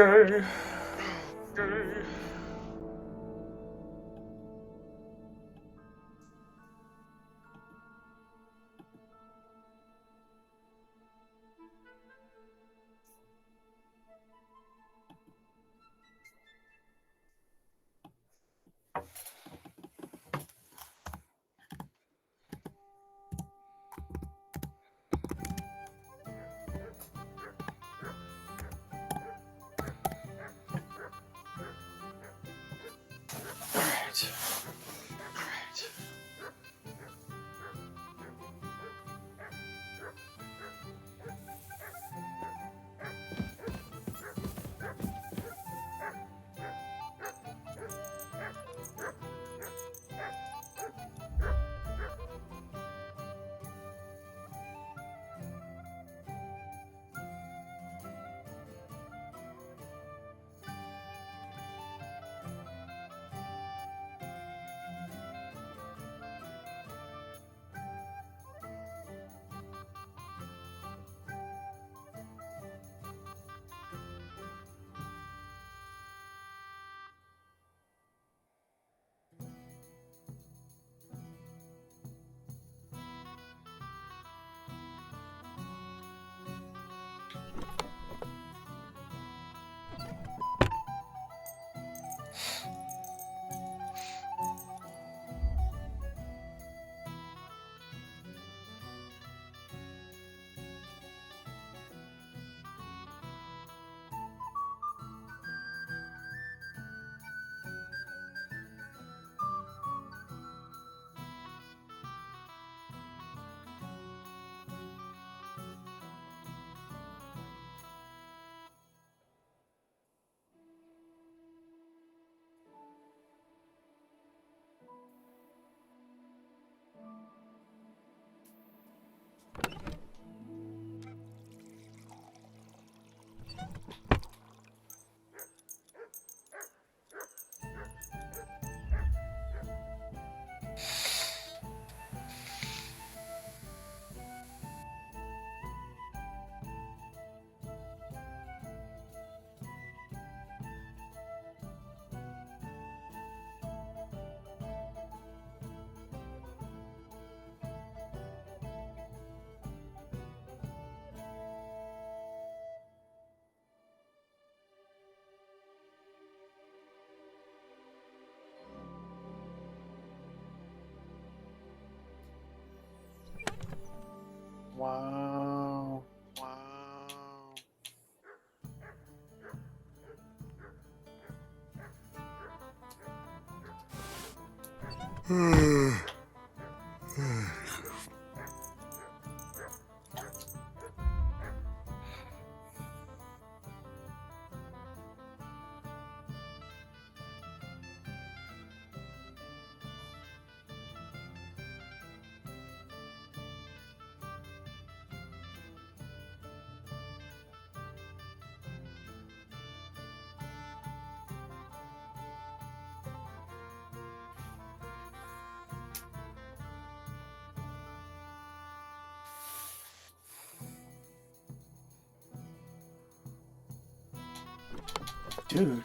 Okay. Okay. Alright. Alright. Wow. Wow. Dude.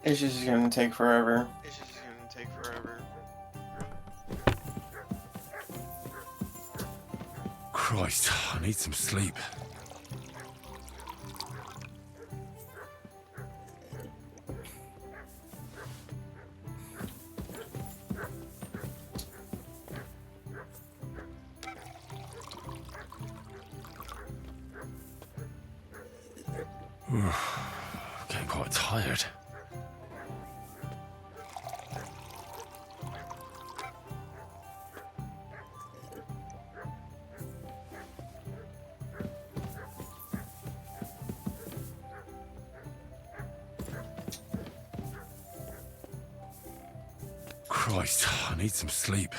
It's just gonna take forever. Christ, I need some sleep. bastard. Christ, I need some sleep.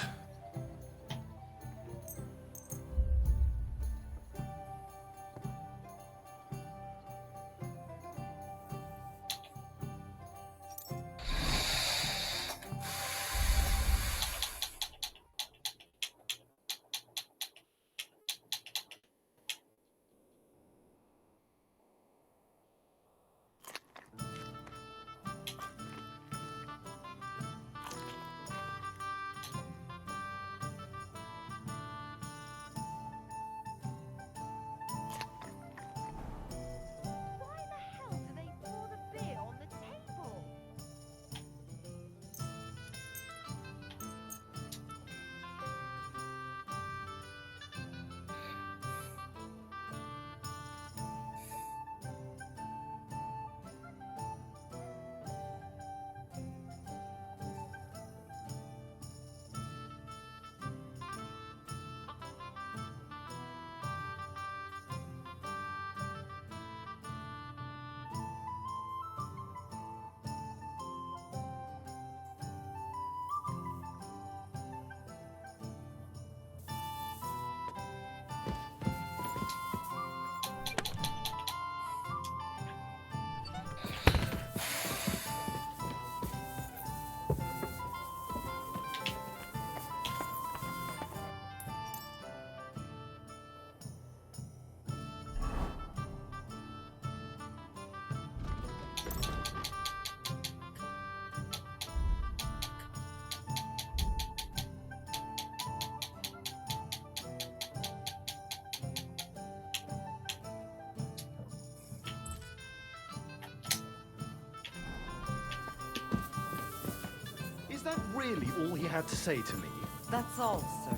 Is that really all he had to say to me? That's all, sir.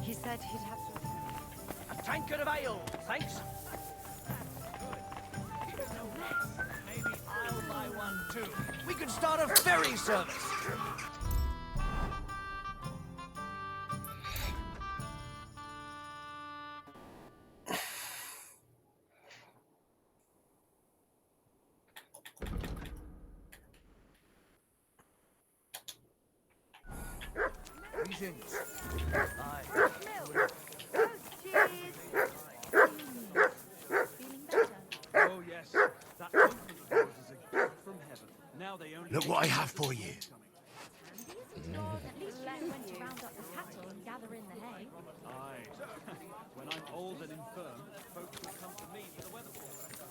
He said he'd have to... A tankard of ale, thanks. Maybe I'll buy one too. We could start a ferry service. Greetings. Aye. Oh yes, that uncle of yours is a gift from heaven. Now they only Look what I have for you. At least you went to round up the cattle and gather in the hay. Aye. When I'm old and infirm, folks will come to me for the weather forecast.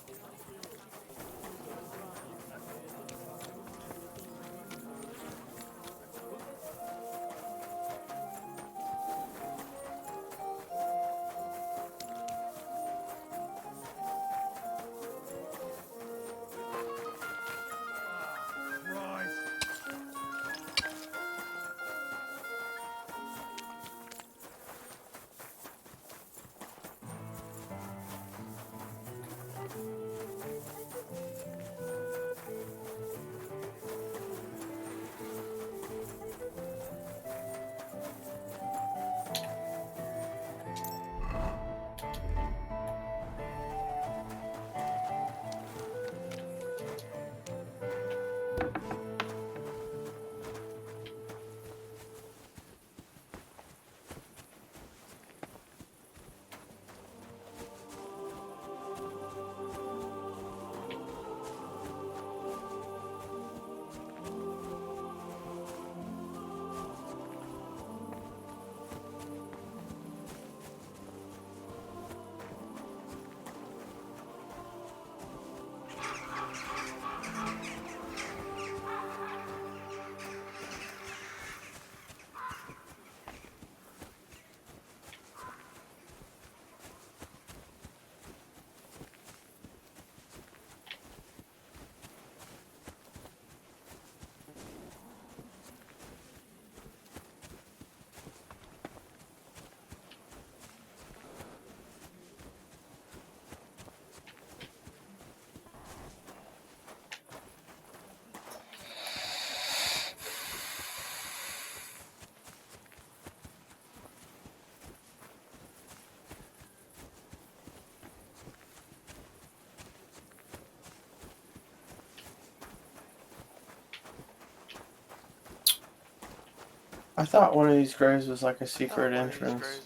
I thought one of these graves was like a secret entrance.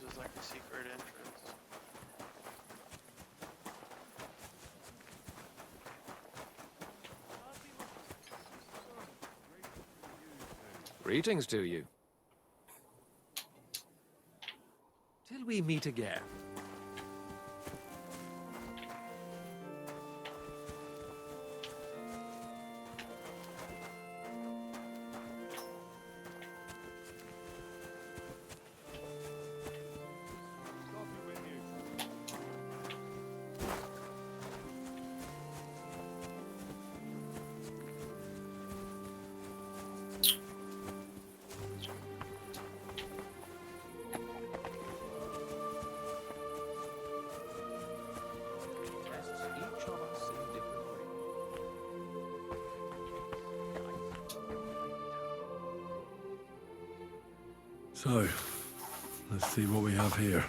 Greetings to you. Till we meet again. Each of us in a different way. So, let's see what we have here.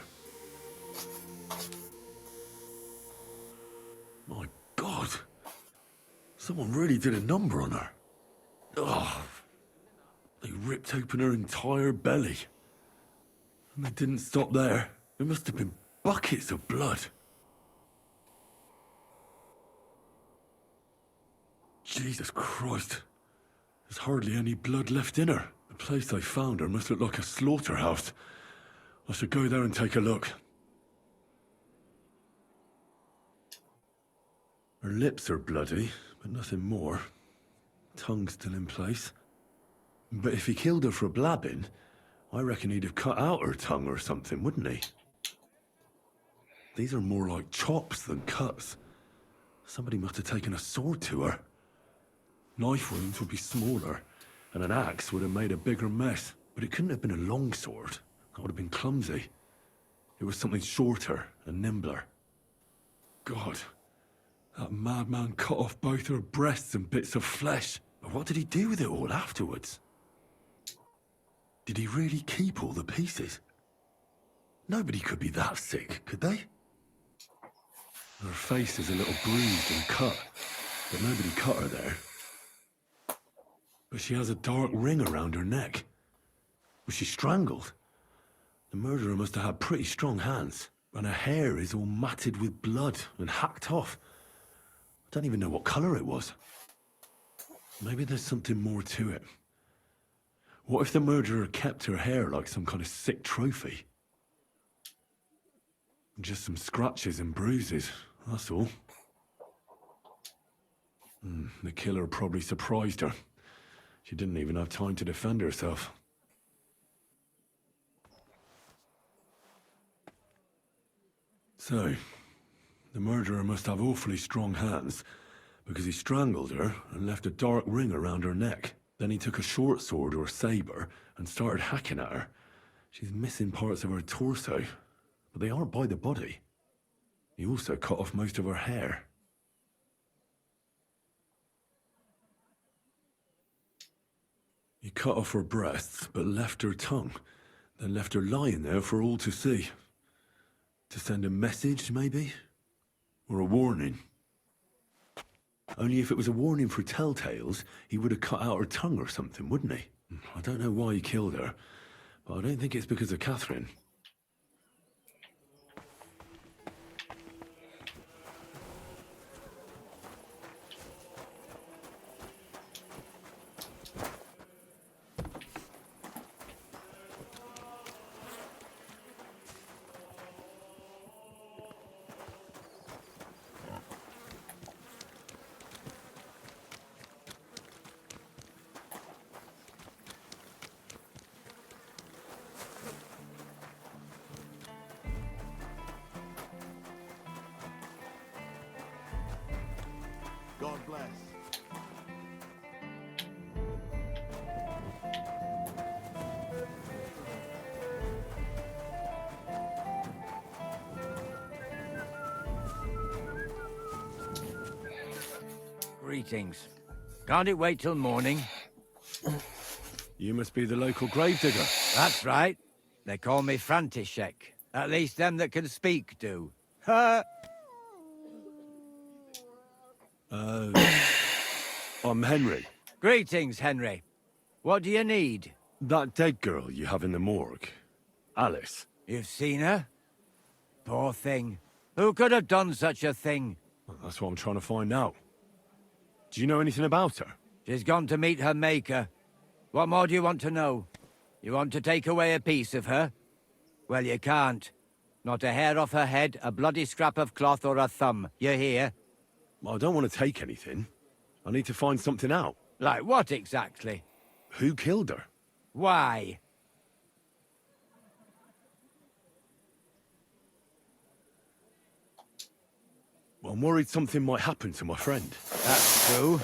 My God! Someone really did a number on her. Ugh. They ripped open her entire belly. And they didn't stop there. There must have been buckets of blood. Jesus Christ. There's hardly any blood left in her. The place they found her must look like a slaughterhouse. I should go there and take a look. Her lips are bloody, but nothing more. Tongue still in place. But if he killed her for blabbing, I reckon he'd have cut out her tongue or something, wouldn't he? These are more like chops than cuts. Somebody must have taken a sword to her. Knife wounds would be smaller, and an axe would have made a bigger mess. But it couldn't have been a long sword. That would have been clumsy. It was something shorter and nimbler. God, that madman cut off both her breasts and bits of flesh. But what did he do with it all afterwards? Did he really keep all the pieces? Nobody could be that sick, could they? Her face is a little bruised and cut, but nobody cut her there. But she has a dark ring around her neck. Was she strangled? The murderer must have had pretty strong hands, and her hair is all matted with blood and hacked off. I don't even know what colour it was. Maybe there's something more to it. What if the murderer kept her hair like some kind of sick trophy? Just some scratches and bruises, that's all. The killer probably surprised her. She didn't even have time to defend herself. So, the murderer must have awfully strong hands, because he strangled her and left a dark ring around her neck. Then he took a short sword or saber and started hacking at her. She's missing parts of her torso, but they aren't by the body. He also cut off most of her hair. He cut off her breasts, but left her tongue, then left her lying there for all to see. To send a message, maybe? Or a warning? Only if it was a warning for telltales, he would have cut out her tongue or something, wouldn't he? I don't know why he killed her, but I don't think it's because of Catherine. God bless. Greetings. Can't it wait till morning? You must be the local gravedigger. That's right. They call me František. At least them that can speak do. Ha! I'm Henry. Greetings, Henry. What do you need? That dead girl you have in the morgue. Alice. You've seen her? Poor thing. Who could have done such a thing? Well, that's what I'm trying to find out. Do you know anything about her? She's gone to meet her maker. What more do you want to know? You want to take away a piece of her? Well, you can't. Not a hair off her head, a bloody scrap of cloth, or a thumb. You hear? Well, I don't want to take anything. I need to find something out. Like what exactly? Who killed her? Why? Well, I'm worried something might happen to my friend. That's true.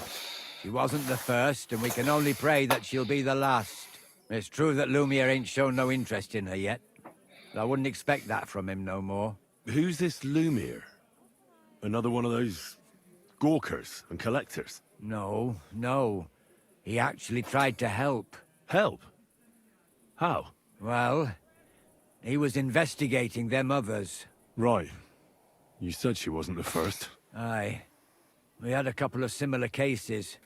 She wasn't the first, and we can only pray that she'll be the last. It's true that Lumiere ain't shown no interest in her yet. I wouldn't expect that from him no more. Who's this Lumiere? Another one of those gawkers and collectors? No, no. He actually tried to help. Help? How? Well, he was investigating them others. Right. You said she wasn't the first. Aye. We had a couple of similar cases.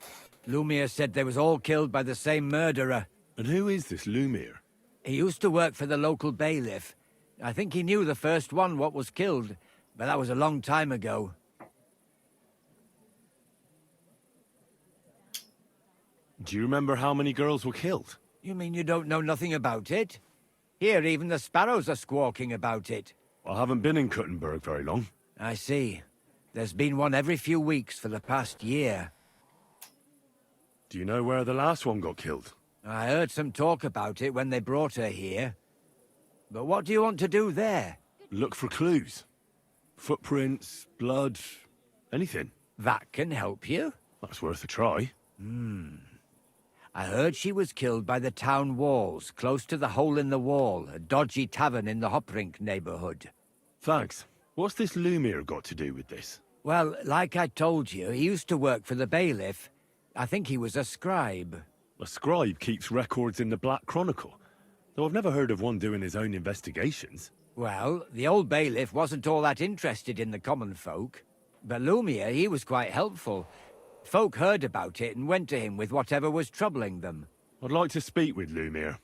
Lumiere said they was all killed by the same murderer. And who is this Lumiere? He used to work for the local bailiff. I think he knew the first one what was killed, but that was a long time ago. Do you remember how many girls were killed? You mean you don't know nothing about it? Here, even the sparrows are squawking about it. I haven't been in Kuttenberg very long. I see. There's been one every few weeks for the past year. Do you know where the last one got killed? I heard some talk about it when they brought her here. But what do you want to do there? Look for clues. Footprints, blood, anything. That can help you. That's worth a try. I heard she was killed by the town walls, close to the Hole in the Wall, a dodgy tavern in the Hoprink neighborhood. Thanks. What's this Lumiere got to do with this? Well, like I told you, he used to work for the bailiff. I think he was a scribe. A scribe keeps records in the Black Chronicle, though I've never heard of one doing his own investigations. Well, the old bailiff wasn't all that interested in the common folk. But Lumiere, he was quite helpful. Folk heard about it and went to him with whatever was troubling them. I'd like to speak with Lumiere.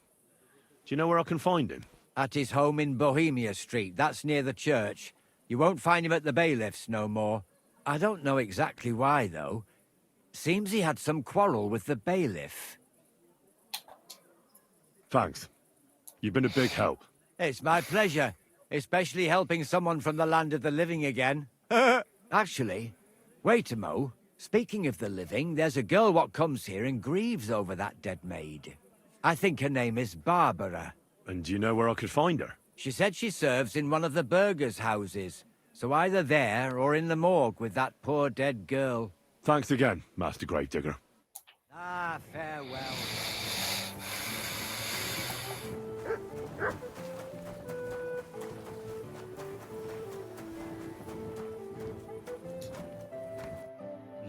Do you know where I can find him? At his home in Bohemia Street, that's near the church. You won't find him at the bailiff's no more. I don't know exactly why, though. Seems he had some quarrel with the bailiff. Thanks. You've been a big help. It's my pleasure, especially helping someone from the land of the living again. Actually, wait a mo. Speaking of the living, there's a girl what comes here and grieves over that dead maid. I think her name is Barbara. And do you know where I could find her? She said she serves in one of the burgers' houses, so either there or in the morgue with that poor dead girl. Thanks again, Master Gravedigger. Ah, farewell.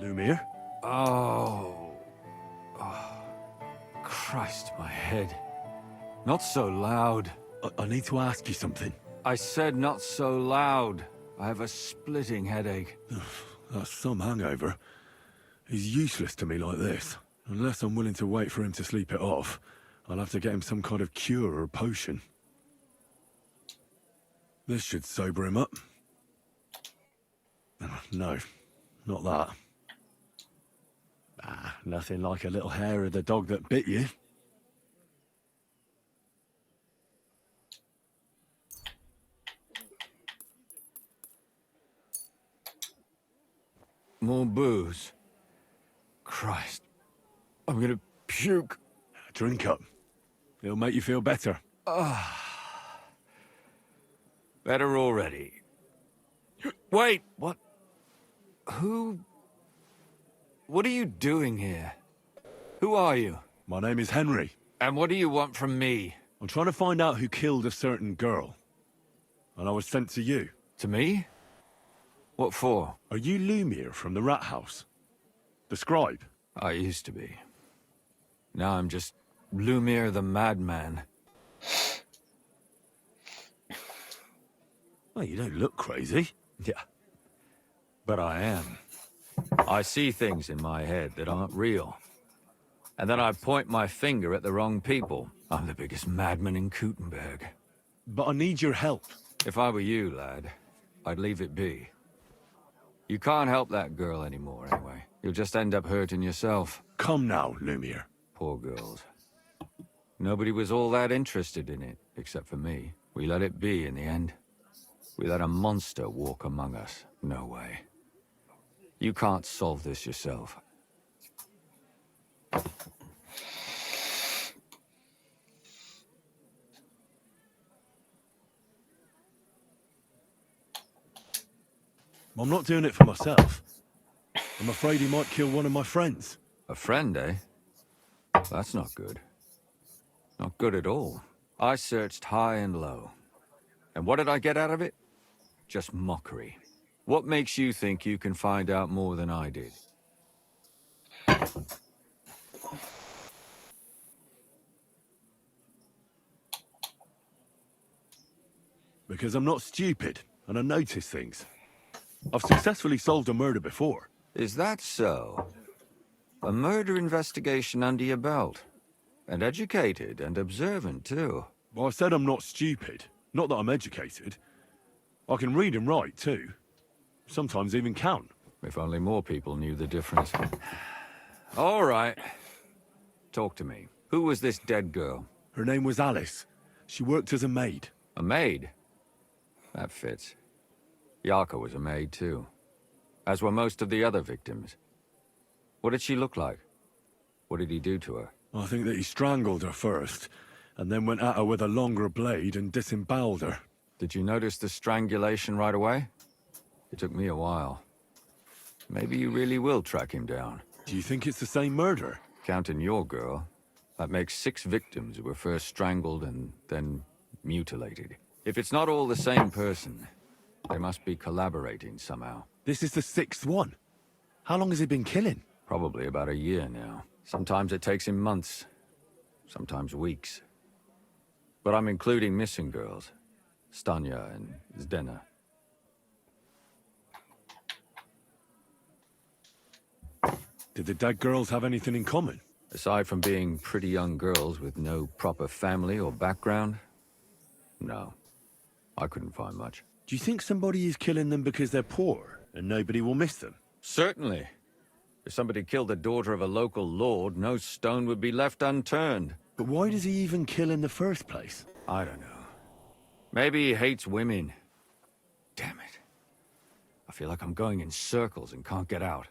Lumiere? Oh. Christ, my head. Not so loud. I need to ask you something. I said not so loud. I have a splitting headache. That's some hangover. He's useless to me like this. Unless I'm willing to wait for him to sleep it off, I'll have to get him some kind of cure or potion. This should sober him up. No, not that. Nothing like a little hair of the dog that bit you. More booze. Christ. I'm gonna puke. Drink up. It'll make you feel better. Better already. Wait, what? Who? What are you doing here? Who are you? My name is Henry. And what do you want from me? I'm trying to find out who killed a certain girl. And I was sent to you. To me? What for? Are you Lumiere from the Rat House? The scribe? I used to be. Now I'm just Lumiere the madman. Well, you don't look crazy. Yeah. But I am. I see things in my head that aren't real. And then I point my finger at the wrong people. I'm the biggest madman in Kuttenberg. But I need your help. If I were you, lad, I'd leave it be. You can't help that girl anymore, anyway. You'll just end up hurting yourself. Come now, Lumiere. Poor girls. Nobody was all that interested in it, except for me. We let it be in the end. We let a monster walk among us. No way. You can't solve this yourself. I'm not doing it for myself. I'm afraid he might kill one of my friends. A friend, eh? That's not good. Not good at all. I searched high and low. And what did I get out of it? Just mockery. What makes you think you can find out more than I did? Because I'm not stupid, and I notice things. I've successfully solved a murder before. Is that so? A murder investigation under your belt. And educated and observant, too. Well, I said I'm not stupid. Not that I'm educated. I can read and write, too. Sometimes even count. If only more people knew the difference. All right. Talk to me. Who was this dead girl? Her name was Alice. She worked as a maid. A maid? That fits. Yarka was a maid, too. As were most of the other victims. What did she look like? What did he do to her? I think that he strangled her first, and then went at her with a longer blade and disemboweled her. Did you notice the strangulation right away? It took me a while. Maybe you really will track him down. Do you think it's the same murder? Counting your girl, that makes 6 victims who were first strangled and then mutilated. If it's not all the same person, they must be collaborating somehow. This is the 6th one. How long has he been killing? Probably about a year now. Sometimes it takes him months, sometimes weeks. But I'm including missing girls, Stanya and Zdena. Did the dead girls have anything in common? Aside from being pretty young girls with no proper family or background, no. I couldn't find much. Do you think somebody is killing them because they're poor and nobody will miss them? Certainly. If somebody killed the daughter of a local lord, no stone would be left unturned. But why does he even kill in the first place? I don't know. Maybe he hates women. Damn it. I feel like I'm going in circles and can't get out.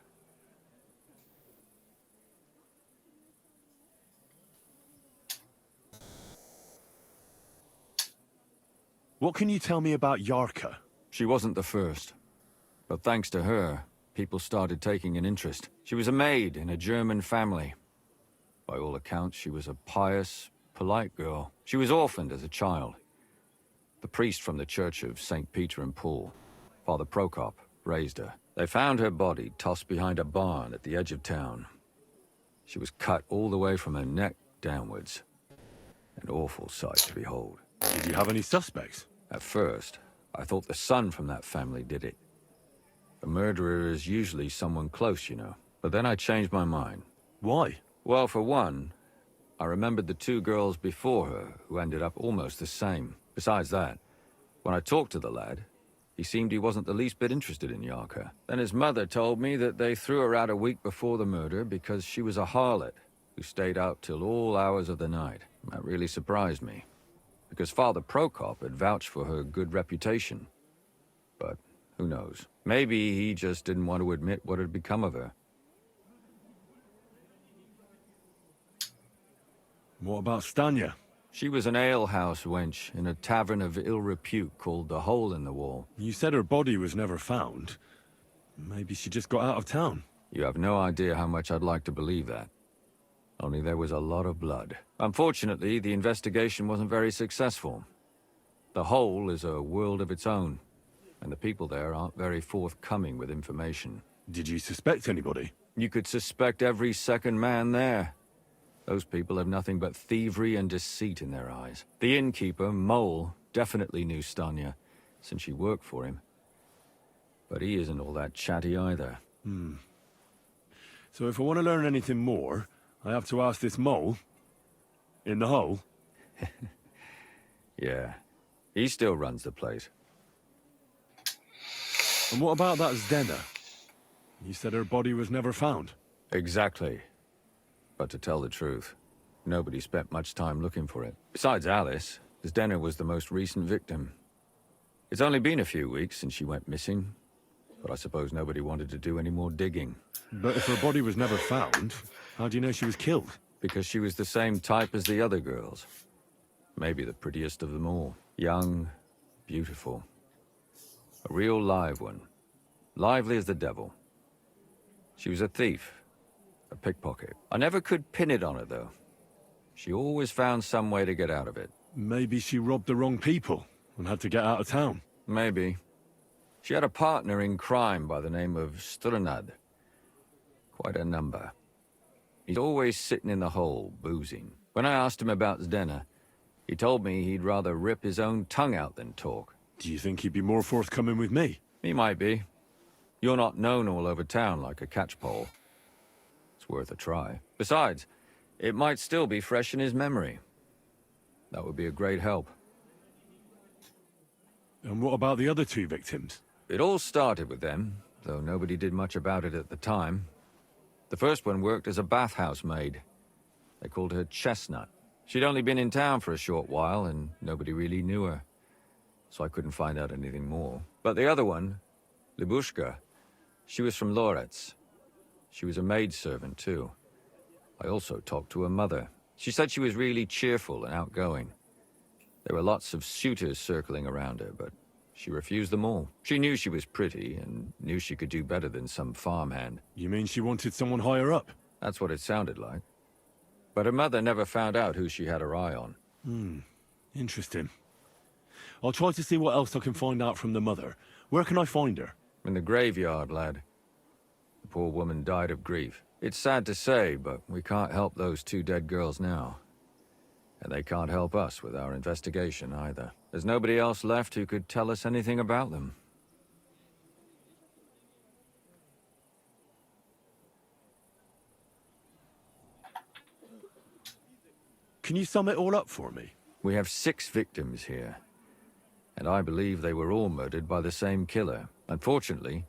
What can you tell me about Yarka? She wasn't the first. But thanks to her, people started taking an interest. She was a maid in a German family. By all accounts, she was a pious, polite girl. She was orphaned as a child. The priest from the Church of St. Peter and Paul, Father Prokop, raised her. They found her body tossed behind a barn at the edge of town. She was cut all the way from her neck downwards. An awful sight to behold. Did you have any suspects? At first, I thought the son from that family did it. A murderer is usually someone close, you know. But then I changed my mind. Why? Well, for one, I remembered the 2 girls before her who ended up almost the same. Besides that, when I talked to the lad, he seemed he wasn't the least bit interested in Yarka. Then his mother told me that they threw her out a week before the murder because she was a harlot who stayed out till all hours of the night. That really surprised me, because Father Prokop had vouched for her good reputation. But who knows? Maybe he just didn't want to admit what had become of her. What about Stanya? She was an alehouse wench in a tavern of ill repute called the Hole in the Wall. You said her body was never found. Maybe she just got out of town. You have no idea how much I'd like to believe that. Only there was a lot of blood. Unfortunately, the investigation wasn't very successful. The Hole is a world of its own, and the people there aren't very forthcoming with information. Did you suspect anybody? You could suspect every second man there. Those people have nothing but thievery and deceit in their eyes. The innkeeper, Mole, definitely knew Stanya, since she worked for him. But he isn't all that chatty either. So if I want to learn anything more, I have to ask this mole in the hole? Yeah, he still runs the place. And what about that Zdena? You said her body was never found. Exactly. But to tell the truth, nobody spent much time looking for it. Besides Alice, Zdena was the most recent victim. It's only been a few weeks since she went missing, but I suppose nobody wanted to do any more digging. But if her body was never found, how do you know she was killed? Because she was the same type as the other girls. Maybe the prettiest of them all. Young, beautiful. A real live one. Lively as the devil. She was a thief. A pickpocket. I never could pin it on her, though. She always found some way to get out of it. Maybe she robbed the wrong people and had to get out of town. Maybe. She had a partner in crime by the name of Strunad. Quite a number. He's always sitting in the hole, boozing. When I asked him about Zdena, he told me he'd rather rip his own tongue out than talk. Do you think he'd be more forthcoming with me? He might be. You're not known all over town like a catchpole. It's worth a try. Besides, it might still be fresh in his memory. That would be a great help. And what about the other two victims? It all started with them, though nobody did much about it at the time. The first one worked as a bathhouse maid. They called her Chestnut. She'd only been in town for a short while, and nobody really knew her. So I couldn't find out anything more. But the other one, Libushka, she was from Loretz. She was a maidservant, too. I also talked to her mother. She said she was really cheerful and outgoing. There were lots of suitors circling around her, but she refused them all. She knew she was pretty, and knew she could do better than some farmhand. You mean she wanted someone higher up? That's what it sounded like. But her mother never found out who she had her eye on. Interesting. I'll try to see what else I can find out from the mother. Where can I find her? In the graveyard, lad. The poor woman died of grief. It's sad to say, but we can't help those two dead girls now. And they can't help us with our investigation either. There's nobody else left who could tell us anything about them. Can you sum it all up for me? We have 6 victims here. And I believe they were all murdered by the same killer. Unfortunately,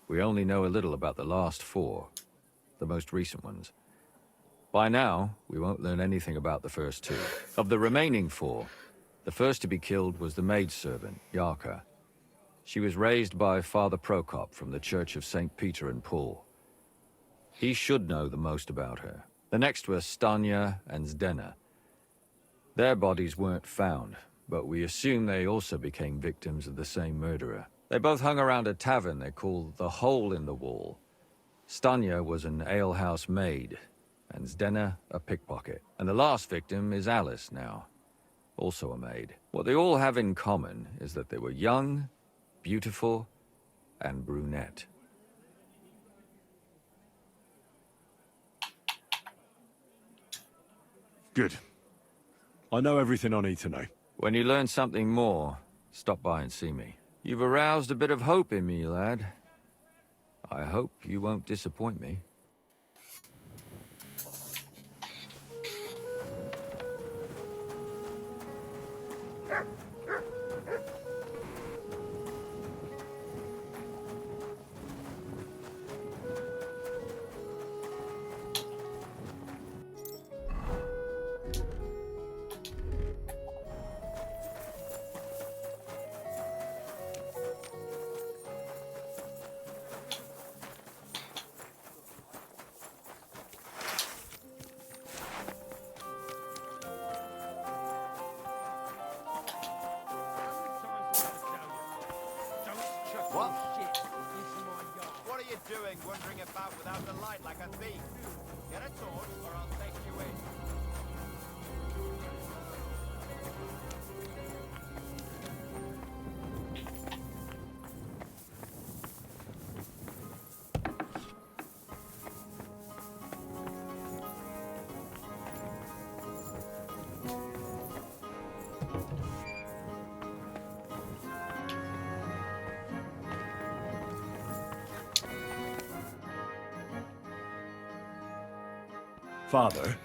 we only know a little about the last 4. The most recent ones. By now, we won't learn anything about the first 2. Of the remaining 4, the first to be killed was the maidservant, Yarka. She was raised by Father Prokop from the Church of St. Peter and Paul. He should know the most about her. The next were Stanya and Zdena. Their bodies weren't found, but we assume they also became victims of the same murderer. They both hung around a tavern they called the Hole in the Wall. Stanya was an alehouse maid, and Zdena a pickpocket. And the last victim is Alice now, also a maid. What they all have in common is that they were young, beautiful, and brunette. Good. I know everything I need to know. When you learn something more, stop by and see me. You've aroused a bit of hope in me, lad. I hope you won't disappoint me. What? What are you doing, wandering about without a light like a thief? Get a torch, or I'll take you in. Father,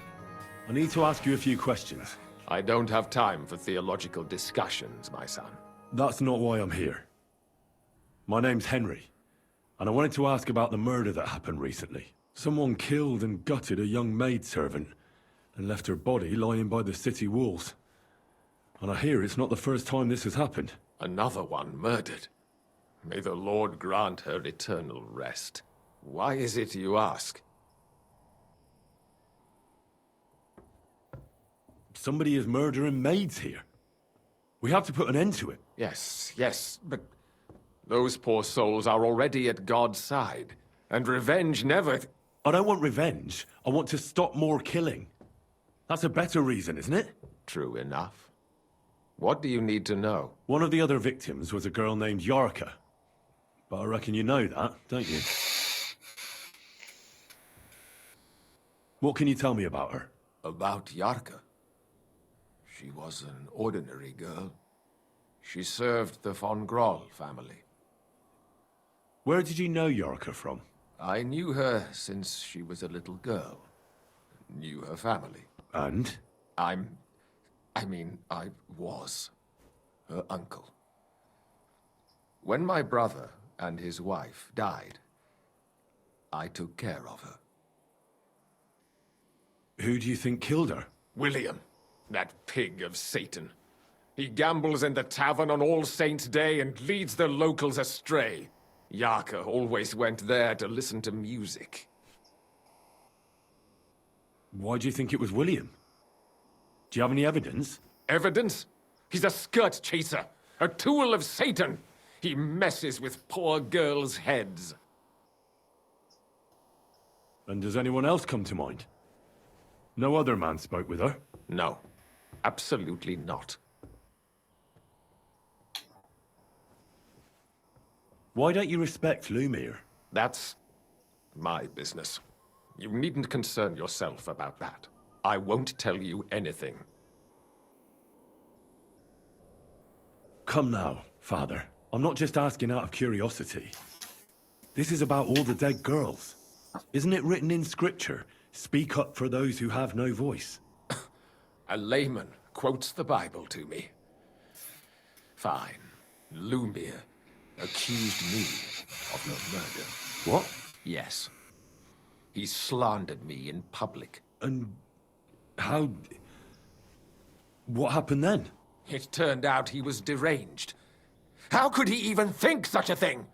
I need to ask you a few questions. I don't have time for theological discussions, my son. That's not why I'm here. My name's Henry, and I wanted to ask about the murder that happened recently. Someone killed and gutted a young maidservant and left her body lying by the city walls. And I hear it's not the first time this has happened. Another one murdered. May the Lord grant her eternal rest. Why is it you ask? Somebody is murdering maids here. We have to put an end to it. Yes, but those poor souls are already at God's side, and revenge never... I don't want revenge. I want to stop more killing. That's a better reason, isn't it? True enough. What do you need to know? One of the other victims was a girl named Yarka. But I reckon you know that, don't you? What can you tell me about her? About Yarka? She was an ordinary girl. She served the von Groll family. Where did you know Yarka from? I knew her since she was a little girl. Knew her family. And? I was her uncle. When my brother and his wife died, I took care of her. Who do you think killed her? William, that pig of Satan. He gambles in the tavern on All Saints' Day and leads the locals astray. Yarka always went there to listen to music. Why do you think it was William? Do you have any evidence? Evidence? He's a skirt chaser, a tool of Satan. He messes with poor girls' heads. And does anyone else come to mind? No other man spoke with her? No, absolutely not. Why don't you respect Lumiere? That's my business. You needn't concern yourself about that. I won't tell you anything. Come now, Father. I'm not just asking out of curiosity. This is about all the dead girls. Isn't it written in Scripture, speak up for those who have no voice? A layman quotes the Bible to me. Fine. Lumiere accused me of her murder. What? Yes. He slandered me in public. And how... What happened then? It turned out he was deranged. How could he even think such a thing?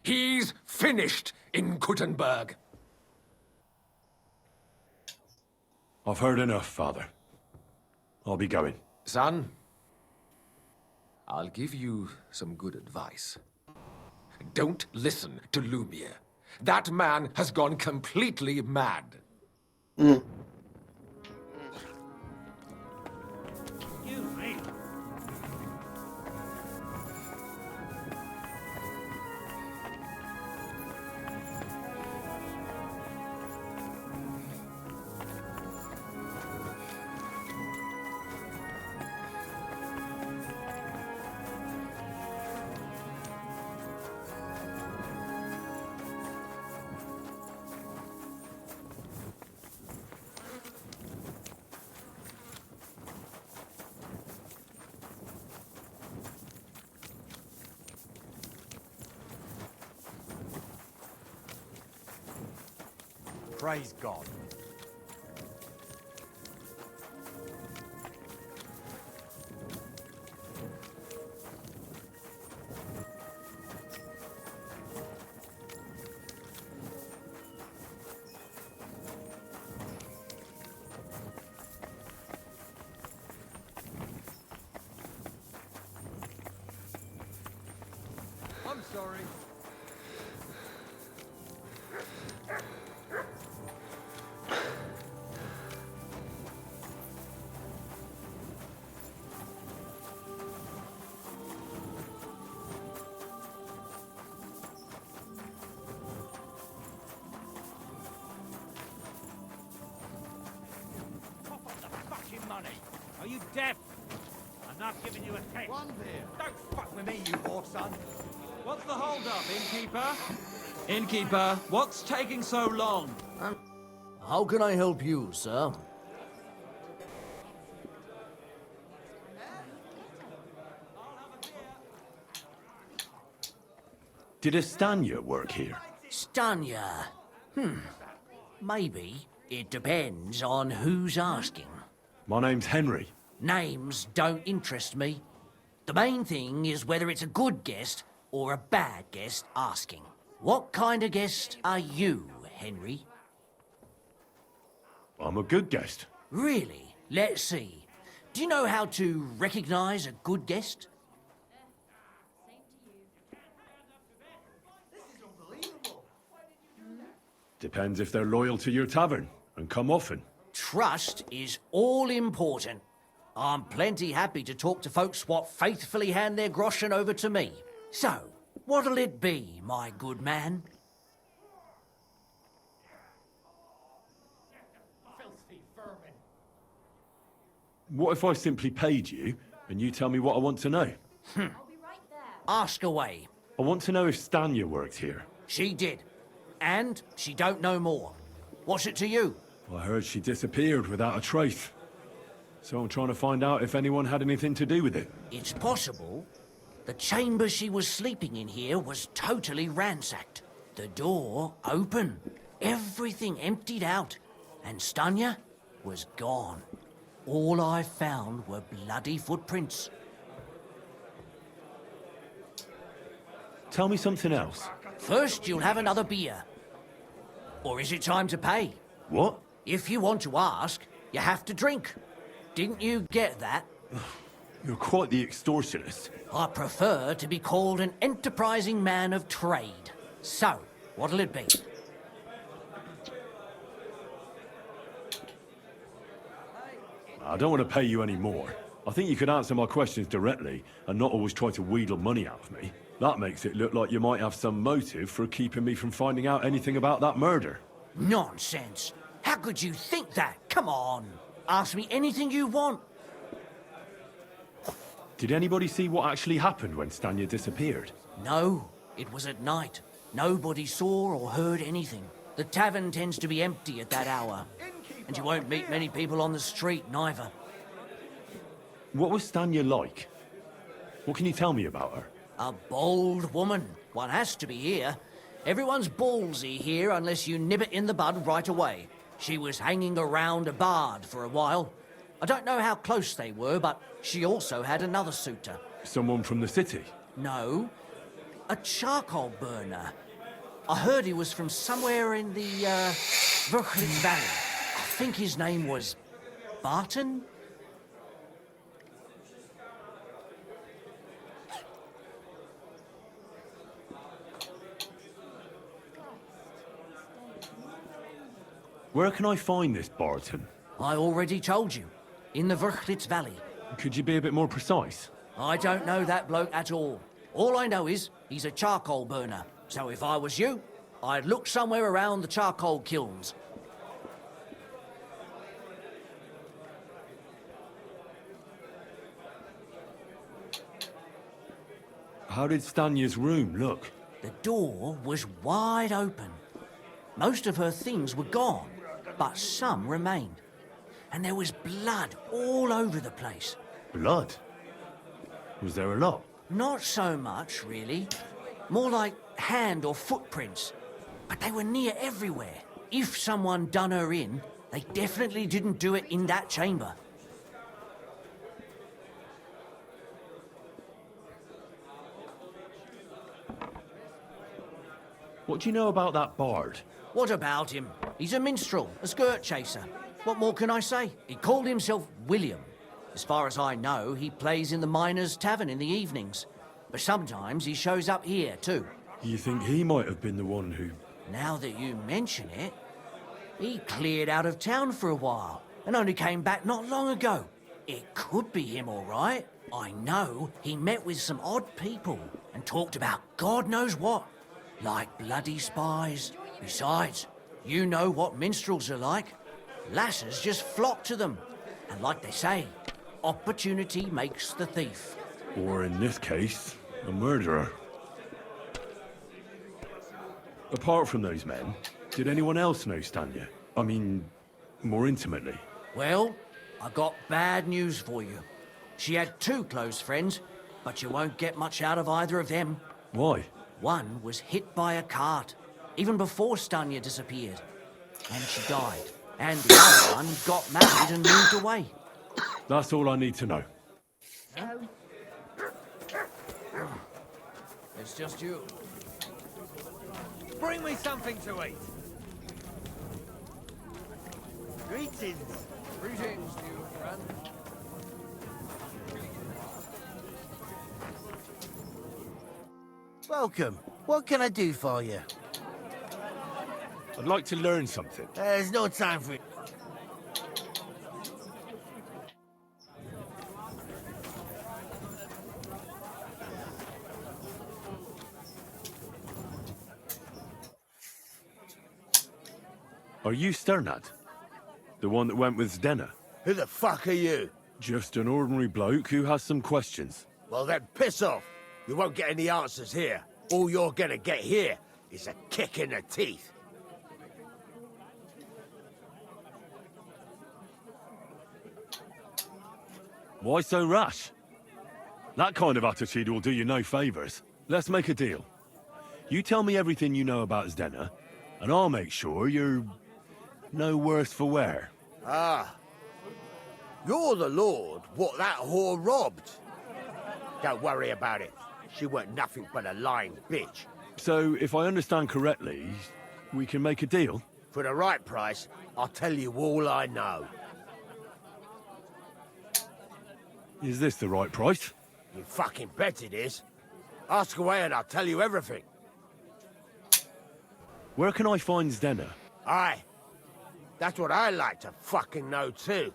He's finished in Kuttenberg. I've heard enough, Father. I'll be going. Son, I'll give you some good advice. Don't listen to Lumiere. That man has gone completely mad. Excuse me. Praise God. I'm sorry. Cough up the fucking money. Are you deaf? I'm not giving you a cake. One beer. Don't fuck with me, you whore son. What's the hold up, innkeeper? Innkeeper, what's taking so long? How can I help you, sir? Did a Stanya work here? Stanya? Maybe. It depends on who's asking. My name's Henry. Names don't interest me. The main thing is whether it's a good guest or a bad guest asking. What kind of guest are you, Henry? I'm a good guest. Really? Let's see. Do you know how to recognize a good guest? Depends if they're loyal to your tavern and come often. Trust is all important. I'm plenty happy to talk to folks what faithfully hand their groschen over to me. So, what'll it be, my good man? What if I simply paid you and you tell me what I want to know? Ask away. I want to know if Stanya worked here. She did. And she don't know more. What's it to you? I heard she disappeared without a trace. So I'm trying to find out if anyone had anything to do with it. It's possible. The chamber she was sleeping in here was totally ransacked. The door open. Everything emptied out. And Stanya was gone. All I found were bloody footprints. Tell me something else. First, you'll have another beer. Or is it time to pay? What? If you want to ask, you have to drink. Didn't you get that? You're quite the extortionist. I prefer to be called an enterprising man of trade. So, what'll it be? I don't want to pay you any more. I think you could answer my questions directly and not always try to wheedle money out of me. That makes it look like you might have some motive for keeping me from finding out anything about that murder. Nonsense. How could you think that? Come on. Ask me anything you want. Did anybody see what actually happened when Stanya disappeared? No, it was at night. Nobody saw or heard anything. The tavern tends to be empty at that hour. And you won't meet many people on the street, neither. What was Stanya like? What can you tell me about her? A bold woman. One has to be here. Everyone's ballsy here unless you nib it in the bud right away. She was hanging around a bard for a while. I don't know how close they were, but she also had another suitor. Someone from the city? No, a charcoal burner. I heard he was from somewhere in the, Verchlitz Valley. I think his name was Barton? Where can I find this Barton? I already told you. In the Verchlitz Valley. Could you be a bit more precise? I don't know that bloke at all. All I know is he's a charcoal burner. So if I was you, I'd look somewhere around the charcoal kilns. How did Stanya's room look? The door was wide open. Most of her things were gone, but some remained. And there was blood all over the place. Blood? Was there a lot? Not so much, really. More like hand or footprints. But they were near everywhere. If someone done her in, they definitely didn't do it in that chamber. What do you know about that bard? What about him? He's a minstrel, a skirt chaser. What more can I say? He called himself William. As far as I know, he plays in the Miners' Tavern in the evenings. But sometimes he shows up here, too. You think he might have been the one who... Now that you mention it, he cleared out of town for a while and only came back not long ago. It could be him, all right. I know he met with some odd people and talked about God knows what, like bloody spies. Besides, you know what minstrels are like. Lasses just flock to them. And like they say, opportunity makes the thief. Or in this case, a murderer. Apart from those men, did anyone else know Stanya? I mean, more intimately. Well, I got bad news for you. She had two close friends, but you won't get much out of either of them. Why? One was hit by a cart, even before Stanya disappeared. And she died. And the other one got married and moved away. That's all I need to know. It's just you. Bring me something to eat. Greetings. Greetings, new friend. Welcome. What can I do for you? I'd like to learn something. There's no time for it. Are you Sternad? The one that went with Zdenna? Who the fuck are you? Just an ordinary bloke who has some questions. Well then, piss off. You won't get any answers here. All you're gonna get here is a kick in the teeth. Why so rash? That kind of attitude will do you no favors. Let's make a deal. You tell me everything you know about Zdenna, and I'll make sure you're no worse for wear. Ah. You're the lord what that whore robbed. Don't worry about it. She weren't nothing but a lying bitch. So, if I understand correctly, we can make a deal? For the right price, I'll tell you all I know. Is this the right price? You fucking bet it is. Ask away and I'll tell you everything. Where can I find Zdenna? Aye. That's what I like to fucking know too.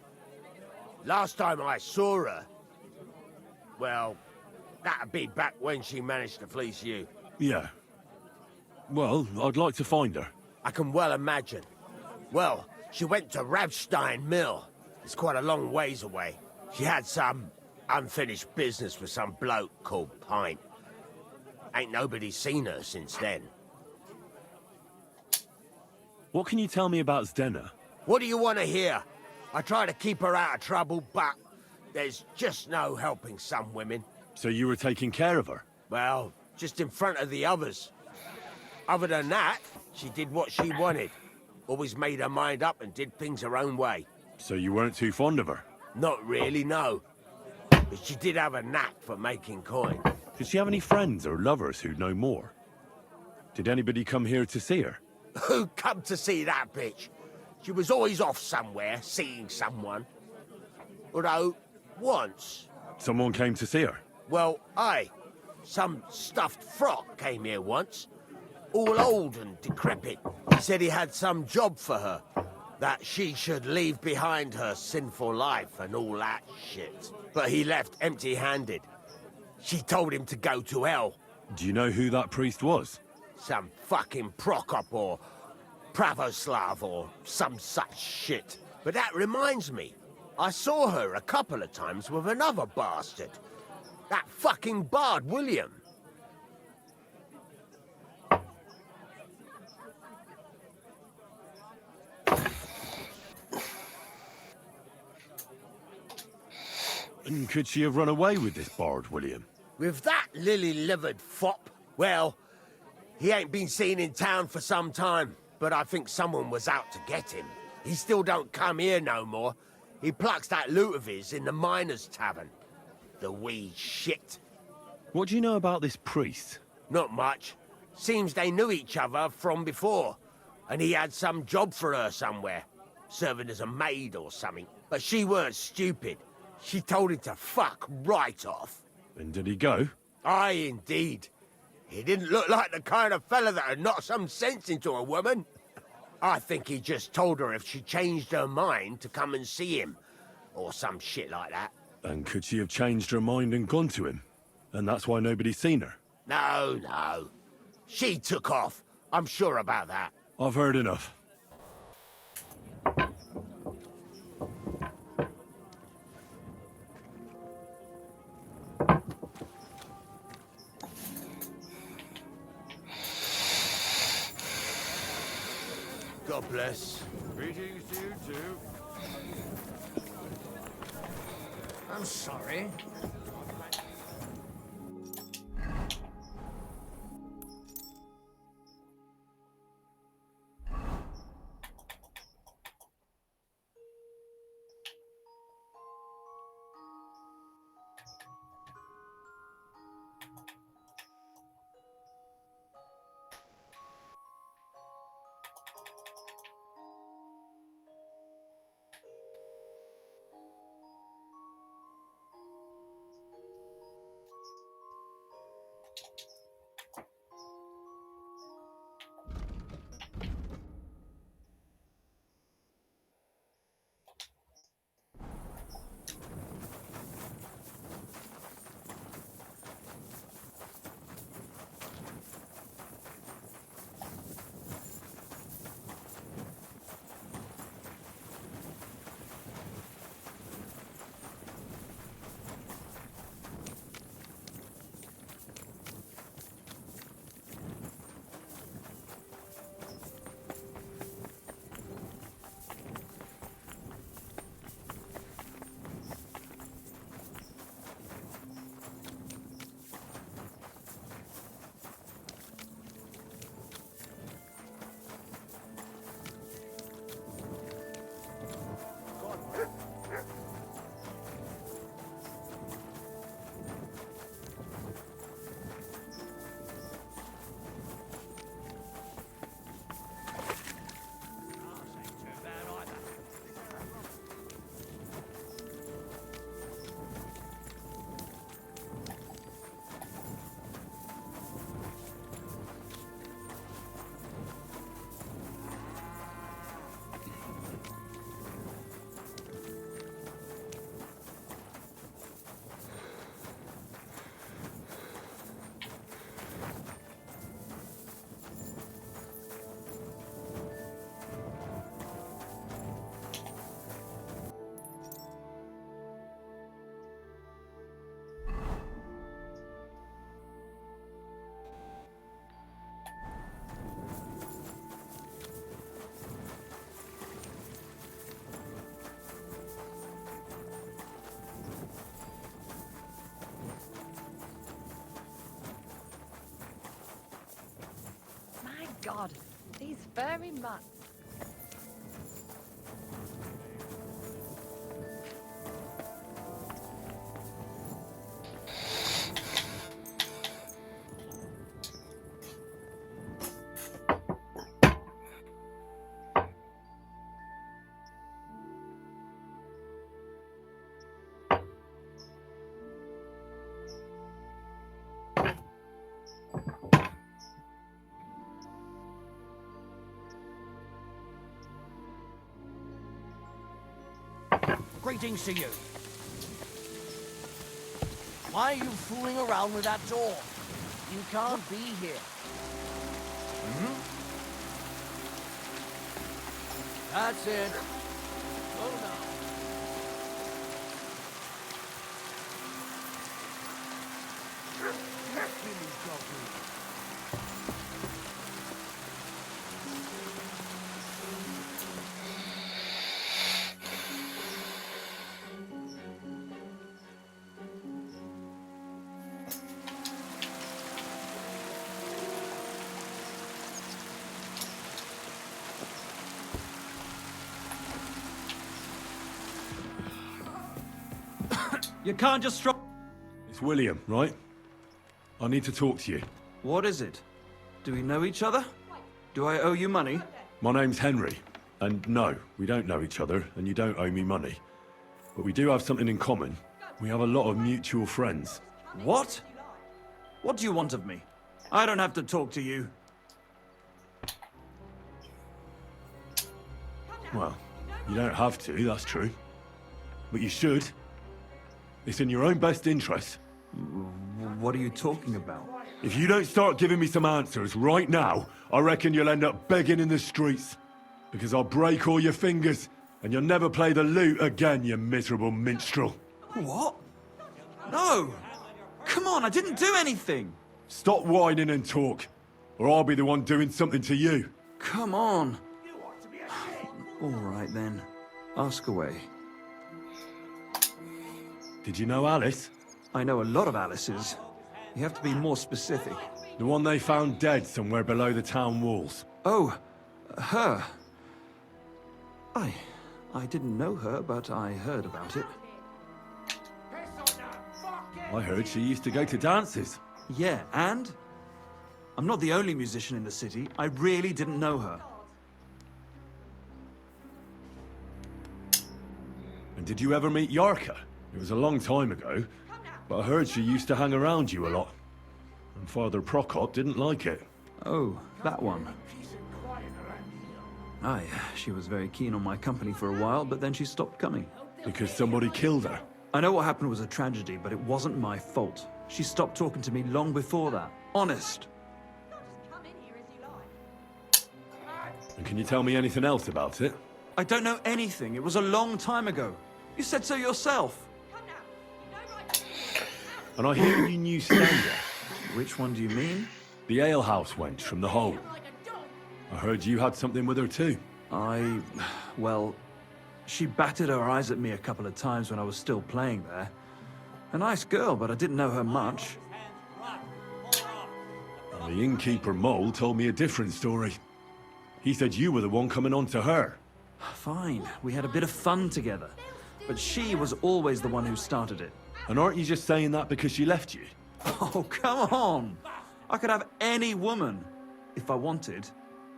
Last time I saw her... Well, that'd be back when she managed to fleece you. Yeah. Well, I'd like to find her. I can well imagine. Well, she went to Rabstein Mill. It's quite a long ways away. She had some unfinished business with some bloke called Pint. Ain't nobody seen her since then. What can you tell me about Zdenna? What do you want to hear? I try to keep her out of trouble, but there's just no helping some women. So you were taking care of her? Well, just in front of the others. Other than that, she did what she wanted. Always made her mind up and did things her own way. So you weren't too fond of her? Not really, no. But she did have a knack for making coin. Did she have any friends or lovers who'd know more? Did anybody come here to see her? Who come to see that bitch? She was always off somewhere, seeing someone. Although, once... Someone came to see her? Well, aye. Some stuffed frock came here once. All old and decrepit. He said he had some job for her. That she should leave behind her sinful life and all that shit. But he left empty-handed. She told him to go to hell. Do you know who that priest was? Some fucking Prokop or Pravoslav or some such shit. But that reminds me, I saw her a couple of times with another bastard. That fucking bard, William. And could she have run away with this bard, William? With that lily-livered fop? Well, he ain't been seen in town for some time, but I think someone was out to get him. He still don't come here no more. He plucks that loot of his in the miners' tavern. The wee shit. What do you know about this priest? Not much. Seems they knew each other from before, and he had some job for her somewhere, serving as a maid or something. But she weren't stupid. She told him to fuck right off. And did he go? Aye, indeed. He didn't look like the kind of fella that'd knock some sense into a woman. I think he just told her if she changed her mind to come and see him, or some shit like that. And could she have changed her mind and gone to him? And that's why nobody's seen her? No, no. She took off. I'm sure about that. I've heard enough. God bless. Greetings to you too. I'm sorry. God, these furry mutts. Greetings to you. Why are you fooling around with that door? You can't be here. Hmm? That's it. Go now. You silly doggy. You can't just drop... It's William, right? I need to talk to you. What is it? Do we know each other? Do I owe you money? My name's Henry, and no, we don't know each other, and you don't owe me money. But we do have something in common. We have a lot of mutual friends. What? What do you want of me? I don't have to talk to you. Well, you don't have to, that's true. But you should. It's in your own best interest. What are you talking about? If you don't start giving me some answers right now, I reckon you'll end up begging in the streets. Because I'll break all your fingers, and you'll never play the lute again, you miserable minstrel. What? No! Come on, I didn't do anything! Stop whining and talk, or I'll be the one doing something to you. Come on. All right then. Ask away. Did you know Alice? I know a lot of Alices. You have to be more specific. The one they found dead somewhere below the town walls. Oh, her. I didn't know her, but I heard about it. I heard she used to go to dances. Yeah, and? I'm not the only musician in the city. I really didn't know her. And did you ever meet Yarka? It was a long time ago, but I heard she used to hang around you a lot. And Father Prokop didn't like it. Oh, that one. Aye, she was very keen on my company for a while, but then she stopped coming. Because somebody killed her? I know what happened was a tragedy, but it wasn't my fault. She stopped talking to me long before that. Honest. And can you tell me anything else about it? I don't know anything. It was a long time ago. You said so yourself. And I hear you knew Standa. Which one do you mean? The alehouse wench from the hole. I heard you had something with her too. Well, she batted her eyes at me a couple of times when I was still playing there. A nice girl, but I didn't know her much. The innkeeper Mole told me a different story. He said you were the one coming on to her. Fine, we had a bit of fun together. But she was always the one who started it. And aren't you just saying that because she left you? Oh, come on! I could have any woman, if I wanted.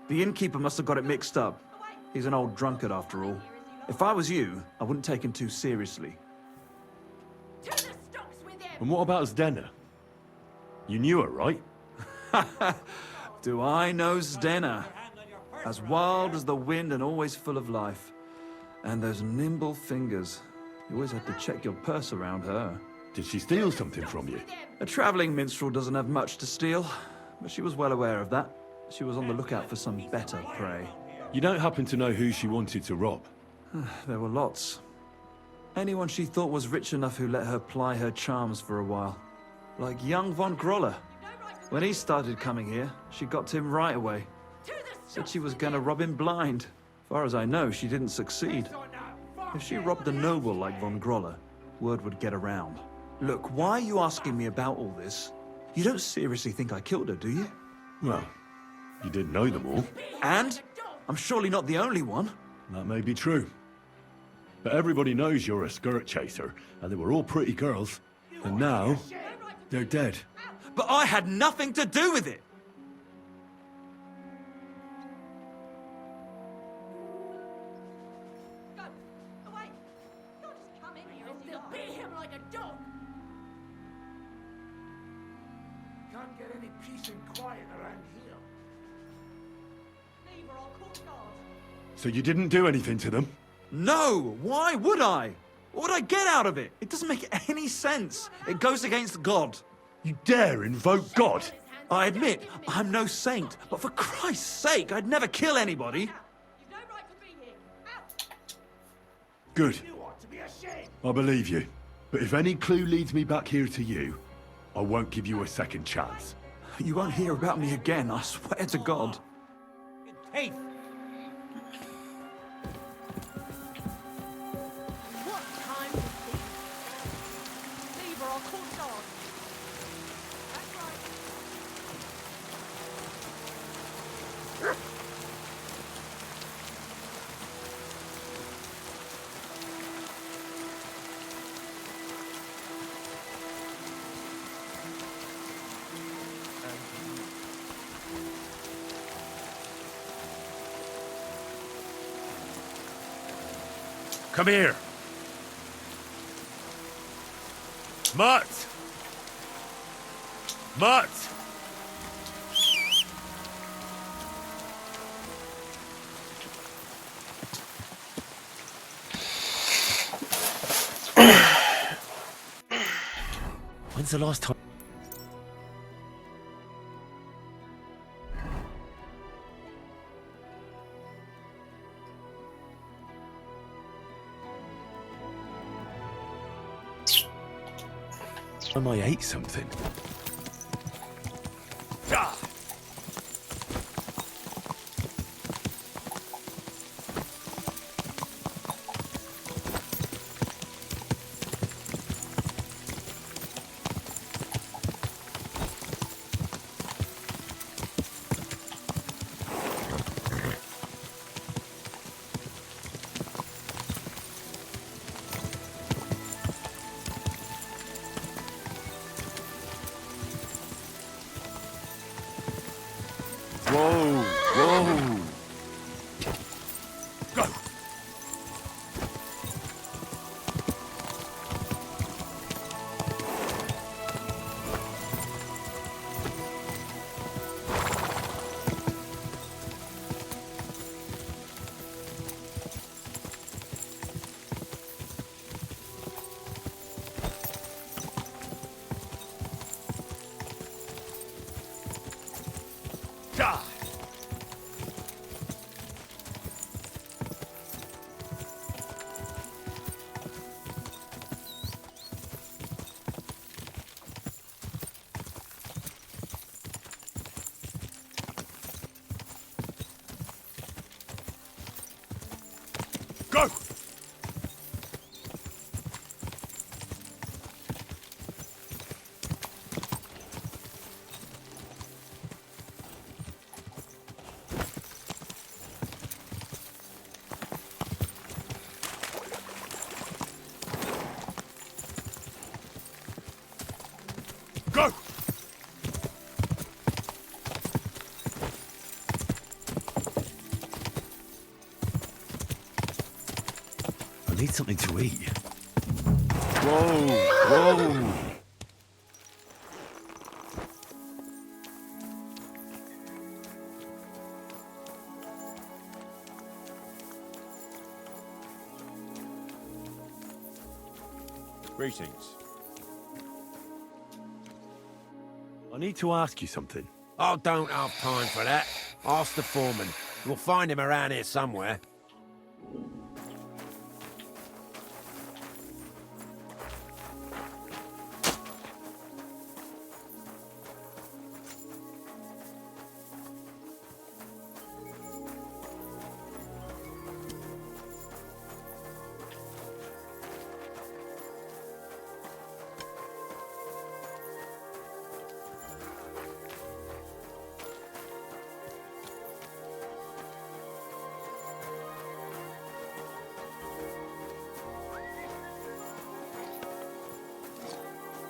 The innkeeper must have got it mixed up. He's an old drunkard after all. If I was you, I wouldn't take him too seriously. And what about Zdena? You knew her, right? Do I know Zdena? As wild as the wind and always full of life. And those nimble fingers. You always had to check your purse around her. Did she steal something from you? A traveling minstrel doesn't have much to steal, but she was well aware of that. She was on the lookout for some better prey. You don't happen to know who she wanted to rob? There were lots. Anyone she thought was rich enough who let her ply her charms for a while. Like young von Groller. When he started coming here, she got to him right away. Said she was gonna rob him blind. Far as I know, she didn't succeed. If she robbed a noble like von Groller, word would get around. Look, why are you asking me about all this? You don't seriously think I killed her, do you? Well, You didn't know them all. And? I'm surely not the only one. That may be true. But everybody knows you're a skirt chaser, and they were all pretty girls. And now, they're dead. But I had nothing to do with it. Go! Away! You'll just come in here and they'll beat him like a dog! Can't get any peace and quiet around here. Leave or I'll call guard. So you didn't do anything to them? No! Why would I? What would I get out of it? It doesn't make any sense. It goes against God. You dare invoke God? I admit, I'm no saint, but for Christ's sake, I'd never kill anybody. You've no right to be here. Out! Good. You ought to be ashamed. I believe you. But if any clue leads me back here to you, I won't give you a second chance. You won't hear about me again, I swear to God. Hey, What time is this? Leave or I'll call guard. That's right. Come here. Mutt! Mutt! When's the last time? I ate something. Whoa! Whoa! Go! Die! Go! Go! I need something to eat. Whoa! Whoa! Greetings. I need to ask you something. I don't have time for that. Ask the foreman. We'll find him around here somewhere.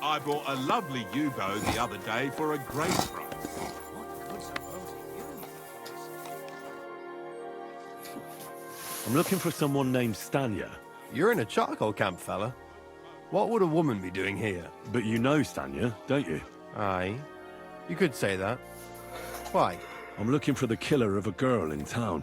I bought a lovely U-bow the other day for a great price. I'm looking for someone named Stanya. You're in a charcoal camp, fella. What would a woman be doing here? But you know Stanya, don't you? Aye. You could say that. Why? I'm looking for the killer of a girl in town.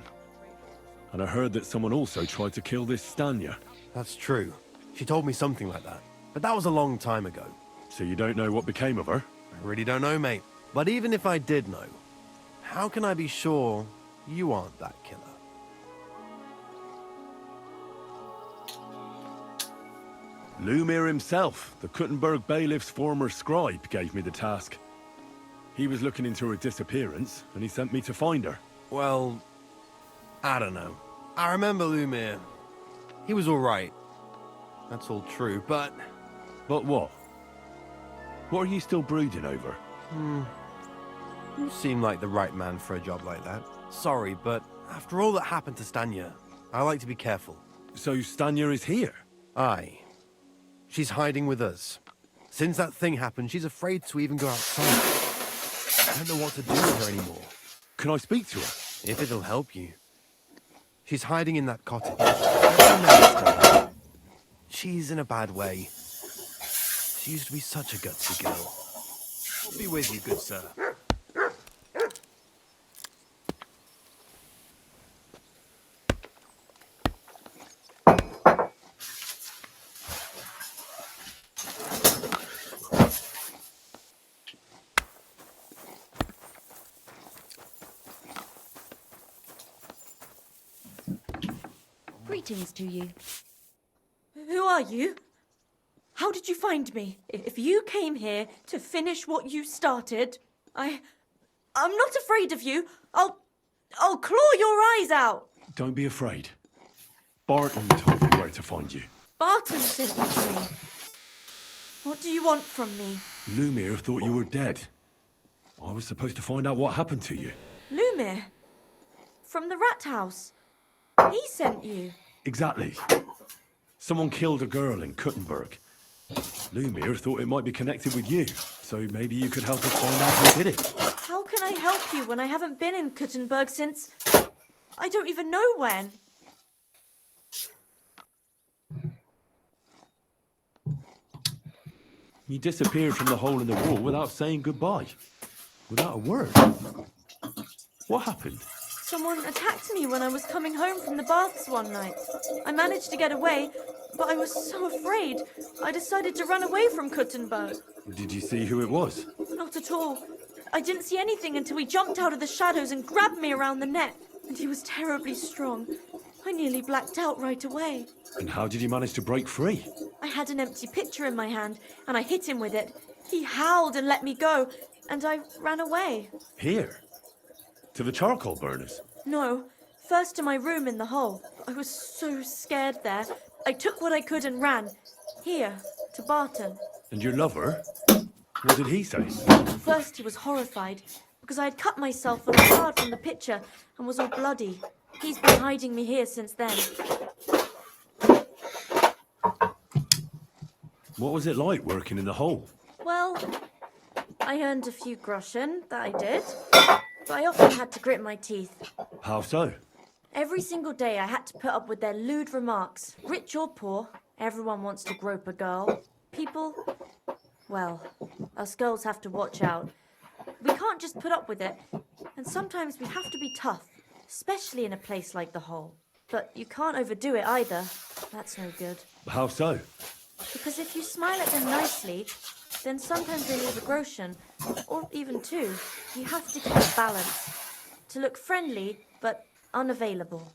And I heard that someone also tried to kill this Stanya. That's true. She told me something like that. But that was a long time ago. So you don't know what became of her? I really don't know, mate. But even if I did know, how can I be sure you aren't that killer? Lumir himself, the Kuttenberg bailiff's former scribe, gave me the task. He was looking into her disappearance, and he sent me to find her. Well, I don't know. I remember Lumir. He was alright. That's all true, but... But what? What are you still brooding over? You seem like the right man for a job like that. Sorry, but after all that happened to Stanya, I like to be careful. So Stanya is here? Aye. She's hiding with us. Since that thing happened, she's afraid to even go outside. I don't know what to do with her anymore. Can I speak to her? If it'll help you. She's hiding in that cottage. She's in a bad way. She used to be such a gutsy girl. I'll be with you, good sir. Greetings to you. Who are you? How did you find me? If you came here to finish what you started, I'm not afraid of you. I'll claw your eyes out. Don't be afraid. Barton told me where to find you. Barton sent you to me. What do you want from me? Lumir thought you were dead. I was supposed to find out what happened to you. Lumir? From the rat house. He sent you. Exactly. Someone killed a girl in Kuttenberg. Lumir thought it might be connected with you, so maybe you could help us find out who did it. How can I help you when I haven't been in Kuttenberg since... I don't even know when. You disappeared from the hole in the wall without saying goodbye. Without a word. What happened? Someone attacked me when I was coming home from the baths one night. I managed to get away, but I was so afraid. I decided to run away from Kuttenberg. Did you see who it was? Not at all. I didn't see anything until he jumped out of the shadows and grabbed me around the neck. And he was terribly strong. I nearly blacked out right away. And how did you manage to break free? I had an empty pitcher in my hand, and I hit him with it. He howled and let me go, and I ran away. Here? To the charcoal burners? No, first to my room in the hole. I was so scared there. I took what I could and ran. Here, to Barton. And your lover? What did he say? First he was horrified, because I had cut myself on a card from the pitcher and was all bloody. He's been hiding me here since then. What was it like working in the hole? Well, I earned a few groschen, that I did. But I often had to grit my teeth. How so? Every single day I had to put up with their lewd remarks. Rich or poor, everyone wants to grope a girl. People, well, us girls have to watch out. We can't just put up with it. And sometimes we have to be tough, especially in a place like the hole. But you can't overdo it either. That's no good. How so? Because if you smile at them nicely, then sometimes they leave a groschen, or even two. You have to keep a balance. To look friendly, but unavailable.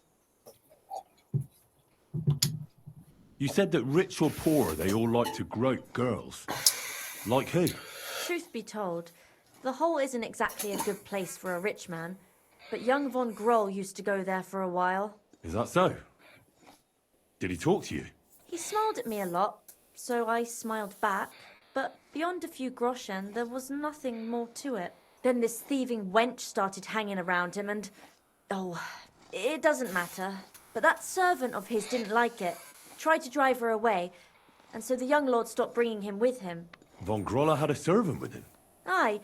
You said that rich or poor, they all like to grope girls. Like who? Truth be told, the hole isn't exactly a good place for a rich man, but young von Groll used to go there for a while. Is that so? Did he talk to you? He smiled at me a lot, so I smiled back. But beyond a few groschen, there was nothing more to it. Then this thieving wench started hanging around him and... Oh, it doesn't matter. But that servant of his didn't like it. Tried to drive her away. And so the young lord stopped bringing him with him. Von Grolla had a servant with him. Aye,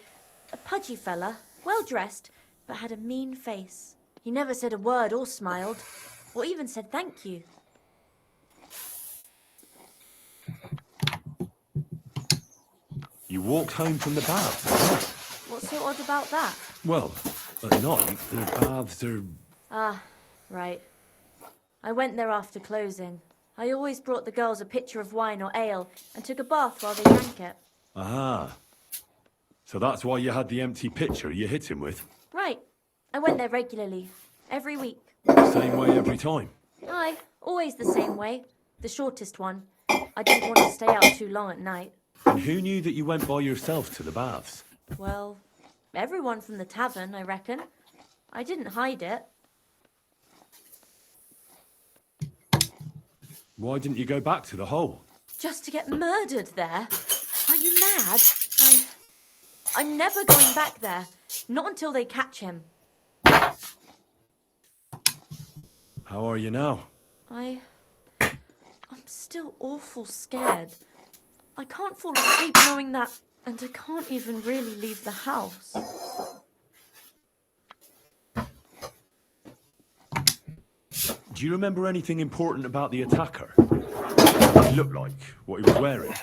a pudgy fella, well dressed, but had a mean face. He never said a word or smiled, or even said thank you. You walked home from the baths. What's so odd about that? Well, at night, the baths are... Ah, right. I went there after closing. I always brought the girls a pitcher of wine or ale and took a bath while they drank it. Aha. So that's why you had the empty pitcher you hit him with? Right. I went there regularly. Every week. Same way every time? Aye, always the same way. The shortest one. I didn't want to stay out too long at night. And who knew that you went by yourself to the baths? Well, everyone from the tavern, I reckon. I didn't hide it. Why didn't you go back to the hole? Just to get murdered there? Are you mad? I'm never going back there. Not until they catch him. How are you now? I'm still awful scared. I can't fall asleep knowing that, and I can't even really leave the house. Do you remember anything important about the attacker? What he looked like, what he was wearing?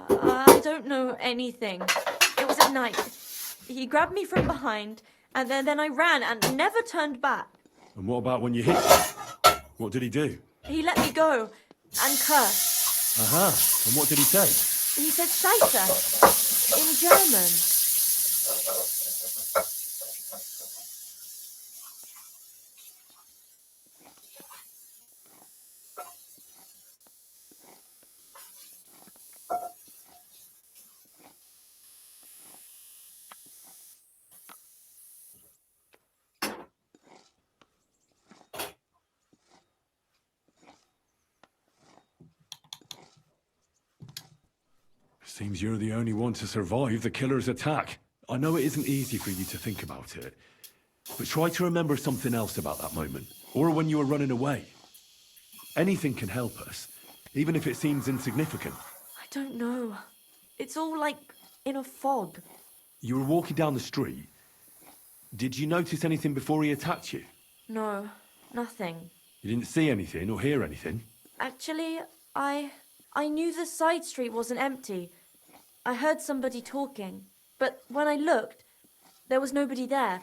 I don't know anything. It was at night. He grabbed me from behind, and then I ran and never turned back. And what about when you hit him? What did he do? He let me go and cursed. Aha. And what did he say? He said Scheiße in German. Seems you're the only one to survive the killer's attack. I know it isn't easy for you to think about it, but try to remember something else about that moment, or when you were running away. Anything can help us, even if it seems insignificant. I don't know. It's all like in a fog. You were walking down the street. Did you notice anything before he attacked you? No, nothing. You didn't see anything or hear anything? Actually, I knew the side street wasn't empty. I heard somebody talking, but when I looked, there was nobody there.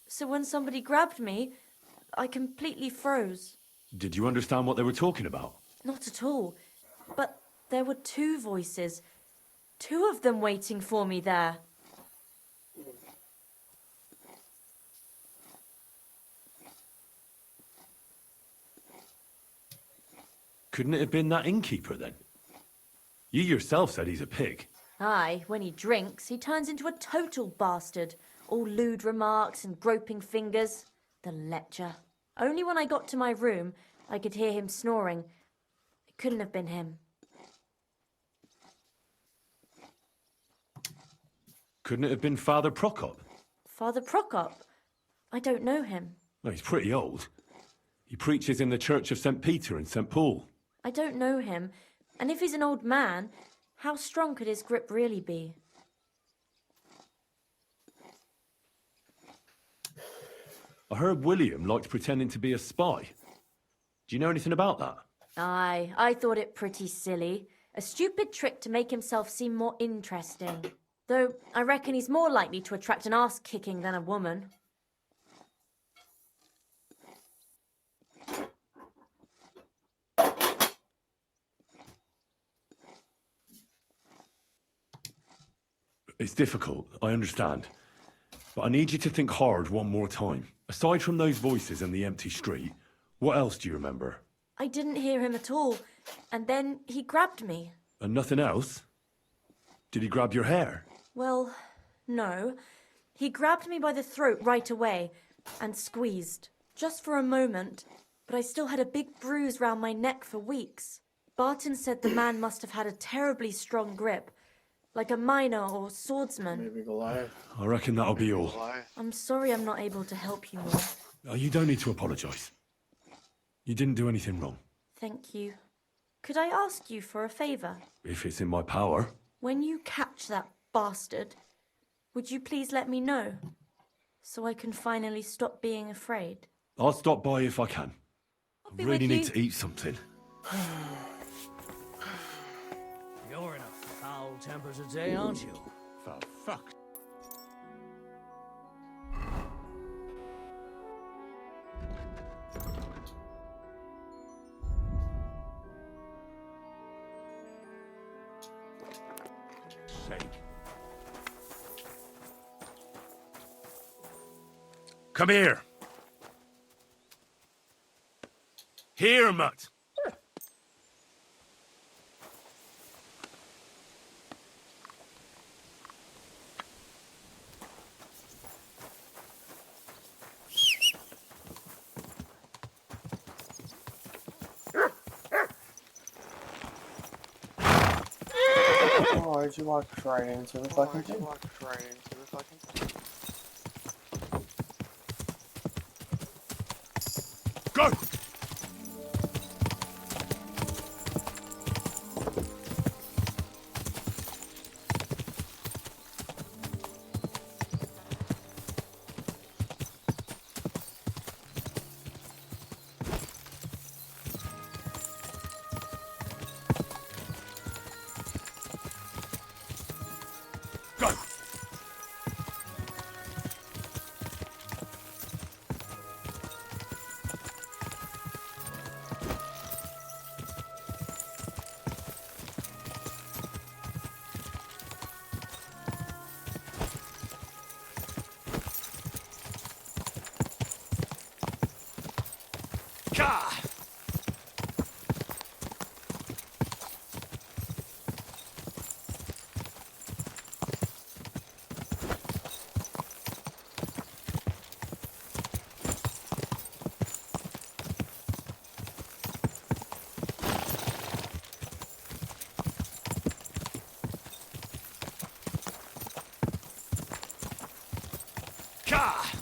So when somebody grabbed me, I completely froze. Did you understand what they were talking about? Not at all. But there were two voices. Two of them waiting for me there. Couldn't it have been that innkeeper then? You yourself said he's a pig. Aye, when he drinks, he turns into a total bastard. All lewd remarks and groping fingers. The lecher. Only when I got to my room, I could hear him snoring. It couldn't have been him. Couldn't it have been Father Prokop? Father Prokop? I don't know him. No, he's pretty old. He preaches in the Church of St. Peter and St. Paul. I don't know him. And if he's an old man, how strong could his grip really be? I heard William liked pretending to be a spy. Do you know anything about that? Aye, I thought it pretty silly. A stupid trick to make himself seem more interesting. Though I reckon he's more likely to attract an arse-kicking than a woman. It's difficult, I understand. But I need you to think hard one more time. Aside from those voices and the empty street, what else do you remember? I didn't hear him at all. And then he grabbed me. And nothing else? Did he grab your hair? Well, no. He grabbed me by the throat right away and squeezed. Just for a moment. But I still had a big bruise round my neck for weeks. Barton said the man must have had a terribly strong grip. Like a miner or swordsman. Maybe Goliath. I reckon that'll be all. I'm sorry I'm not able to help you more. You don't need to apologise. You didn't do anything wrong. Thank you. Could I ask you for a favour? If it's in my power. When you catch that bastard, would you please let me know? So I can finally stop being afraid. I'll stop by if I can. I be really with need you. to eat something. You're in a foul temper today, aren't you? For fuck. Sake. Come here. Here, mutt. Why'd you walk right into the fucking thing? Go! Go! Ka! Ka!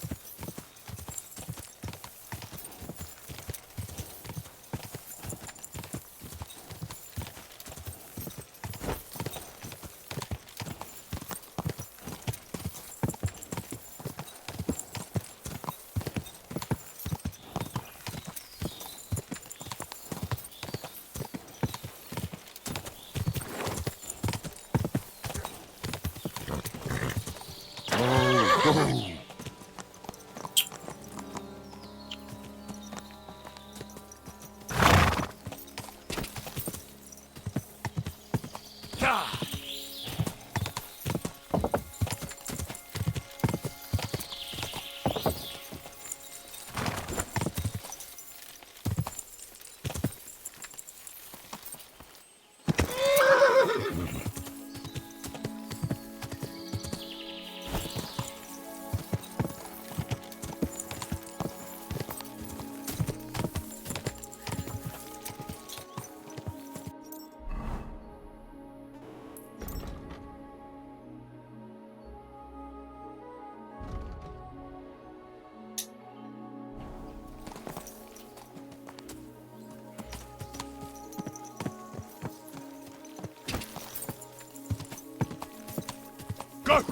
Go!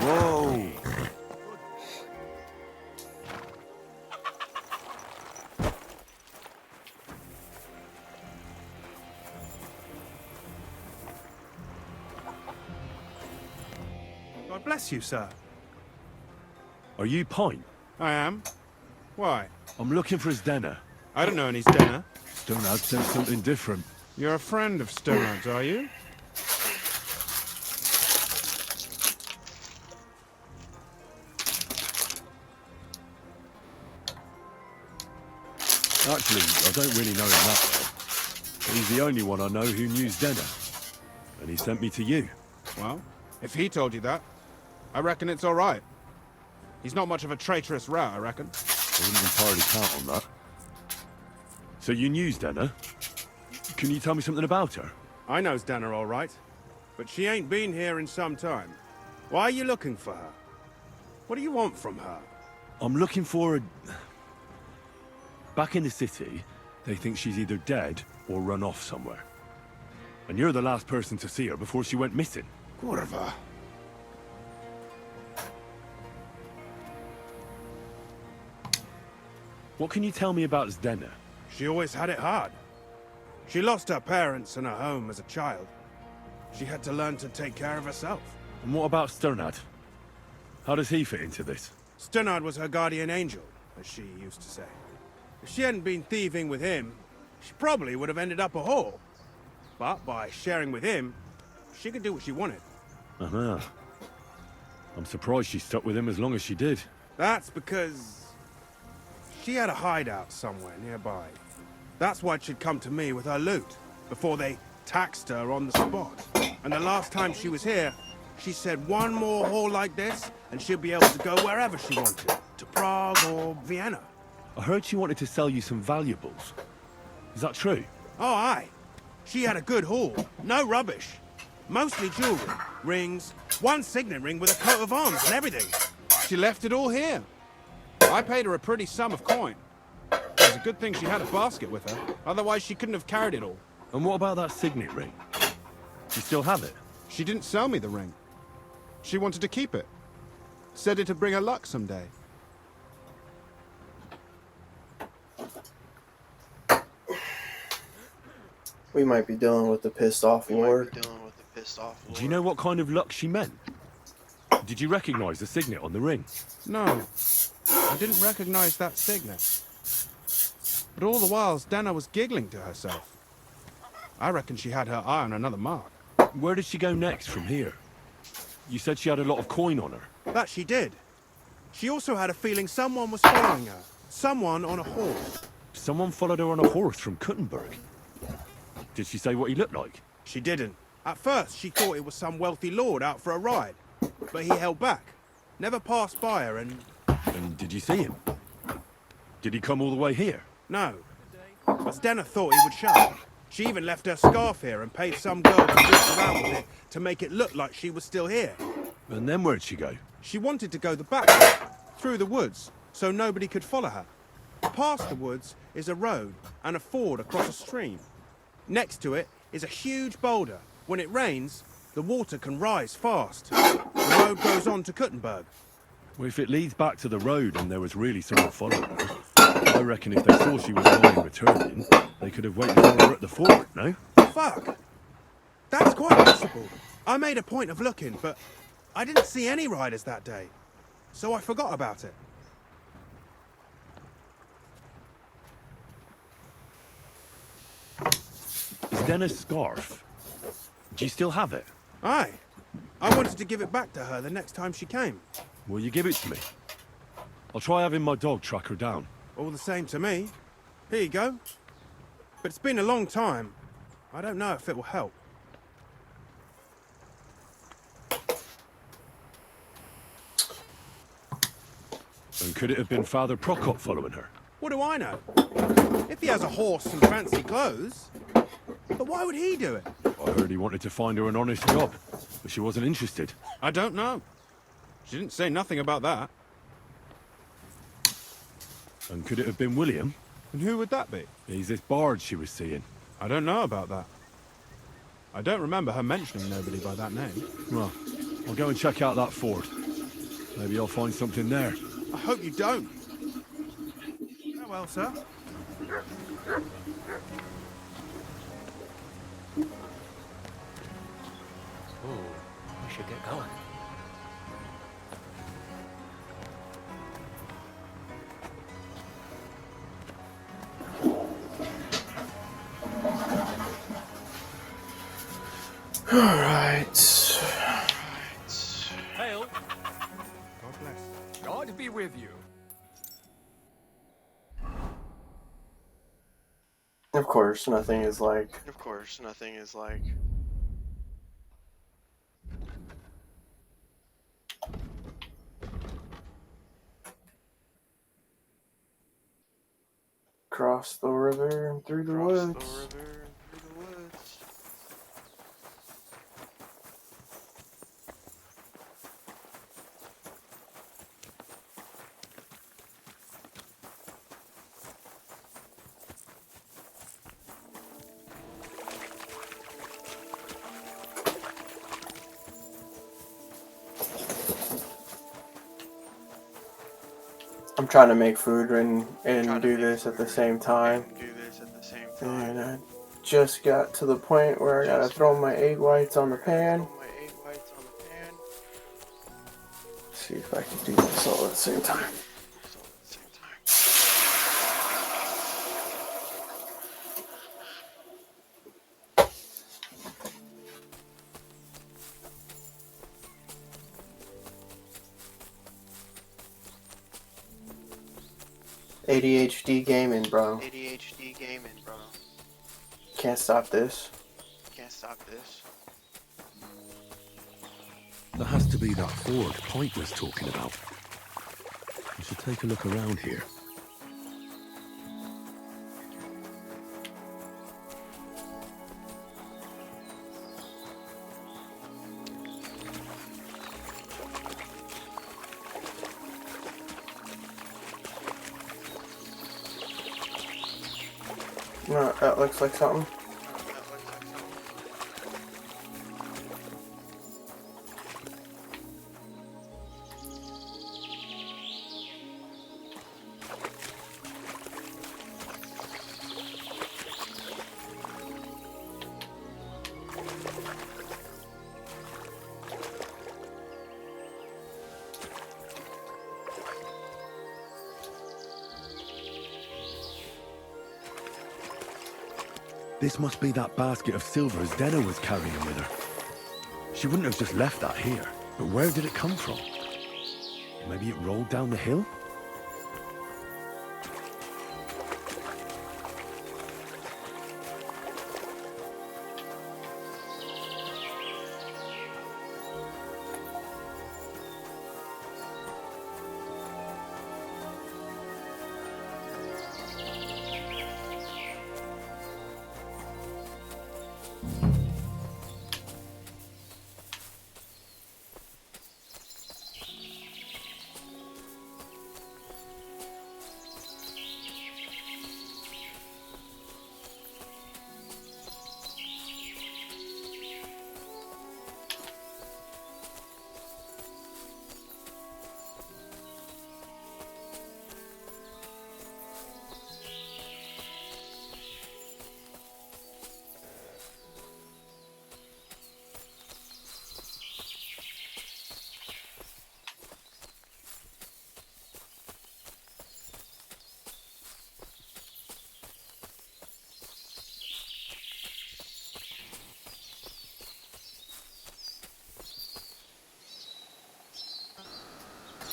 Whoa! God bless you, sir. Are you Pine? I am. Why? I'm looking for his denner. I don't know any Stenner. Stonehouse said something different. You're a friend of Stonehouse, are you? Actually, I don't really know him that well. But he's the only one I know who knew Denner. And he sent me to you. Well, if he told you that, I reckon it's all right. He's not much of a traitorous rat, I reckon. I wouldn't entirely count on that. So you knew Denner? Can you tell me something about her? I knows Danner all right, but she ain't been here in some time. Why are you looking for her? What do you want from her? I'm looking for a... Back in the city, they think she's either dead or run off somewhere. And you're the last person to see her before she went missing. Kurva. What can you tell me about Zdena? She always had it hard. She lost her parents and her home as a child. She had to learn to take care of herself. And what about Sternad? How does he fit into this? Sternard was her guardian angel, as she used to say. If she hadn't been thieving with him, she probably would have ended up a whore. But by sharing with him, she could do what she wanted. Uh-huh. I'm surprised she stuck with him as long as she did. That's because she had a hideout somewhere nearby. That's why she'd come to me with her loot, before they taxed her on the spot. And the last time she was here, she said one more haul like this, and she'll be able to go wherever she wanted. To Prague or Vienna. I heard she wanted to sell you some valuables. Is that true? Oh, aye. She had a good haul. No rubbish. Mostly jewelry, rings, one signet ring with a coat of arms and everything. She left it all here. I paid her a pretty sum of coin. It was a good thing she had a basket with her. Otherwise, she couldn't have carried it all. And what about that signet ring? Do you still have it? She didn't sell me the ring. She wanted to keep it. Said it'd bring her luck someday. We might be dealing with the pissed off lord. Do you know what kind of luck she meant? Did you recognize the signet on the ring? No, I didn't recognize that signet. But all the while, Zdena was giggling to herself. I reckon she had her eye on another mark. Where did she go next from here? You said she had a lot of coin on her. That she did. She also had a feeling someone was following her. Someone on a horse. Someone followed her on a horse from Kuttenberg. Did she say what he looked like? She didn't. At first, she thought it was some wealthy lord out for a ride. But he held back. Never passed by her and... And did you see him? Did he come all the way here? No. But Zdena thought he would show. She even left her scarf here and paid some girl to dress around with it to make it look like she was still here. And then where'd she go? She wanted to go the back way, through the woods, so nobody could follow her. Past the woods is a road and a ford across a stream. Next to it is a huge boulder. When it rains, the water can rise fast. The road goes on to Kuttenberg. Well, if it leads back to the road and there was really someone following her, I reckon if they saw she was lying returning, they could have waited for her at the fort, no? Fuck! That's quite possible. I made a point of looking, but I didn't see any riders that day. So I forgot about it. Zdena's scarf. Do you still have it? Aye. I wanted to give it back to her the next time she came. Will you give it to me? I'll try having my dog track her down. All the same to me. Here you go. But it's been a long time. I don't know if it will help. And could it have been Father Prokop following her? What do I know? If he has a horse and fancy clothes. But why would he do it? I heard he wanted to find her an honest job, but she wasn't interested. I don't know. She didn't say nothing about that. And could it have been William? And who would that be? He's this bard she was seeing. I don't know about that. I don't remember her mentioning nobody by that name. Well, I'll go and check out that fort. Maybe I'll find something there. I hope you don't. Farewell, sir. We should get going. Alright. Hail. God bless. God be with you. Of course, nothing is like... Cross the river and through the woods. I'm trying to make food and do this at the same time. And I just got to the point where I gotta throw my egg whites on the pan. See if I can do this all at the same time. ADHD gaming, bro. Can't stop this. There has to be that ford Pike was talking about. We should take a look around here. No, that looks like something. This must be that basket of silver Zdena was carrying with her. She wouldn't have just left that here. But where did it come from? Maybe it rolled down the hill?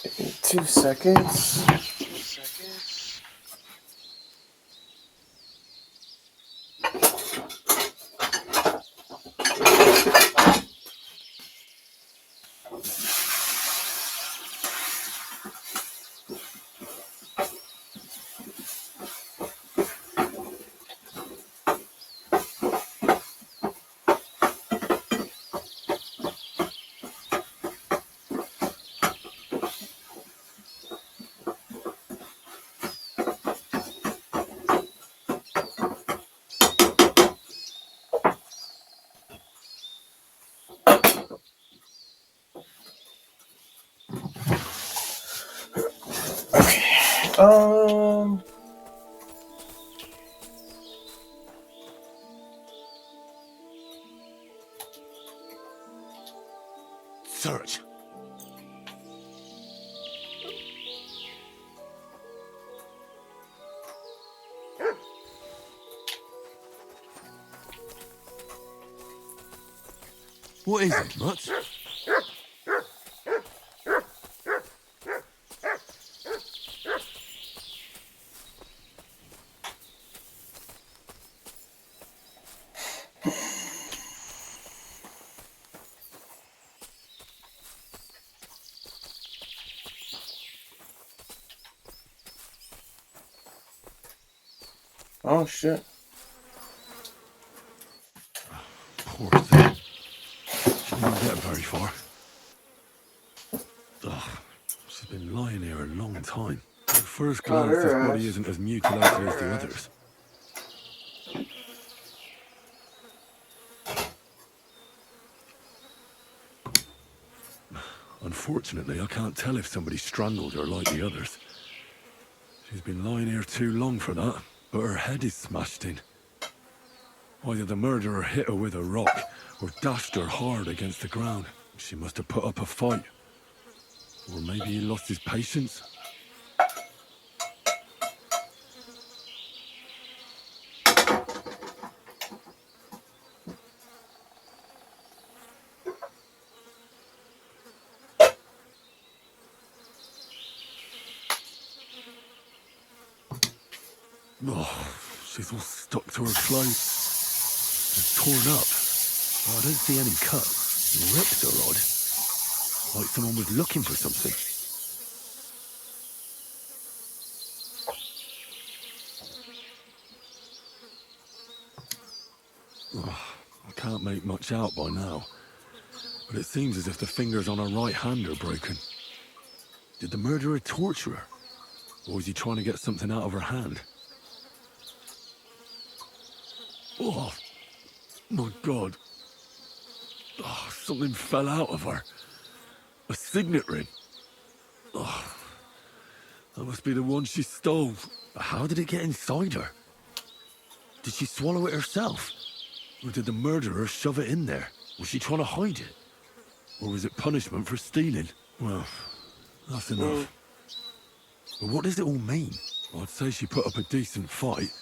Give me 2 seconds. Okay. Search. What is it, Mutt? Oh shit. Poor thing. She didn't get very far. Ugh. She's been lying here a long time. At first glance, this body isn't as mutilated as the others. Unfortunately, I can't tell if somebody strangled her like the others. She's been lying here too long for that, but her head is smashed in. Either the murderer hit her with a rock, or dashed her hard against the ground. She must have put up a fight. Or maybe he lost his patience. Oh, she's all stuck to her clothes. It's torn up. Oh, I don't see any cuts. The rips are odd. Like someone was looking for something. Oh, I can't make much out by now. But it seems as if the fingers on her right hand are broken. Did the murderer torture her? Or was he trying to get something out of her hand? Oh, my God. Oh, something fell out of her. A signet ring. Oh, that must be the one she stole. But how did it get inside her? Did she swallow it herself? Or did the murderer shove it in there? Was she trying to hide it? Or was it punishment for stealing? Well, that's enough. But what does it all mean? I'd say she put up a decent fight,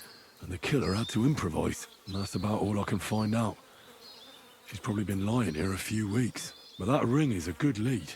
and the killer had to improvise. And that's about all I can find out. She's probably been lying here a few weeks. But that ring is a good lead.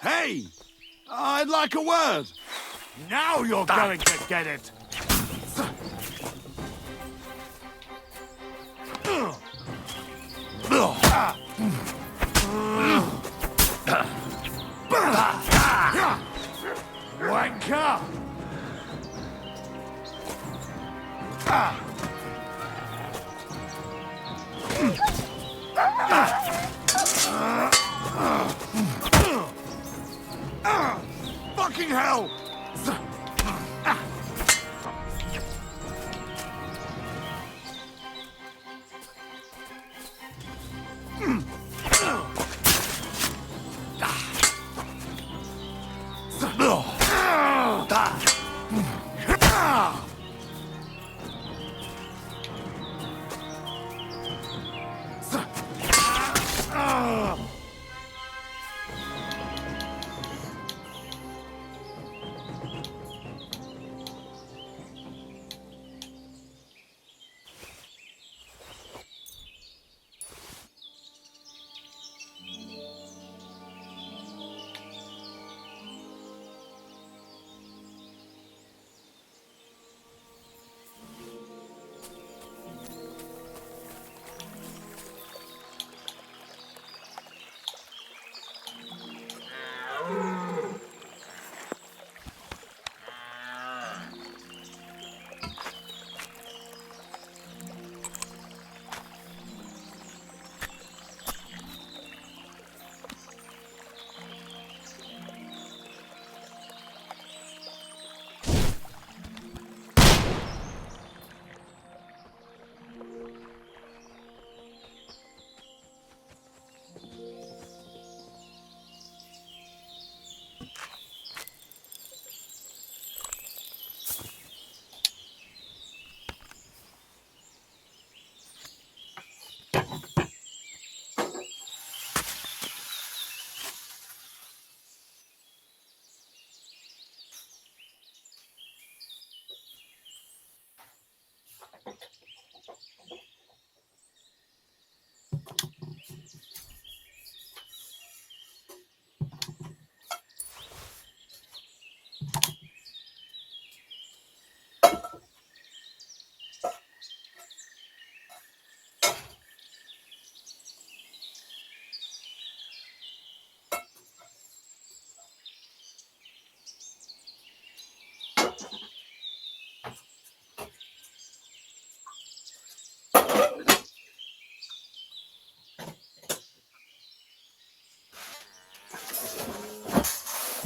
Hey! I'd like a word. Now you're going to get it. Wanker! Fucking hell!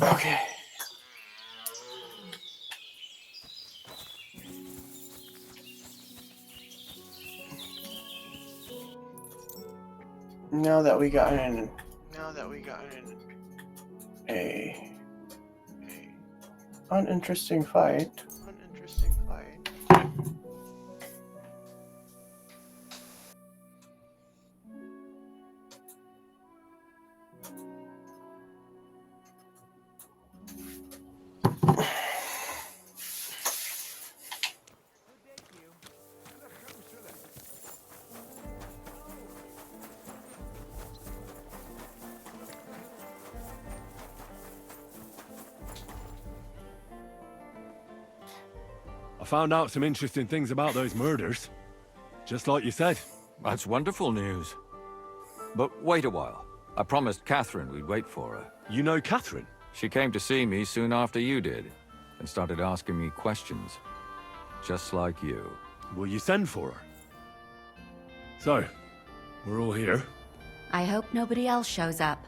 Okay. Now that we got in a uninteresting fight. I found out some interesting things about those murders. Just like you said. That's wonderful news. But wait a while. I promised Catherine we'd wait for her. You know Catherine? She came to see me soon after you did, and started asking me questions. Just like you. Will you send for her? So, we're all here. I hope nobody else shows up.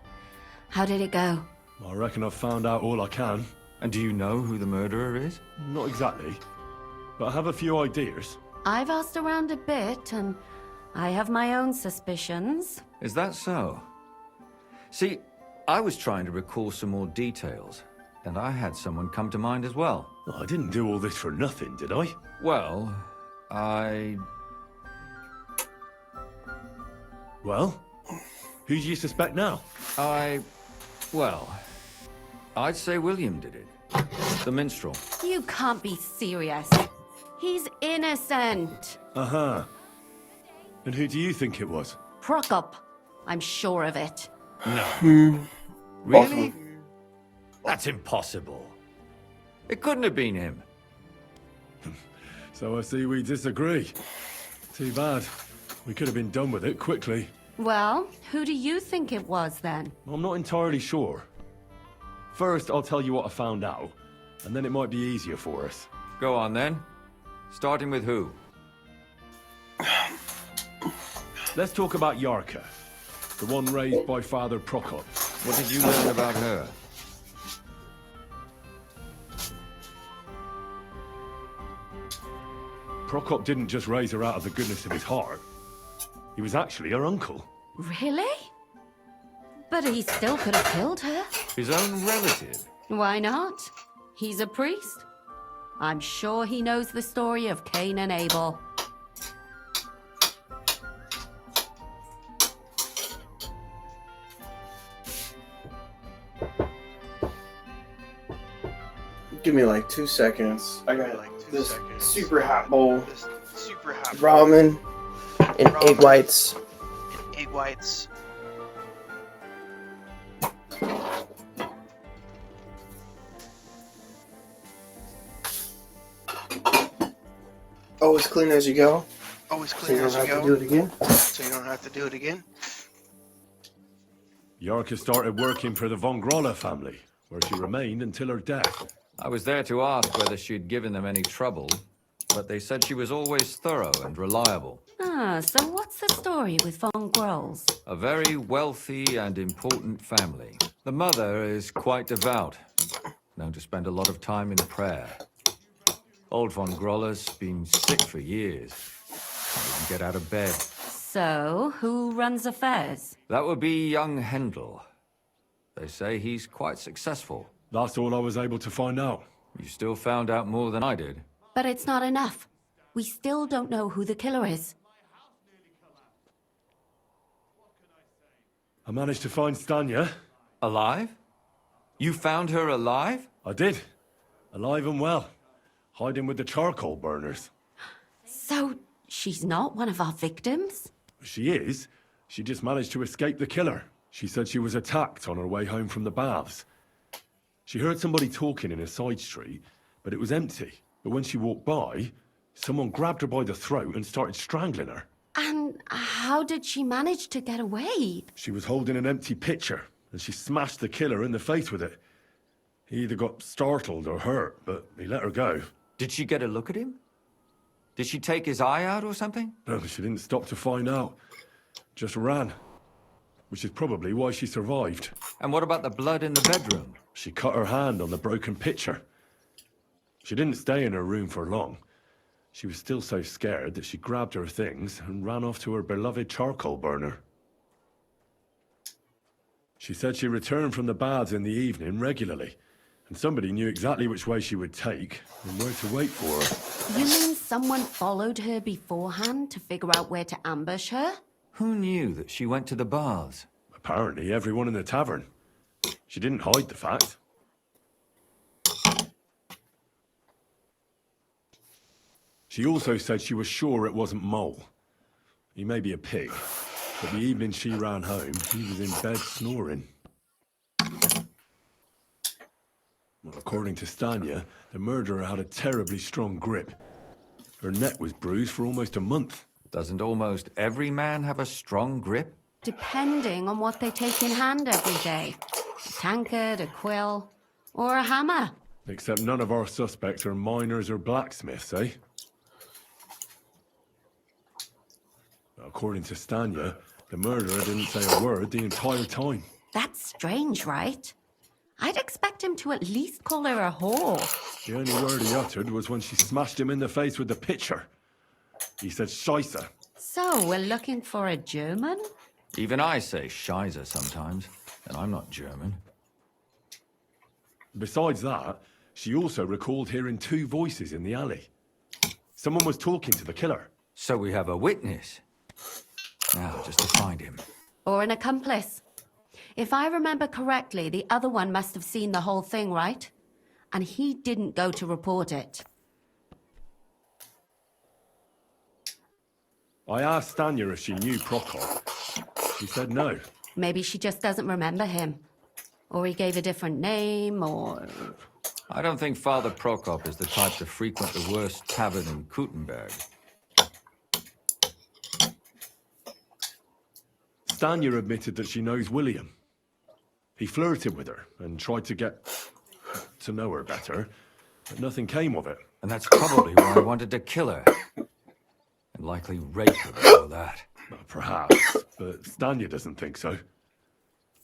How did it go? I reckon I've found out all I can. And do you know who the murderer is? Not exactly, but I have a few ideas. I've asked around a bit, and I have my own suspicions. Is that so? See, I was trying to recall some more details, and I had someone come to mind as well. I didn't do all this for nothing, did I? Well, Well? Who do you suspect now? Well, I'd say William did it. The minstrel. You can't be serious. He's innocent. Uh-huh. And who do you think it was? Prokop. I'm sure of it. No. Really? That's impossible. It couldn't have been him. So I see we disagree. Too bad. We could have been done with it quickly. Well, who do you think it was then? I'm not entirely sure. First, I'll tell you what I found out, and then it might be easier for us. Go on then. Starting with who? Let's talk about Yarka, the one raised by Father Prokop. What did you learn about her? Prokop didn't just raise her out of the goodness of his heart. He was actually her uncle. Really? But he still could have killed her. His own relative? Why not? He's a priest. I'm sure he knows the story of Cain and Abel. Give me like 2 seconds. I got this super hot bowl, ramen, and egg whites. Oh, as clean as you go. So you don't have to do it again. Yarka started working for the von Grolla family, where she remained until her death. I was there to ask whether she'd given them any trouble, but they said she was always thorough and reliable. Ah, so what's the story with von Grolls? A very wealthy and important family. The mother is quite devout, known to spend a lot of time in prayer. Old von Grolla's been sick for years. Can't even get out of bed. So, who runs affairs? That would be young Hendel. They say he's quite successful. That's all I was able to find out. You still found out more than I did. But it's not enough. We still don't know who the killer is. I managed to find Stanya. Alive? You found her alive? I did. Alive and well. Hiding with the charcoal burners. So, she's not one of our victims? She is. She just managed to escape the killer. She said she was attacked on her way home from the baths. She heard somebody talking in a side street, but it was empty. But when she walked by, someone grabbed her by the throat and started strangling her. And how did she manage to get away? She was holding an empty pitcher, and she smashed the killer in the face with it. He either got startled or hurt, but he let her go. Did she get a look at him? Did she take his eye out or something? No, she didn't stop to find out. Just ran. Which is probably why she survived. And what about the blood in the bedroom? She cut her hand on the broken pitcher. She didn't stay in her room for long. She was still so scared that she grabbed her things and ran off to her beloved charcoal burner. She said she returned from the baths in the evening regularly, and somebody knew exactly which way she would take and where to wait for her. You mean someone followed her beforehand to figure out where to ambush her? Who knew that she went to the baths? Apparently everyone in the tavern. She didn't hide the fact. She also said she was sure it wasn't Mole. He may be a pig, but the evening she ran home, he was in bed snoring. Well, according to Stanya, the murderer had a terribly strong grip. Her neck was bruised for almost a month. Doesn't almost every man have a strong grip? Depending on what they take in hand every day. A tankard, a quill, or a hammer. Except none of our suspects are miners or blacksmiths, eh? According to Stanya, the murderer didn't say a word the entire time. That's strange, right? I'd expect him to at least call her a whore. The only word he uttered was when she smashed him in the face with the pitcher. He said Scheisse. So, we're looking for a German? Even I say Scheiße sometimes, and I'm not German. Besides that, she also recalled hearing 2 voices in the alley. Someone was talking to the killer. So we have a witness. Now, just to find him. Or an accomplice. If I remember correctly, the other one must have seen the whole thing, right? And he didn't go to report it. I asked Stanya if she knew Prokop. She said no. Maybe she just doesn't remember him. Or he gave a different name, or... I don't think Father Prokop is the type to frequent the worst tavern in Kuttenberg. Stanya admitted that she knows William. He flirted with her and tried to get to know her better, but nothing came of it. And that's probably why I wanted to kill her. And likely rape her before that. Well, perhaps, but Stanya doesn't think so.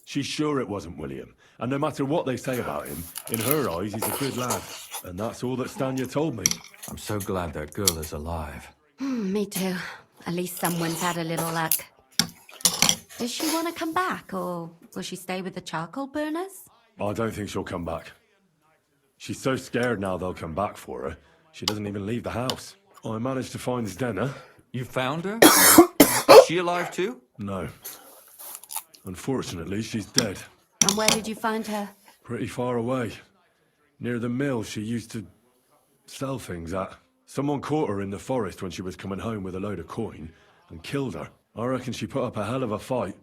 She's sure it wasn't William, and no matter what they say about him, in her eyes he's a good lad. And that's all that Stanya told me. I'm so glad that girl is alive. Me too. At least someone's had a little luck. Does she want to come back, or will she stay with the charcoal burners? I don't think she'll come back. She's so scared now they'll come back for her, she doesn't even leave the house. I managed to find Zdena. You found her? Is she alive too? No. Unfortunately, she's dead. And where did you find her? Pretty far away. Near the mill she used to sell things at. Someone caught her in the forest when she was coming home with a load of coin and killed her. I reckon she put up a hell of a fight.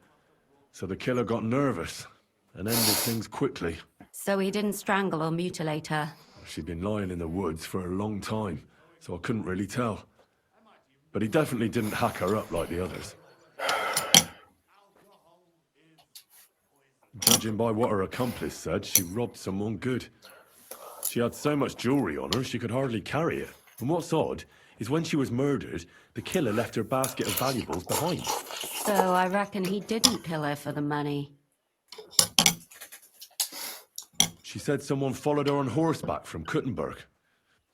So the killer got nervous and ended things quickly. So he didn't strangle or mutilate her? She'd been lying in the woods for a long time, so I couldn't really tell. But he definitely didn't hack her up like the others. Judging by what her accomplice said, she robbed someone good. She had so much jewelry on her, she could hardly carry it. And what's odd is when she was murdered, the killer left her basket of valuables behind. So I reckon he didn't kill her for the money. She said someone followed her on horseback from Kuttenberg.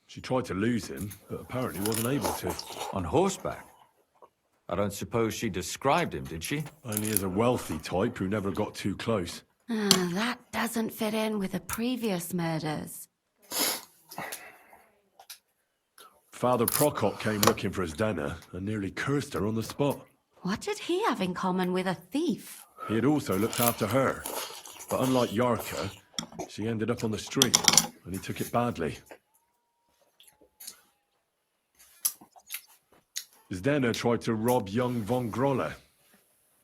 She tried to lose him, but apparently wasn't able to. On horseback? I don't suppose she described him, did she? Only as a wealthy type who never got too close. That doesn't fit in with the previous murders. Father Prokop came looking for Zdena and nearly cursed her on the spot. What did he have in common with a thief? He had also looked after her, but unlike Yarka, she ended up on the street, and he took it badly. Zdena tried to rob young von Grolle.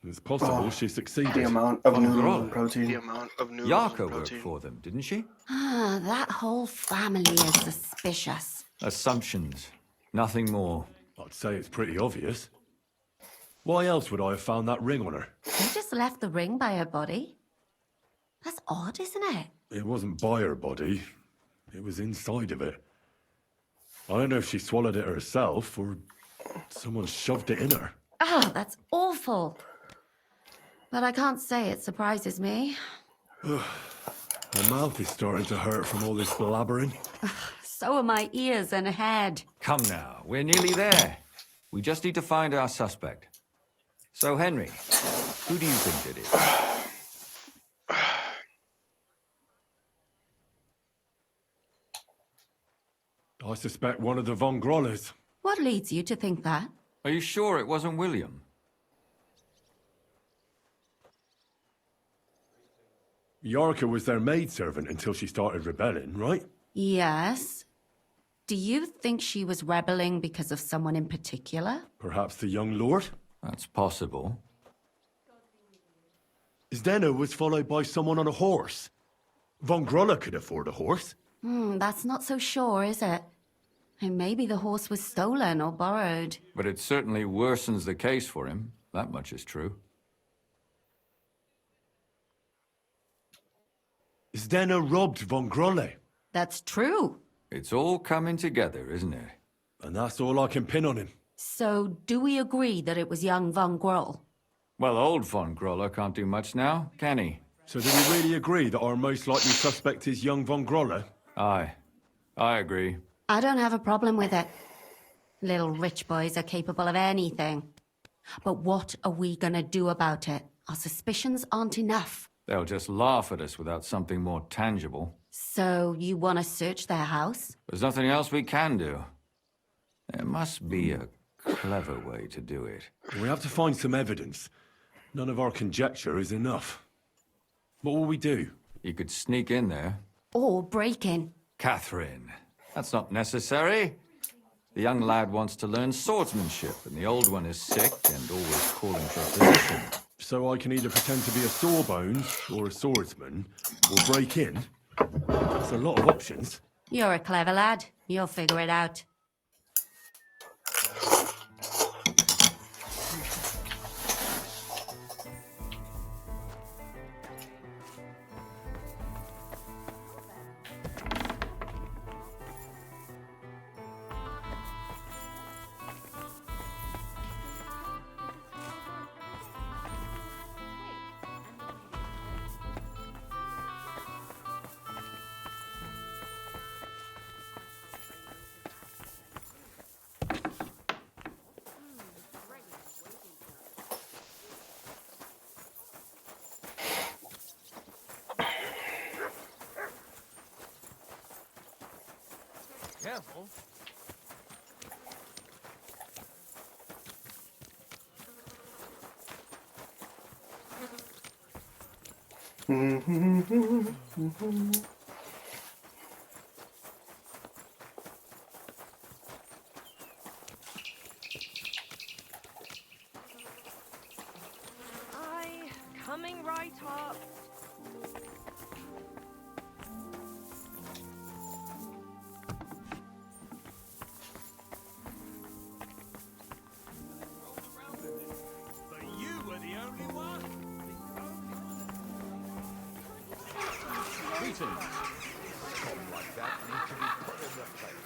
It's possible she succeeded. The amount of Von noodle Grolle. protein. The amount of noodles Yarka and worked protein. for them, didn't she? That whole family is suspicious. Assumptions. Nothing more. I'd say it's pretty obvious. Why else would I have found that ring on her? They just left the ring by her body. That's odd, isn't it? It wasn't by her body. It was inside of it. I don't know if she swallowed it herself or someone shoved it in her. Oh, that's awful. But I can't say it surprises me. My mouth is starting to hurt from all this blabbering. So are my ears and head. Come now, we're nearly there. We just need to find our suspect. So, Henry, who do you think did it? I suspect one of the Von Grollers. What leads you to think that? Are you sure it wasn't William? Yarka was their maidservant until she started rebelling, right? Yes. Do you think she was rebelling because of someone in particular? Perhaps the young lord? That's possible. Zdeno was followed by someone on a horse. Von Groller could afford a horse. That's not so sure, is it? And maybe the horse was stolen or borrowed. But it certainly worsens the case for him. That much is true. Zdeno robbed Von Grolle. That's true. It's all coming together, isn't it? And that's all I can pin on him. So, do we agree that it was young Von Groll? Well, old Von Groller can't do much now, can he? So do we really agree that our most likely suspect is young Von Groller? Aye. I agree. I don't have a problem with it. Little rich boys are capable of anything. But what are we gonna do about it? Our suspicions aren't enough. They'll just laugh at us without something more tangible. So, you want to search their house? There's nothing else we can do. There must be a clever way to do it. We have to find some evidence. None of our conjecture is enough. What will we do? You could sneak in there. Or break in. Catherine, that's not necessary. The young lad wants to learn swordsmanship, and the old one is sick and always calling for a physician. So I can either pretend to be a sawbones or a swordsman, or break in? That's a lot of options. You're a clever lad. You'll figure it out. Careful. Coming right up. But you were the only one. Greetings. Come like that need to be put in their place.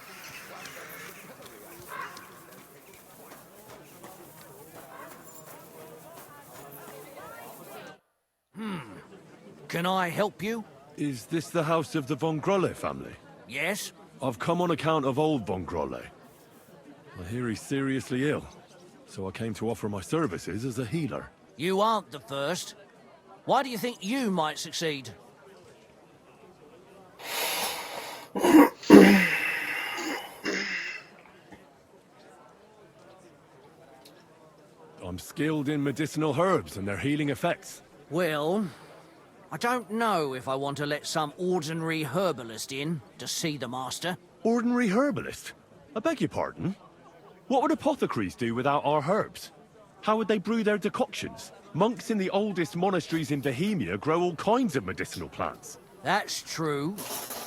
Can I help you? Is this the house of the Von Grolle family? Yes? I've come on account of old Von Grolle. I hear he's seriously ill, so I came to offer my services as a healer. You aren't the first. Why do you think you might succeed? I'm skilled in medicinal herbs and their healing effects. Well, I don't know if I want to let some ordinary herbalist in to see the master. Ordinary herbalist? I beg your pardon? What would apothecaries do without our herbs? How would they brew their decoctions? Monks in the oldest monasteries in Bohemia grow all kinds of medicinal plants. That's true.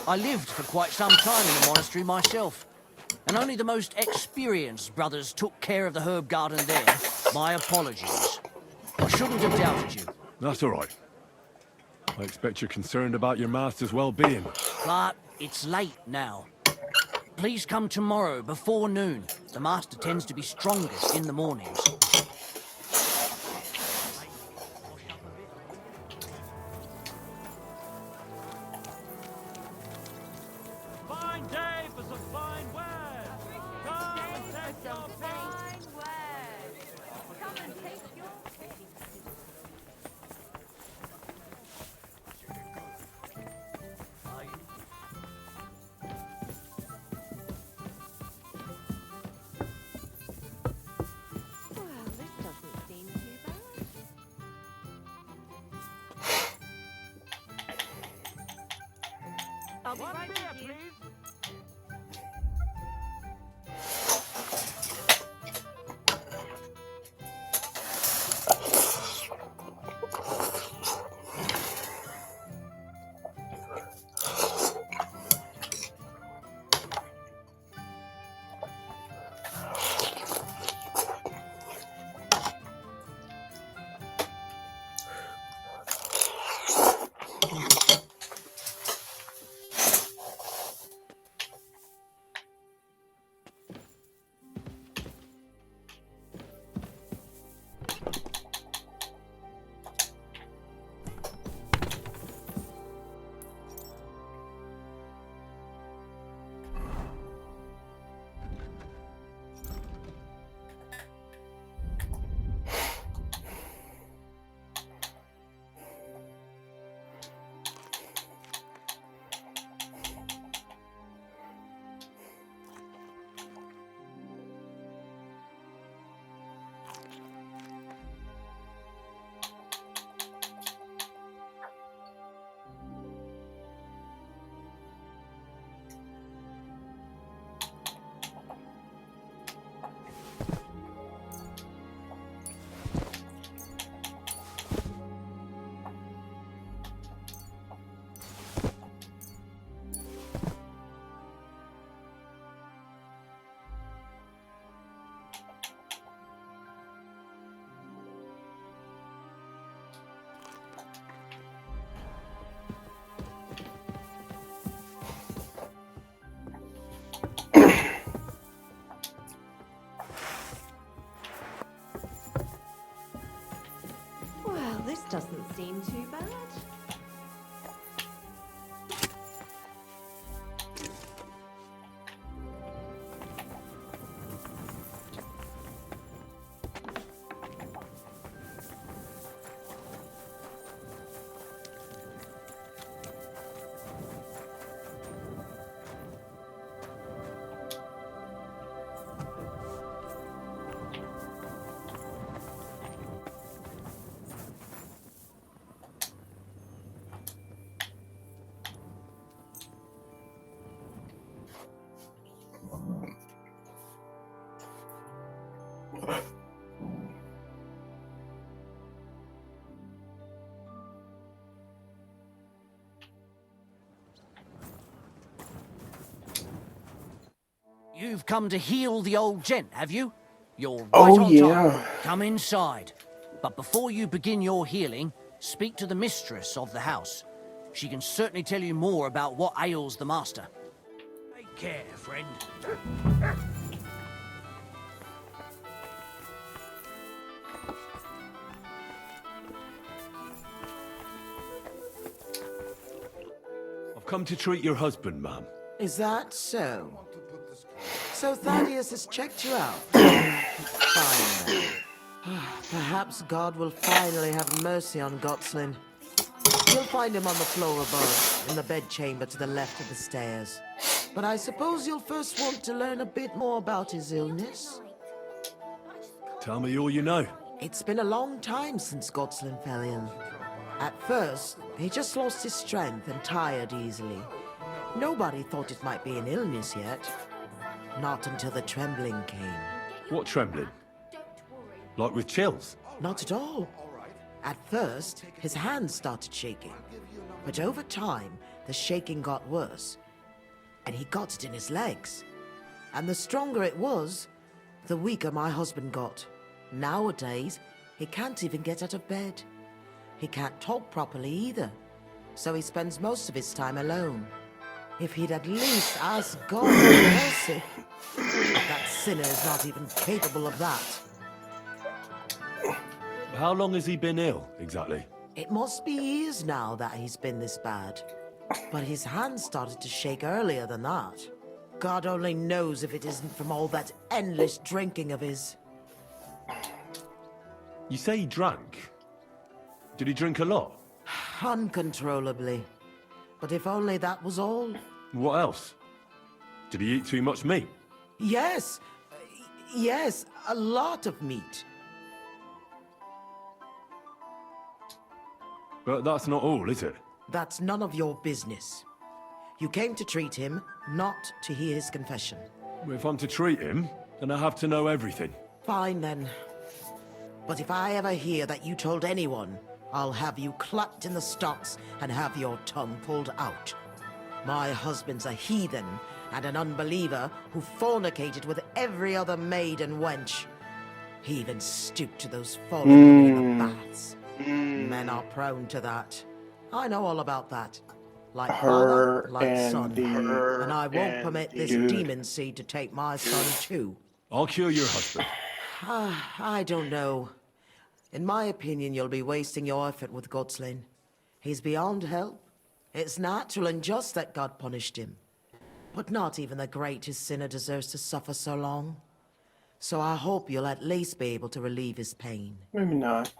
I lived for quite some time in a monastery myself. And only the most experienced brothers took care of the herb garden there. My apologies. I shouldn't have doubted you. That's all right. I expect you're concerned about your master's well-being. But it's late now. Please come tomorrow before noon. The master tends to be strongest in the mornings. doesn't seem too bad. You've come to heal the old gent, have you? You're right Oh, on yeah. time. Come inside. But before you begin your healing, speak to the mistress of the house. She can certainly tell you more about what ails the master. Take care, friend. I've come to treat your husband, ma'am. Is that so? So Thaddeus has checked you out? Fine then. Perhaps God will finally have mercy on Gotslin. You'll find him on the floor above, in the bedchamber to the left of the stairs. But I suppose you'll first want to learn a bit more about his illness. Tell me all you know. It's been a long time since Gotslin fell ill. At first, he just lost his strength and tired easily. Nobody thought it might be an illness yet. Not until the trembling came. What trembling? Like with chills? Not at all. At first, his hands started shaking. But over time, the shaking got worse. And he got it in his legs. And the stronger it was, the weaker my husband got. Nowadays, he can't even get out of bed. He can't talk properly either. So he spends most of his time alone. If he'd at least ask God for mercy. That sinner is not even capable of that. How long has he been ill, exactly? It must be years now that he's been this bad. But his hands started to shake earlier than that. God only knows if it isn't from all that endless drinking of his. You say he drank? Did he drink a lot? Uncontrollably. But if only that was all. What else? Did he eat too much meat? Yes. Yes, a lot of meat. But that's not all, is it? That's none of your business. You came to treat him, not to hear his confession. If I'm to treat him, then I have to know everything. Fine then. But if I ever hear that you told anyone, I'll have you clapped in the stocks and have your tongue pulled out. My husband's a heathen and an unbeliever who fornicated with every other maid and wench. He even stooped to those fallen women in the baths. Men are prone to that. I know all about that. Like father, like son. And I won't permit this demon seed to take my son too. I'll cure your husband. I don't know. In my opinion, you'll be wasting your effort with Gotslin. He's beyond help. It's natural and just that God punished him. But not even the greatest sinner deserves to suffer so long. So I hope you'll at least be able to relieve his pain. Maybe not.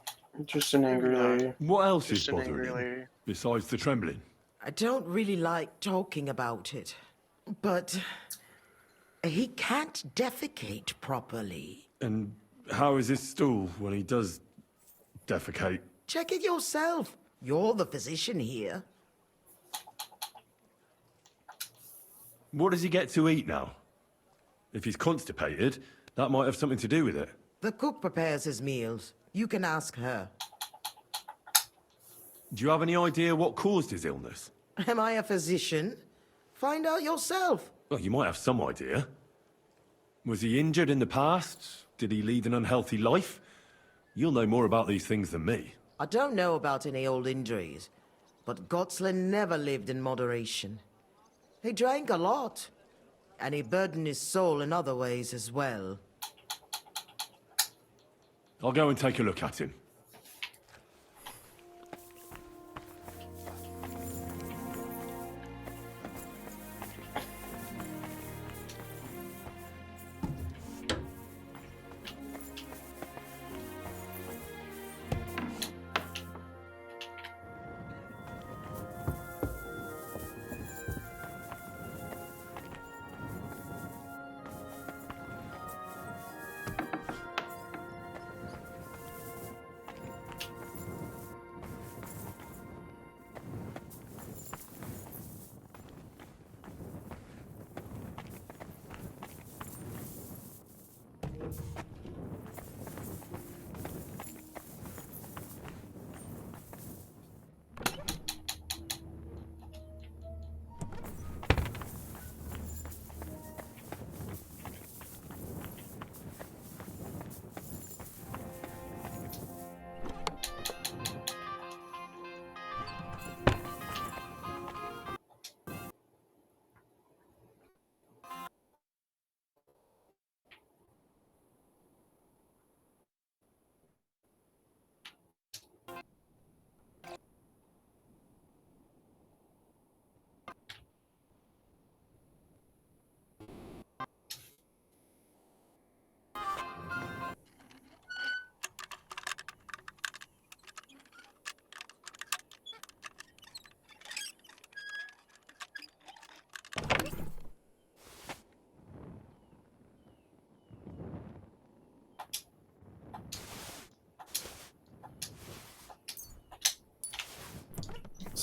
Just an angry lady. What else is bothering him, besides the trembling? I don't really like talking about it, but he can't defecate properly. And how is his stool when he does defecate? Check it yourself. You're the physician here. What does he get to eat now? If he's constipated, that might have something to do with it. The cook prepares his meals. You can ask her. Do you have any idea what caused his illness? Am I a physician? Find out yourself. Well, you might have some idea. Was he injured in the past? Did he lead an unhealthy life? You'll know more about these things than me. I don't know about any old injuries, but Gotslin never lived in moderation. He drank a lot, and he burdened his soul in other ways as well. I'll go and take a look at him.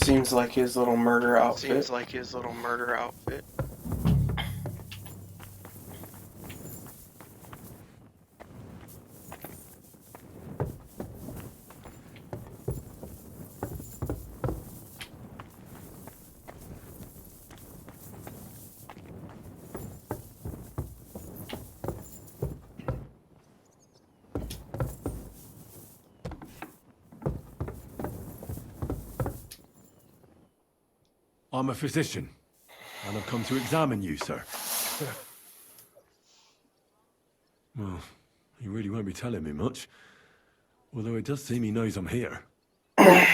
Seems like his little murder outfit. I'm a physician, and I've come to examine you, sir. Well, he really won't be telling me much. Although it does seem he knows I'm here. At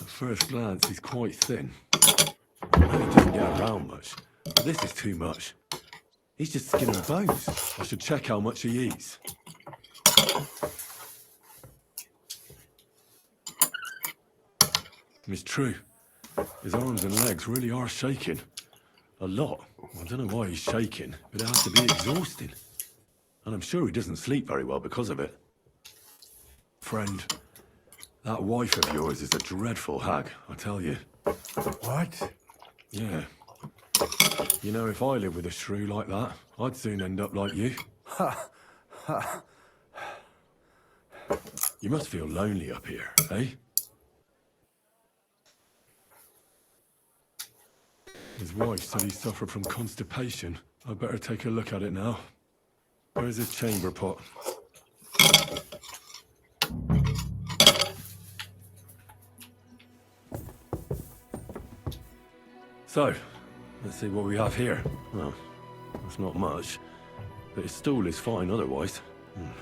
first glance, he's quite thin. I know he doesn't get around much, but this is too much. He's just skin and bones. I should check how much he eats. It's true. His arms and legs really are shaking. A lot. I don't know why he's shaking, but it has to be exhausting. And I'm sure he doesn't sleep very well because of it. Friend, that wife of yours is a dreadful hag, I tell you. What? Yeah. You know, if I lived with a shrew like that, I'd soon end up like you. You must feel lonely up here, eh? His wife said he suffered from constipation. I'd better take a look at it now. Where's his chamber pot? So, let's see what we have here. Well, that's not much. But his stool is fine otherwise.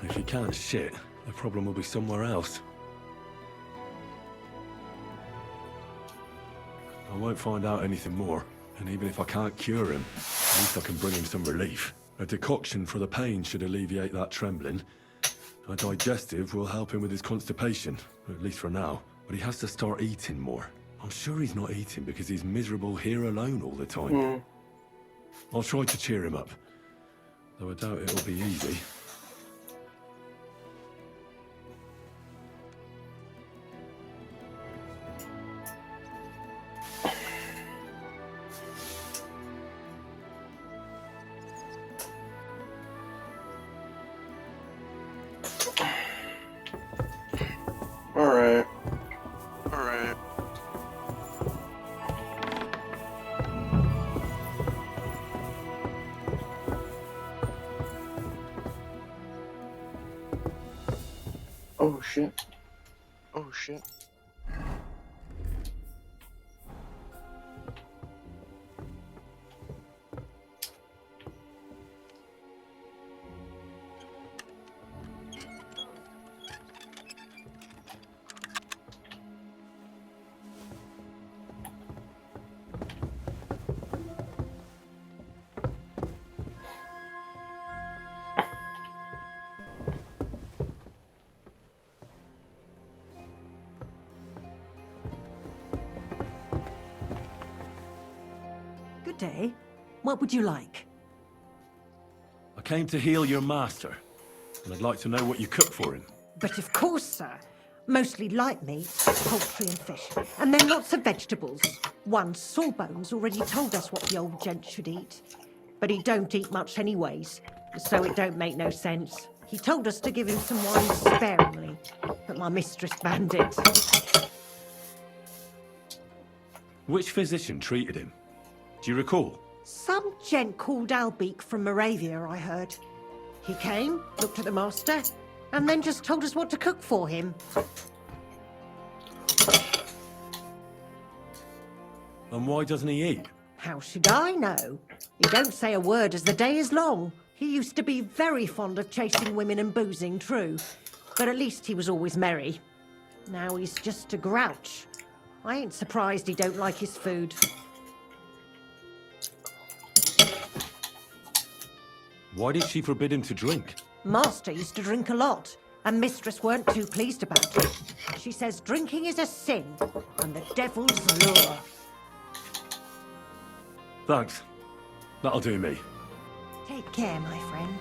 If he can't shit, the problem will be somewhere else. I won't find out anything more. And even if I can't cure him, at least I can bring him some relief. A decoction for the pain should alleviate that trembling. A digestive will help him with his constipation, at least for now. But he has to start eating more. I'm sure he's not eating because he's miserable here alone all the time. I'll try to cheer him up, though I doubt it'll be easy. Alright. Oh shit. Good day. What would you like? I came to heal your master, and I'd like to know what you cook for him. But of course, sir. Mostly light meat, poultry and fish. And then lots of vegetables. One Sawbones already told us what the old gent should eat. But he don't eat much anyways, so it don't make no sense. He told us to give him some wine sparingly, but my mistress banned it. Which physician treated him? Do you recall? Some gent called Albeek from Moravia, I heard. He came, looked at the master, and then just told us what to cook for him. And why doesn't he eat? How should I know? He don't say a word as the day is long. He used to be very fond of chasing women and boozing, true. But at least he was always merry. Now he's just a grouch. I ain't surprised he don't like his food. Why did she forbid him to drink? Master used to drink a lot, and mistress weren't too pleased about it. She says drinking is a sin, and the devil's lure. Thanks. That'll do me. Take care, my friend.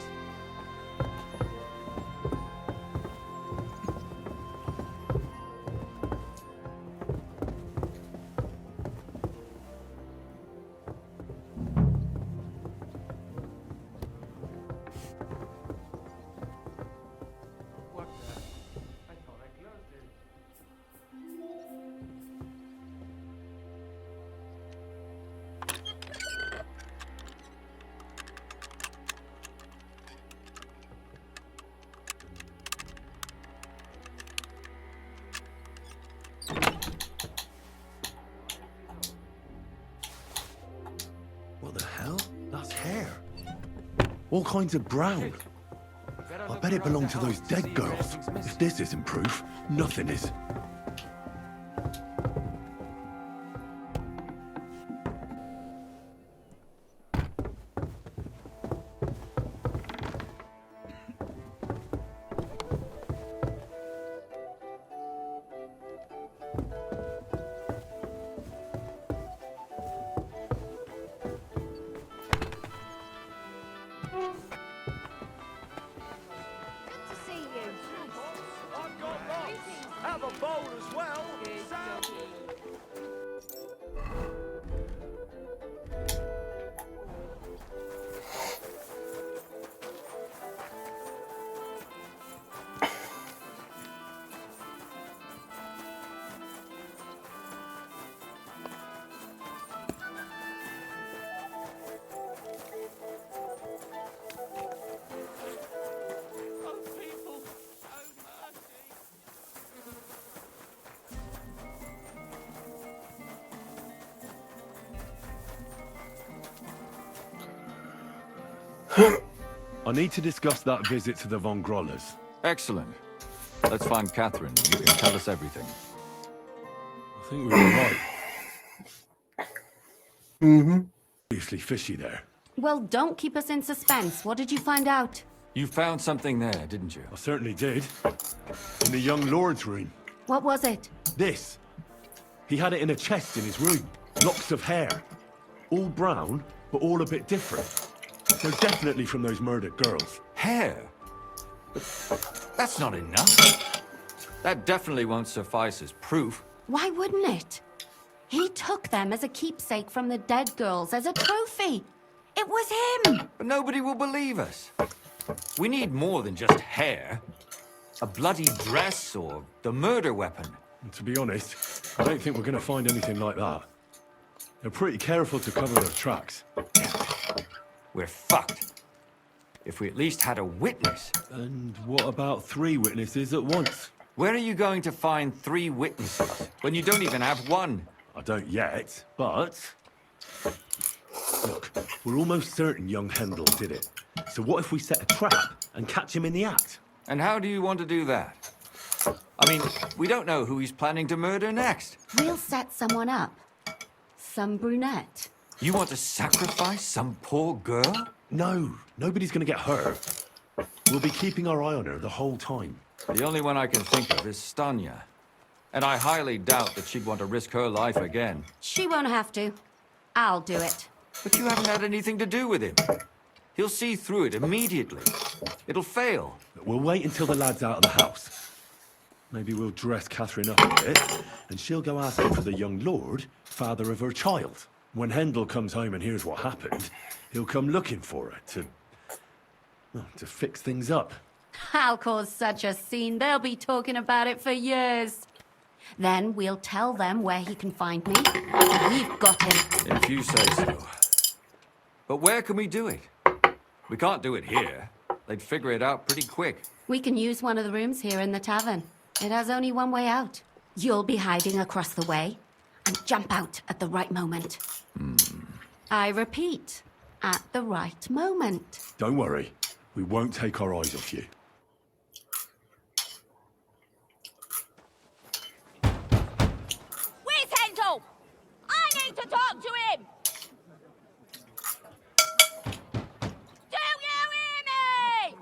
hell? That's hair. All kinds of brown. I bet it belonged to those dead girls. If this isn't proof, nothing is. Have a bowl as well. I need to discuss that visit to the Von Grollers. Excellent. Let's find Catherine. You can tell us everything. I think we were right. Mm-hmm. Obviously fishy there. Well, don't keep us in suspense. What did you find out? You found something there, didn't you? I certainly did. In the young lord's room. What was it? This. He had it in a chest in his room. Locks of hair. All brown, but all a bit different. They're definitely from those murdered girls. Hair? But that's not enough. That definitely won't suffice as proof. Why wouldn't it? He took them as a keepsake from the dead girls, as a trophy. It was him! But nobody will believe us. We need more than just hair. A bloody dress or the murder weapon. And to be honest, I don't think we're going to find anything like that. They're pretty careful to cover their tracks. We're fucked. If we at least had a witness. And what about 3 witnesses at once? Where are you going to find 3 witnesses when you don't even have one? I don't yet, but... Look, we're almost certain young Hendel did it. So what if we set a trap and catch him in the act? And how do you want to do that? I mean, we don't know who he's planning to murder next. We'll set someone up. Some brunette. You want to sacrifice some poor girl? No, nobody's going to get hurt. We'll be keeping our eye on her the whole time. The only one I can think of is Stanya. And I highly doubt that she'd want to risk her life again. She won't have to. I'll do it. But you haven't had anything to do with him. He'll see through it immediately. It'll fail. We'll wait until the lad's out of the house. Maybe we'll dress Catherine up a bit, and she'll go asking for the young lord, father of her child. When Hendel comes home and hears what happened, he'll come looking for her to fix things up. I'll cause such a scene, they'll be talking about it for years. Then we'll tell them where he can find me. We've got him. If you say so. But where can we do it? We can't do it here. They'd figure it out pretty quick. We can use one of the rooms here in the tavern. It has only one way out. You'll be hiding across the way and jump out at the right moment. I repeat, at the right moment. Don't worry. We won't take our eyes off you. Where's Hendel? I need to talk to him! Do you hear me?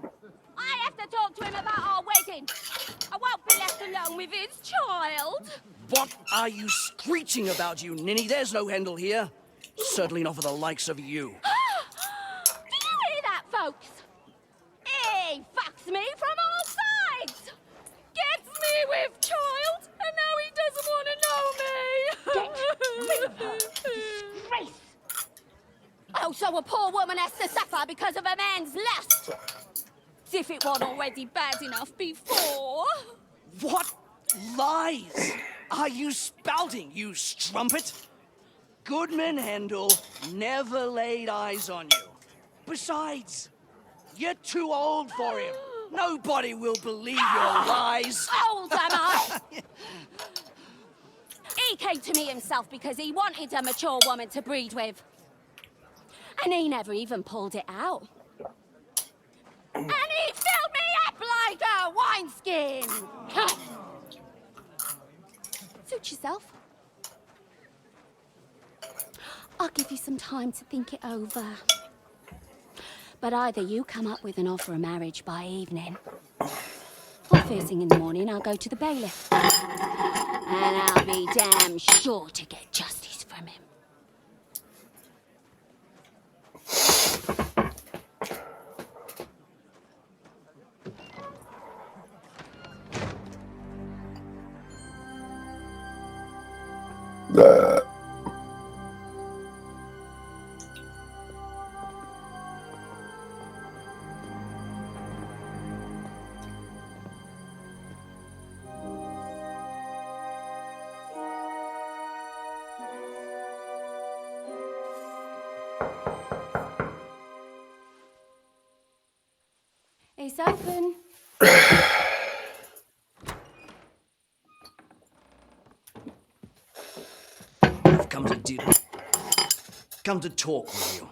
I have to talk to him about our wedding. I won't be left alone with his child. What are you screeching about, you ninny? There's no Hendel here. Certainly not for the likes of you. Do you hear that, folks? He fucks me from all sides. Gets me with child, and now he doesn't want to know me. Get rid of her. Disgrace. Oh, so a poor woman has to suffer because of a man's lust. As if it wasn't already bad enough before. What lies are you spouting, you strumpet? Goodman Hendel never laid eyes on you. Besides, you're too old for him. Nobody will believe your lies. Old am I? He came to me himself because he wanted a mature woman to breed with. And he never even pulled it out. And he filled me up like a wineskin! Suit yourself. I'll give you some time to think it over. But either you come up with an offer of marriage by evening, or first thing in the morning I'll go to the bailiff. And I'll be damn sure to get justice from him. It's open. I've come to talk with you.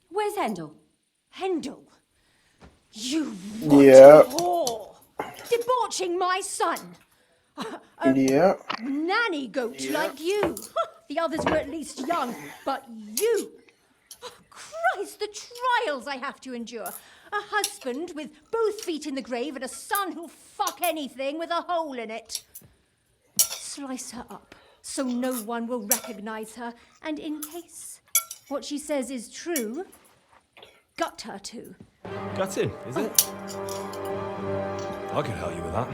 Where's Hendel? Hendel? You Yeah. whore! Debauching my son! Yeah. Nanny goat like you! The others were at least young, but you! Oh, Christ, the trials I have to endure! A husband with both feet in the grave and a son who'll fuck anything with a hole in it. Slice her up so no one will recognize her, and in case what she says is true, gut her too. Gutting, is it? I can help you with that.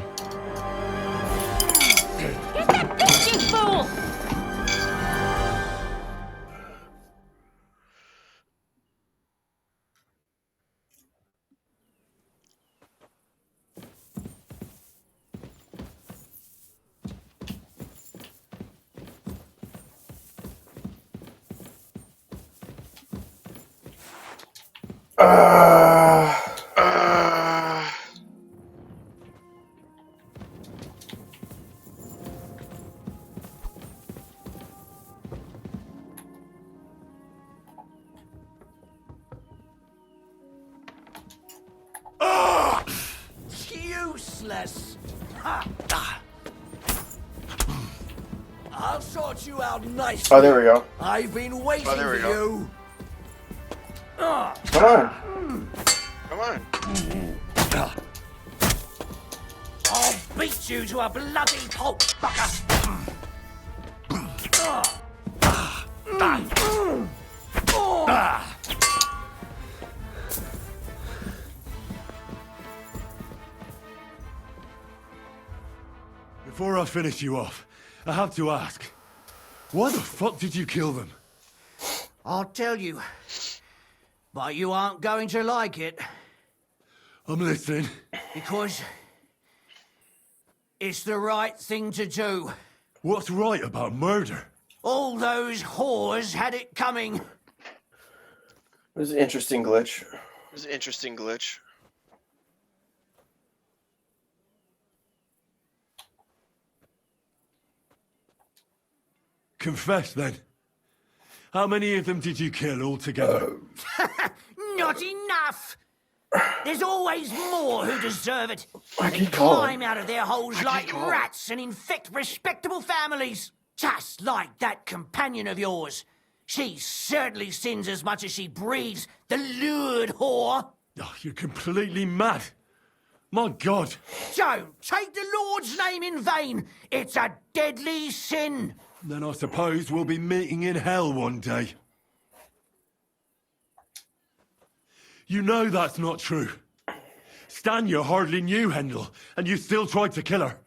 Get that bitch, you fool! Useless! Ha! I'll sort you out nicely. Oh, there we go. I've been waiting for you. Come on. Come on. I'll beat you to a bloody pulp, fucker. Before I finish you off, I have to ask, why the fuck did you kill them? I'll tell you, but you aren't going to like it. I'm listening. Because it's the right thing to do. What's right about murder? All those whores had it coming. It was an interesting glitch. It was an interesting glitch. Confess then. How many of them did you kill altogether? Not enough! There's always more who deserve it. keep And climb out of their holes like rats and infect respectable families. Just like that companion of yours. She certainly sins as much as she breathes, the lured whore. Oh, you're completely mad. My God. Don't take the Lord's name in vain. It's a deadly sin. Then I suppose we'll be meeting in hell one day. You know that's not true. Stanya hardly knew Hendel, and you still tried to kill her.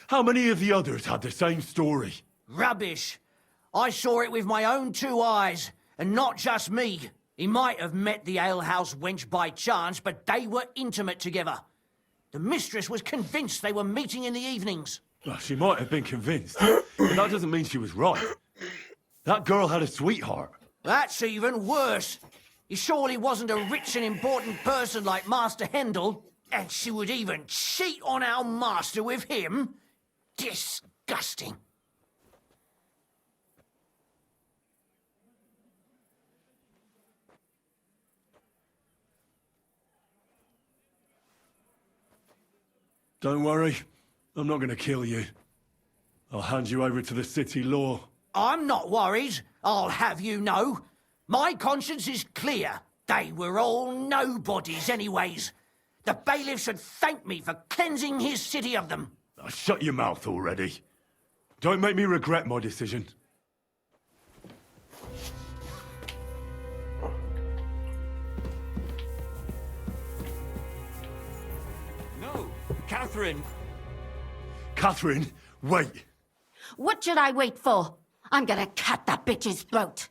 How many of the others had the same story? Rubbish. I saw it with my own 2 eyes, and not just me. He might have met the alehouse wench by chance, but they were intimate together. The mistress was convinced they were meeting in the evenings. Well, she might have been convinced, but that doesn't mean she was right. That girl had a sweetheart. That's even worse. He surely wasn't a rich and important person like Master Hendel, and she would even cheat on our master with him? Disgusting. Don't worry. I'm not going to kill you. I'll hand you over to the city law. I'm not worried, I'll have you know. My conscience is clear. They were all nobodies anyways. The bailiff should thank me for cleansing his city of them. Shut your mouth already. Don't make me regret my decision. No, Catherine! Catherine, wait! What should I wait for? I'm gonna cut that bitch's throat.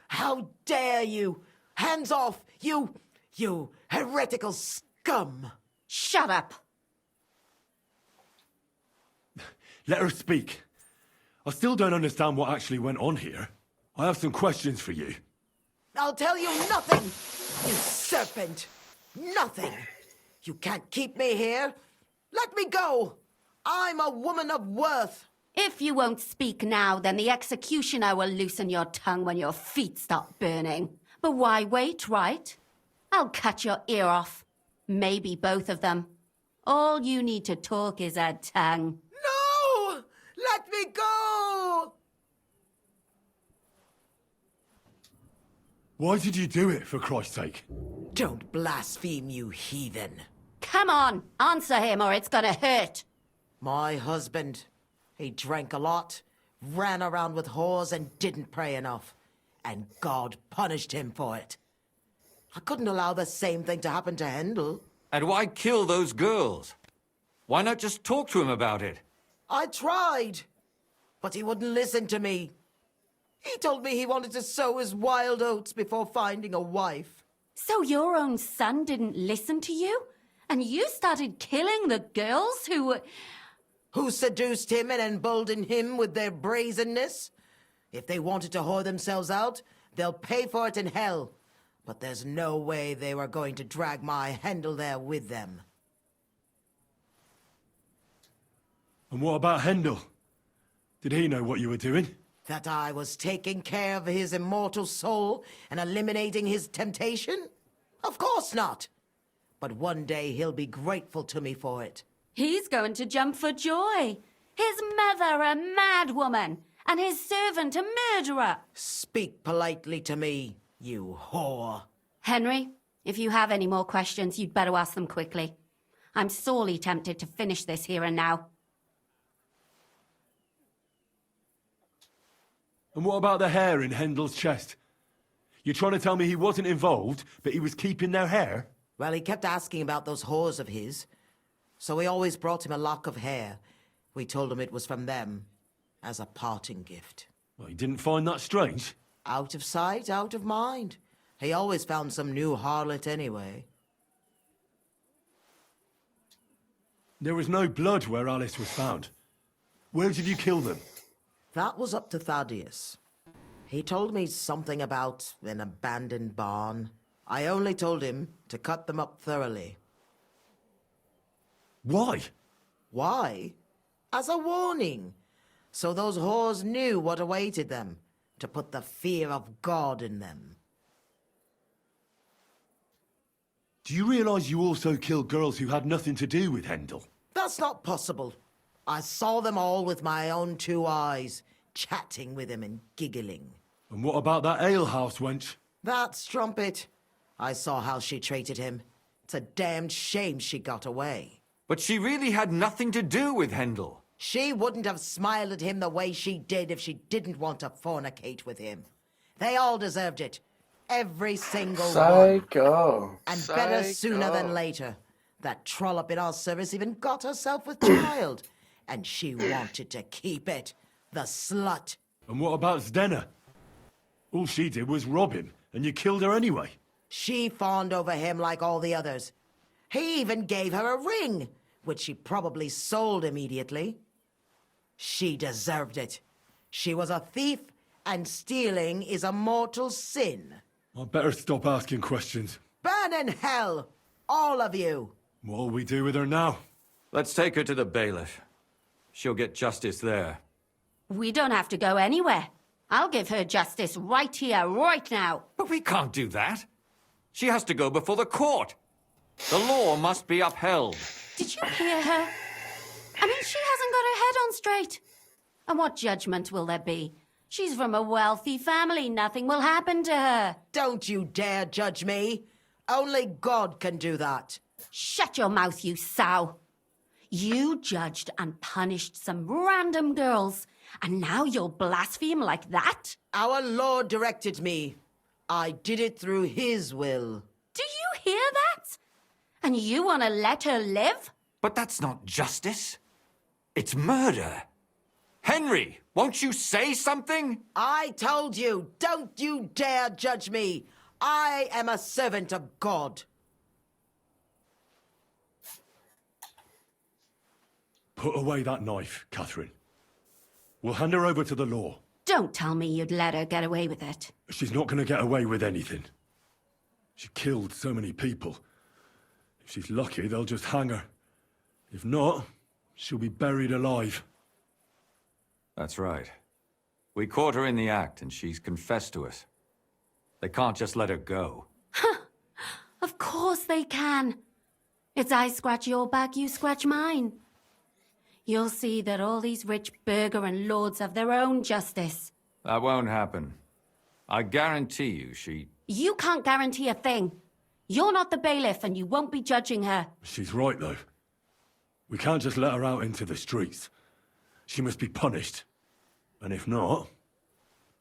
How dare you? Hands off, you heretical scum! Shut up! Let her speak. I still don't understand what actually went on here. I have some questions for you. I'll tell you nothing, you serpent! Nothing! You can't keep me here. Let me go! I'm a woman of worth. If you won't speak now, then the executioner will loosen your tongue when your feet start burning. But why wait, right? I'll cut your ear off. Maybe both of them. All you need to talk is a tongue. No! Let me go! Why did you do it, for Christ's sake? Don't blaspheme, you heathen. Come on, answer him or it's gonna hurt. My husband, he drank a lot, ran around with whores and didn't pray enough. And God punished him for it. I couldn't allow the same thing to happen to Hendel. And why kill those girls? Why not just talk to him about it? I tried, but he wouldn't listen to me. He told me he wanted to sow his wild oats before finding a wife. So your own son didn't listen to you? And you started killing the girls who seduced him and emboldened him with their brazenness? If they wanted to whore themselves out, they'll pay for it in hell. But there's no way they were going to drag my Hendel there with them. And what about Hendel? Did he know what you were doing? That I was taking care of his immortal soul and eliminating his temptation? Of course not. But one day he'll be grateful to me for it. He's going to jump for joy. His mother a mad woman, and his servant a murderer. Speak politely to me, you whore. Henry, if you have any more questions, you'd better ask them quickly. I'm sorely tempted to finish this here and now. And what about the hair in Hendel's chest? You're trying to tell me he wasn't involved, but he was keeping their hair? Well, he kept asking about those whores of his. So we always brought him a lock of hair. We told him it was from them, as a parting gift. Well, he didn't find that strange? Out of sight, out of mind. He always found some new harlot anyway. There was no blood where Alice was found. Where did you kill them? That was up to Thaddeus. He told me something about an abandoned barn. I only told him to cut them up thoroughly. Why? Why? As a warning. So those whores knew what awaited them. To put the fear of God in them. Do you realize you also killed girls who had nothing to do with Hendel? That's not possible. I saw them all with my own 2 eyes, chatting with him and giggling. And what about that alehouse wench? That strumpet. I saw how she treated him. It's a damned shame she got away. But she really had nothing to do with Hendel. She wouldn't have smiled at him the way she did if she didn't want to fornicate with him. They all deserved it. Every single one. Psycho. And better sooner than later. That trollop in our service even got herself with child. And she wanted to keep it. The slut. And what about Zdenna? All she did was rob him, and you killed her anyway. She fawned over him like all the others. He even gave her a ring, which she probably sold immediately. She deserved it. She was a thief, and stealing is a mortal sin. I'd better stop asking questions. Burn in hell, all of you. What'll we do with her now? Let's take her to the bailiff. She'll get justice there. We don't have to go anywhere. I'll give her justice right here, right now. But we can't do that. She has to go before the court. The law must be upheld. Did you hear her? I mean, she hasn't got her head on straight. And what judgment will there be? She's from a wealthy family. Nothing will happen to her. Don't you dare judge me. Only God can do that. Shut your mouth, you sow. You judged and punished some random girls, and now you'll blaspheme like that? Our Lord directed me. I did it through His will. Do you hear that? And you want to let her live? But that's not justice. It's murder. Henry, won't you say something? I told you, don't you dare judge me. I am a servant of God. Put away that knife, Catherine. We'll hand her over to the law. Don't tell me you'd let her get away with it. She's not going to get away with anything. She killed so many people. If she's lucky, they'll just hang her. If not, she'll be buried alive. That's right. We caught her in the act, and she's confessed to us. They can't just let her go. Of course they can. It's I scratch your back, you scratch mine. You'll see that all these rich burgher and lords have their own justice. That won't happen. I guarantee you she... You can't guarantee a thing. You're not the bailiff, and you won't be judging her. She's right, though. We can't just let her out into the streets. She must be punished. And if not,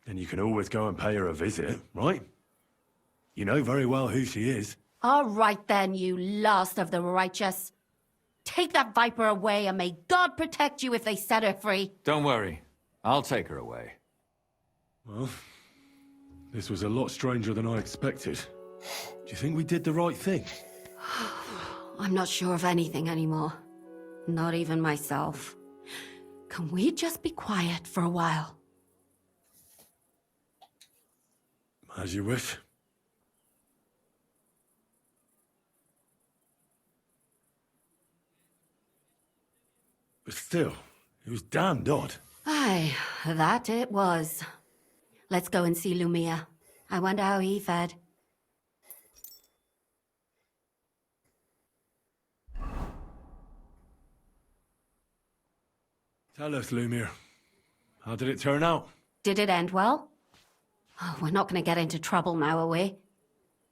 then you can always go and pay her a visit, right? You know very well who she is. All right then, you last of the righteous. Take that viper away, and may God protect you if they set her free. Don't worry. I'll take her away. Well, this was a lot stranger than I expected. Do you think we did the right thing? I'm not sure of anything anymore. Not even myself. Can we just be quiet for a while? As you wish. But still, it was damned odd. Aye, that it was. Let's go and see Lumia. I wonder how he fared. Tell us, Lumir. How did it turn out? Did it end well? Oh, we're not going to get into trouble now, are we?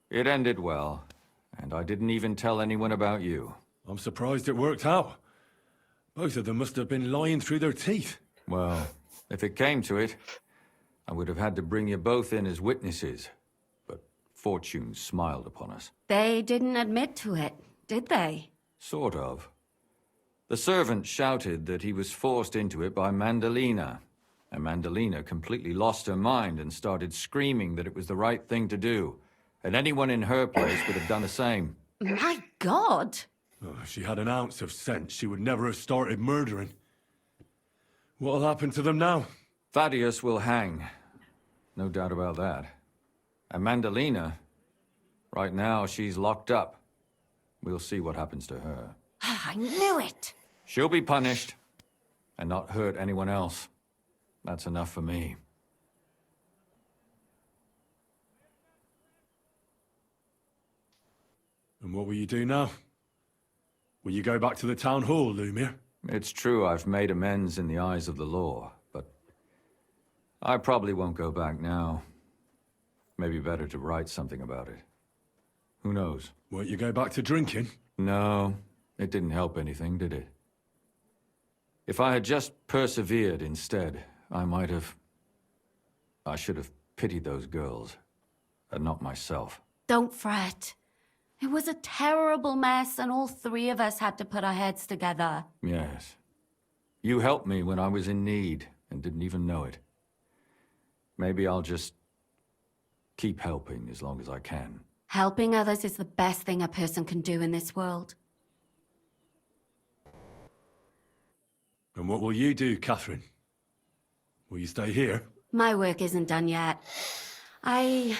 It ended well, and I didn't even tell anyone about you. I'm surprised it worked out. Both of them must have been lying through their teeth. Well, if it came to it, I would have had to bring you both in as witnesses. But fortune smiled upon us. They didn't admit to it, did they? Sort of. The servant shouted that he was forced into it by Mandalina. And Mandalina completely lost her mind and started screaming that it was the right thing to do. And anyone in her place would have done the same. My God! Oh, if she had an ounce of sense, she would never have started murdering. What'll happen to them now? Thaddeus will hang. No doubt about that. And Mandalina, right now she's locked up. We'll see what happens to her. I knew it! She'll be punished, and not hurt anyone else. That's enough for me. And what will you do now? Will you go back to the town hall, Lumir? It's true I've made amends in the eyes of the law, but I probably won't go back now. Maybe better to write something about it. Who knows? Won't you go back to drinking? No, it didn't help anything, did it? If I had just persevered instead, I should have pitied those girls, and not myself. Don't fret. It was a terrible mess, and all three of us had to put our heads together. Yes. You helped me when I was in need, and didn't even know it. Maybe I'll just keep helping as long as I can. Helping others is the best thing a person can do in this world. And what will you do, Catherine? Will you stay here? My work isn't done yet. I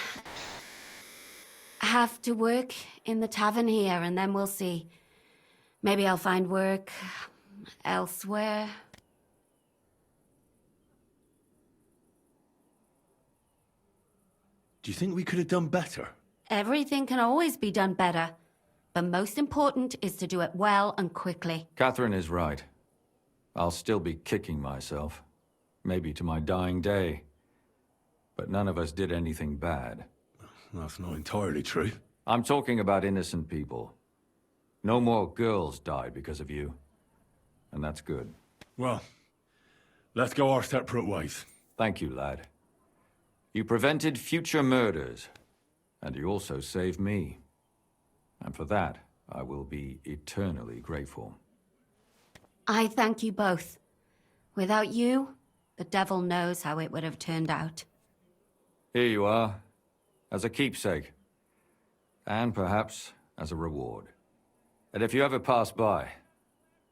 have to work in the tavern here, and then we'll see. Maybe I'll find work elsewhere. Do you think we could have done better? Everything can always be done better. The most important is to do it well and quickly. Catherine is right. I'll still be kicking myself. Maybe to my dying day. But none of us did anything bad. That's not entirely true. I'm talking about innocent people. No more girls died because of you. And that's good. Well, let's go our separate ways. Thank you, lad. You prevented future murders. And you also saved me. And for that, I will be eternally grateful. I thank you both. Without you, the devil knows how it would have turned out. Here you are, as a keepsake. And perhaps as a reward. And if you ever pass by,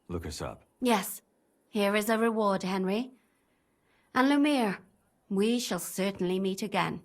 look us up. Yes, here is a reward, Henry. And Lumiere, we shall certainly meet again.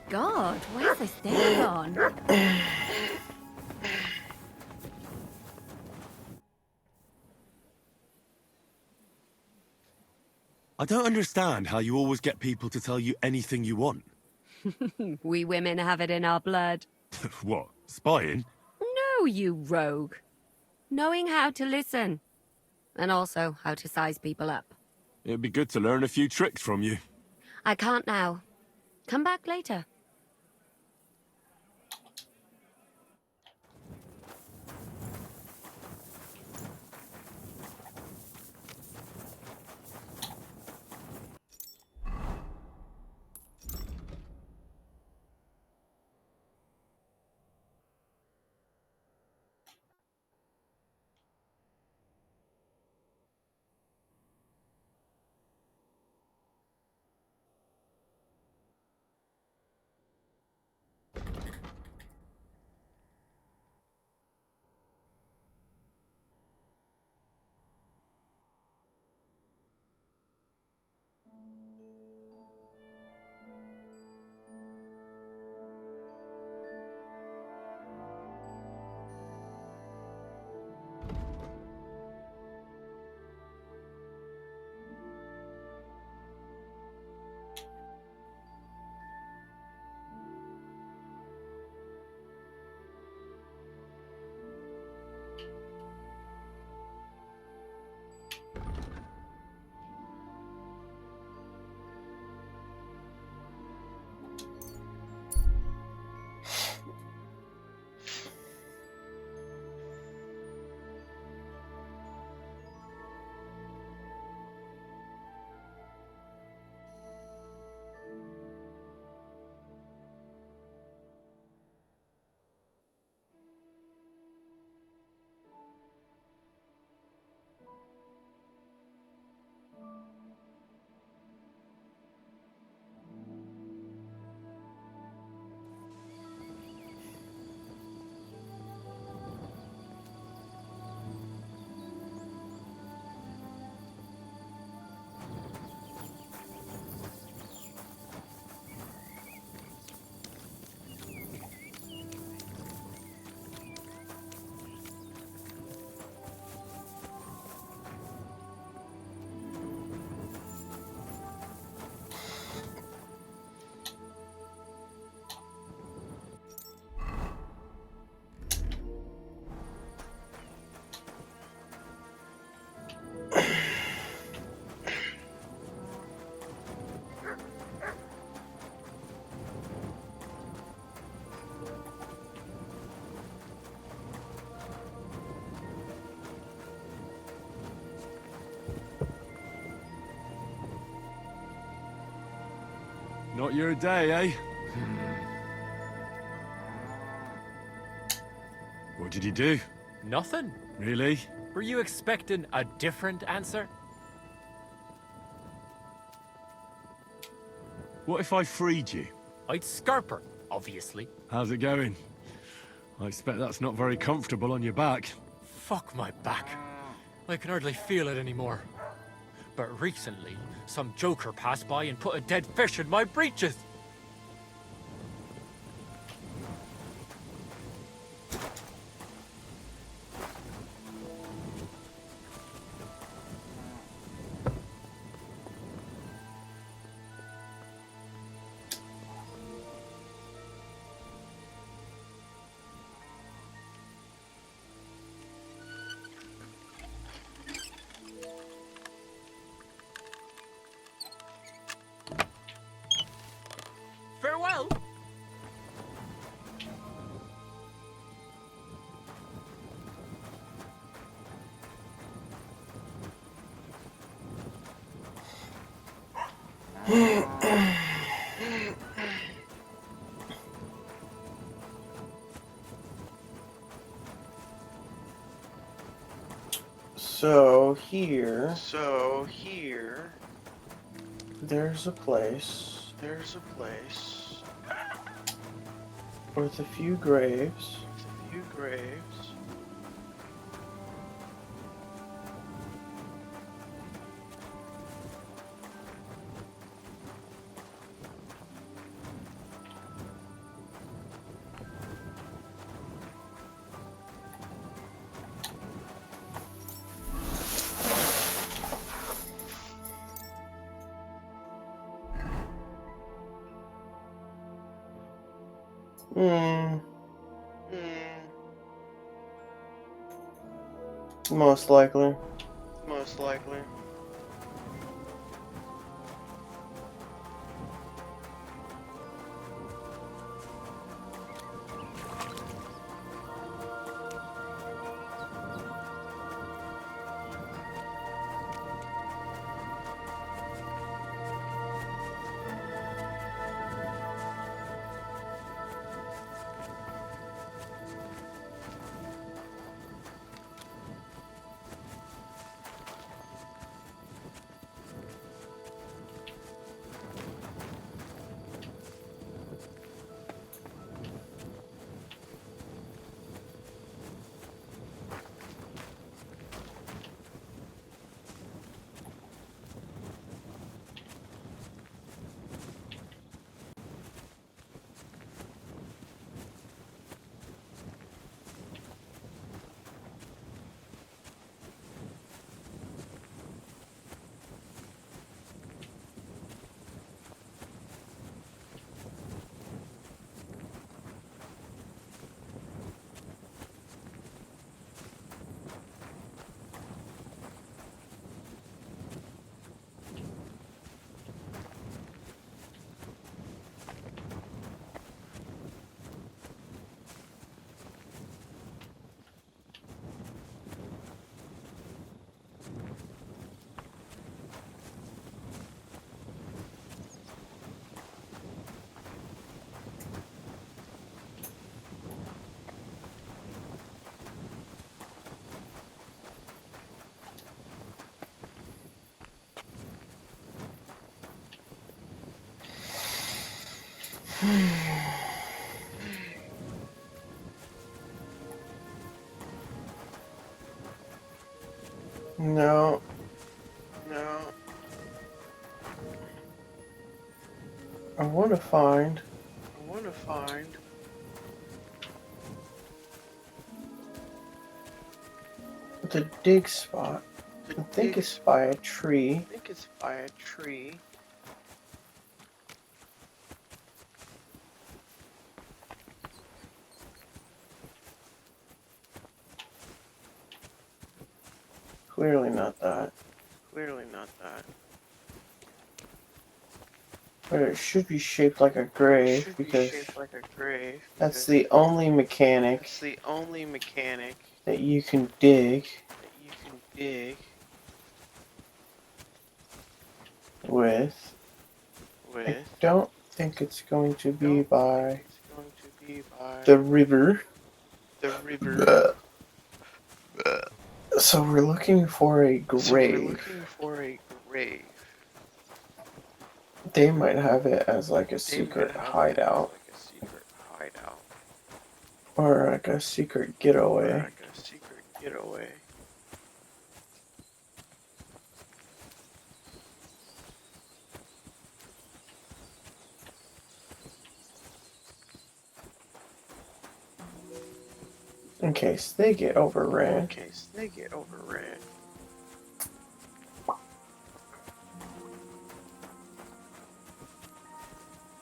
God, where's this day gone? I don't understand how you always get people to tell you anything you want. We women have it in our blood. What, spying? No, you rogue. Knowing how to listen. And also how to size people up. It'd be good to learn a few tricks from you. I can't now. Come back later. Not your day, eh? What did you do? Nothing. Really? Were you expecting a different answer? What if I freed you? I'd scalp her, obviously. How's it going? I expect that's not very comfortable on your back. Fuck my back. I can hardly feel it anymore. But recently, some joker passed by and put a dead fish in my breeches. Farewell. So here, there's a place with a few graves. Most likely. No. I want to find the dig spot. I think it's by a tree. Clearly not that. But it should be shaped like a grave because that's the only mechanic that you can dig with. I don't think it's going to be by the river. So we're looking for a grave. They might have it as like a secret hideout. Or like a secret getaway. In case they get overran.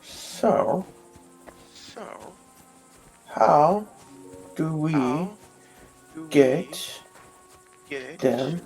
So, how do we get them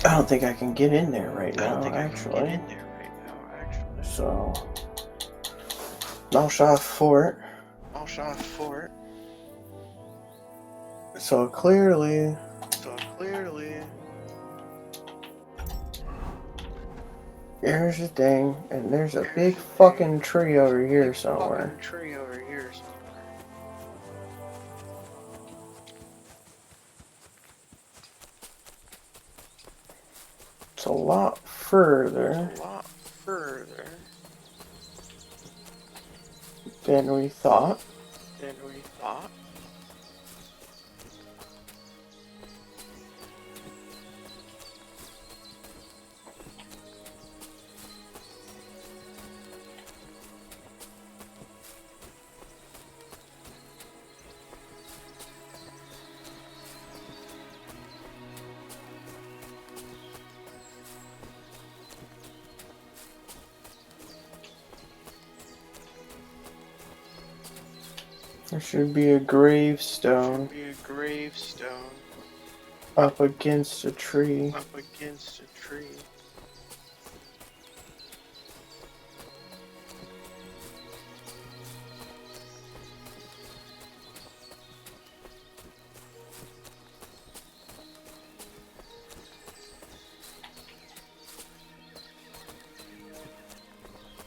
I don't think I can get in there right now, actually. So, Malshaw Fort. So clearly, here's the thing, and there's a big fucking tree over here somewhere. It's a lot further than we thought. There should be a gravestone up against a tree.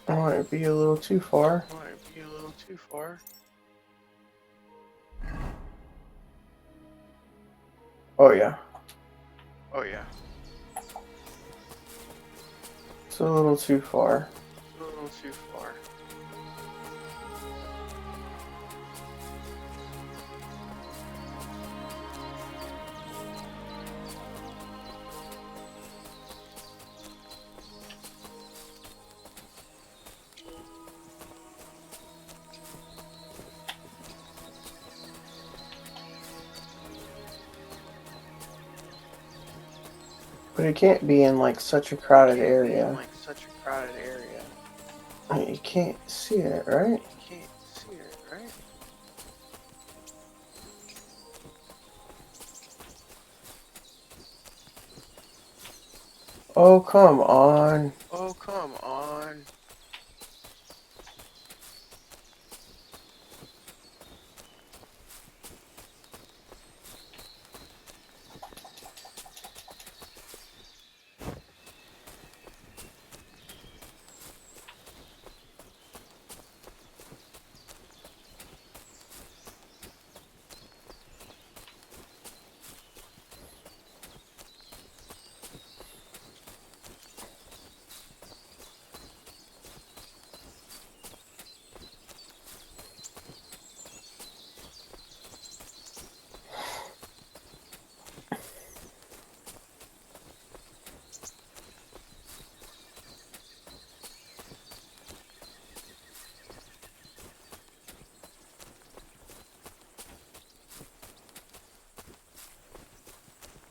Might be a little too far. Oh yeah. It's a little too far. But it can't be in like such a crowded area. You can't see it, right? Oh, come on. Oh, come on.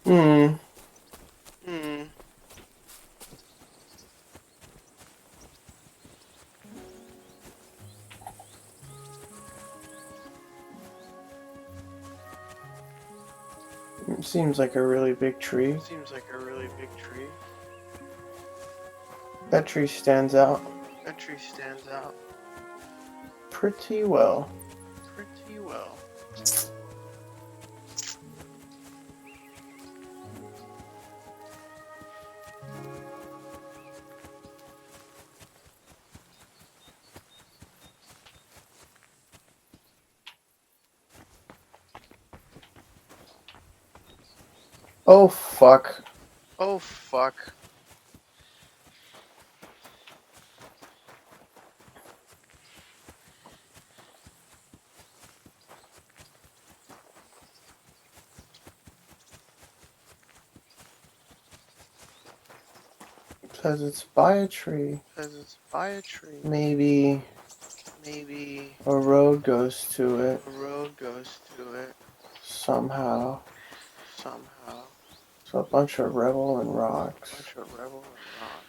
Hmm. Hmm. Seems like a really big tree. Seems like a really big tree. That tree stands out That tree stands out pretty well. pretty well. Oh, fuck. Oh, fuck. Says it's by a tree. Says it's by a tree. Maybe Maybe a road goes to it a road goes to it somehow. somehow. It's a bunch of rubble and rocks. Bunch of rebel and rock.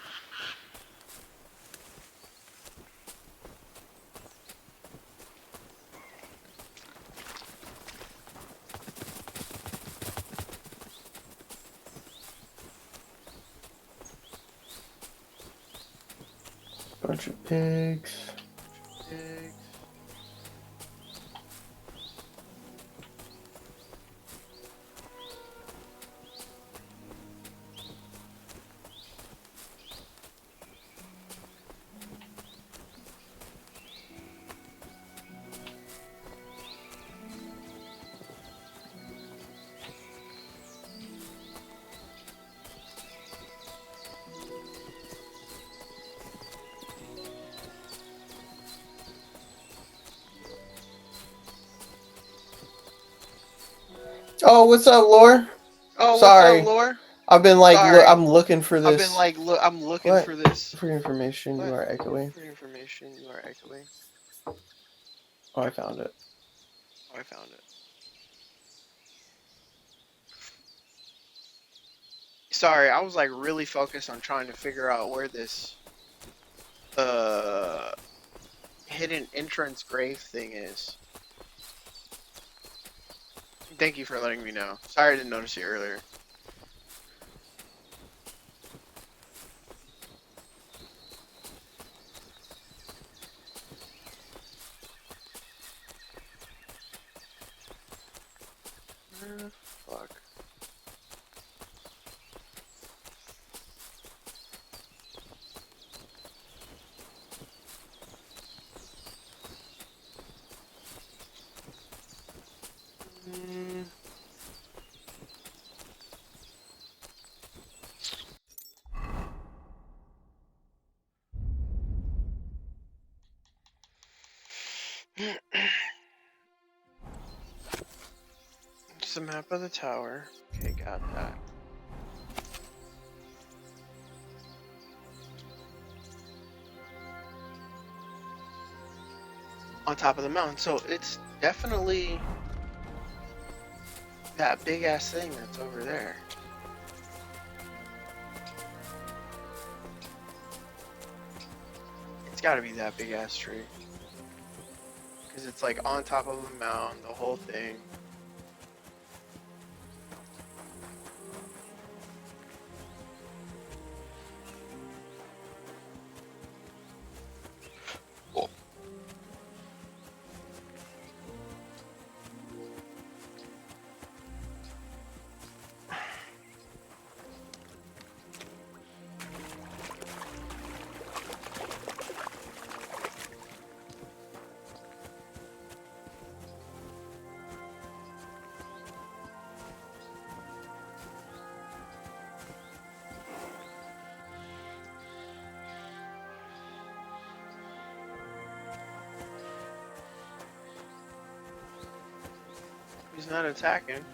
Bunch of pigs. Pigs. Oh, what's up, Lore? Oh, Sorry. what's up, Lore? I've been like, Sorry. I'm looking for I've this. been like, I'm looking What? for this. For information, you are echoing. For information, you are echoing. Oh, I found it. Oh, I found it. Sorry, I was like really focused on trying to figure out where this hidden entrance grave thing is. Thank you for letting me know. Sorry I didn't notice you earlier. Fuck. Just a map of the tower. Okay, got that. On top of the mountain, so it's definitely that big ass thing that's over there. It's gotta be that big ass tree. Because it's like on top of a mountain, the whole thing. He's not attacking.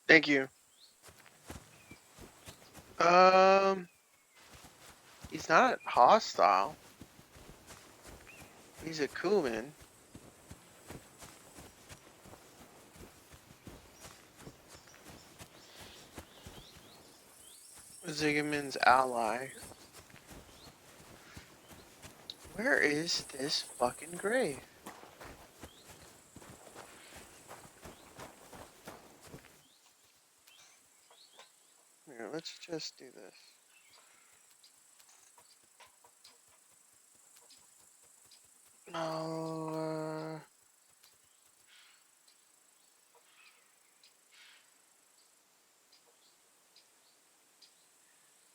Thank you. He's not hostile. He's a Kuman. Zigaman's ally. Where is this fucking grave? Here, let's just do this. Oh,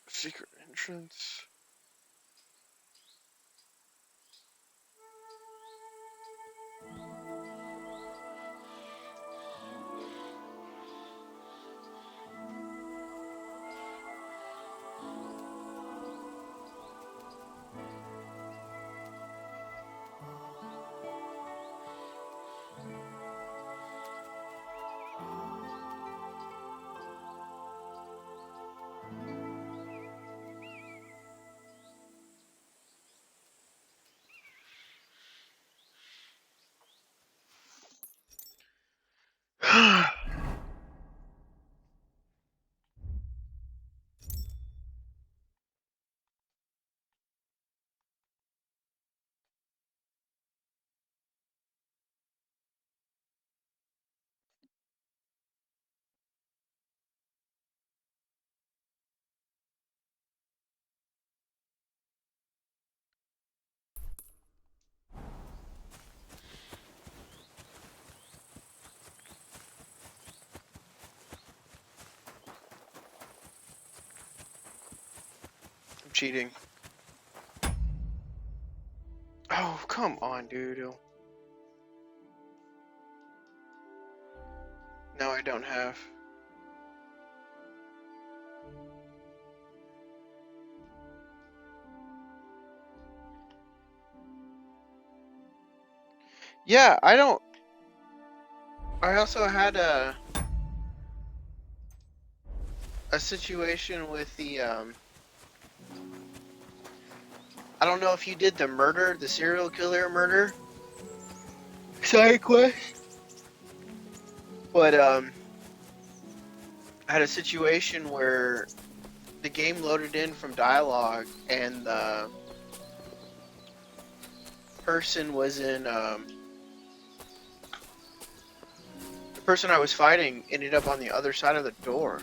secret entrance. I'm cheating. Oh, come on, dude. No, I don't have. Yeah, I don't. I also had a situation with the I don't know if you did the murder, the serial killer murder side quest, but I had a situation where the game loaded in from dialogue and the person was in the person I was fighting ended up on the other side of the door,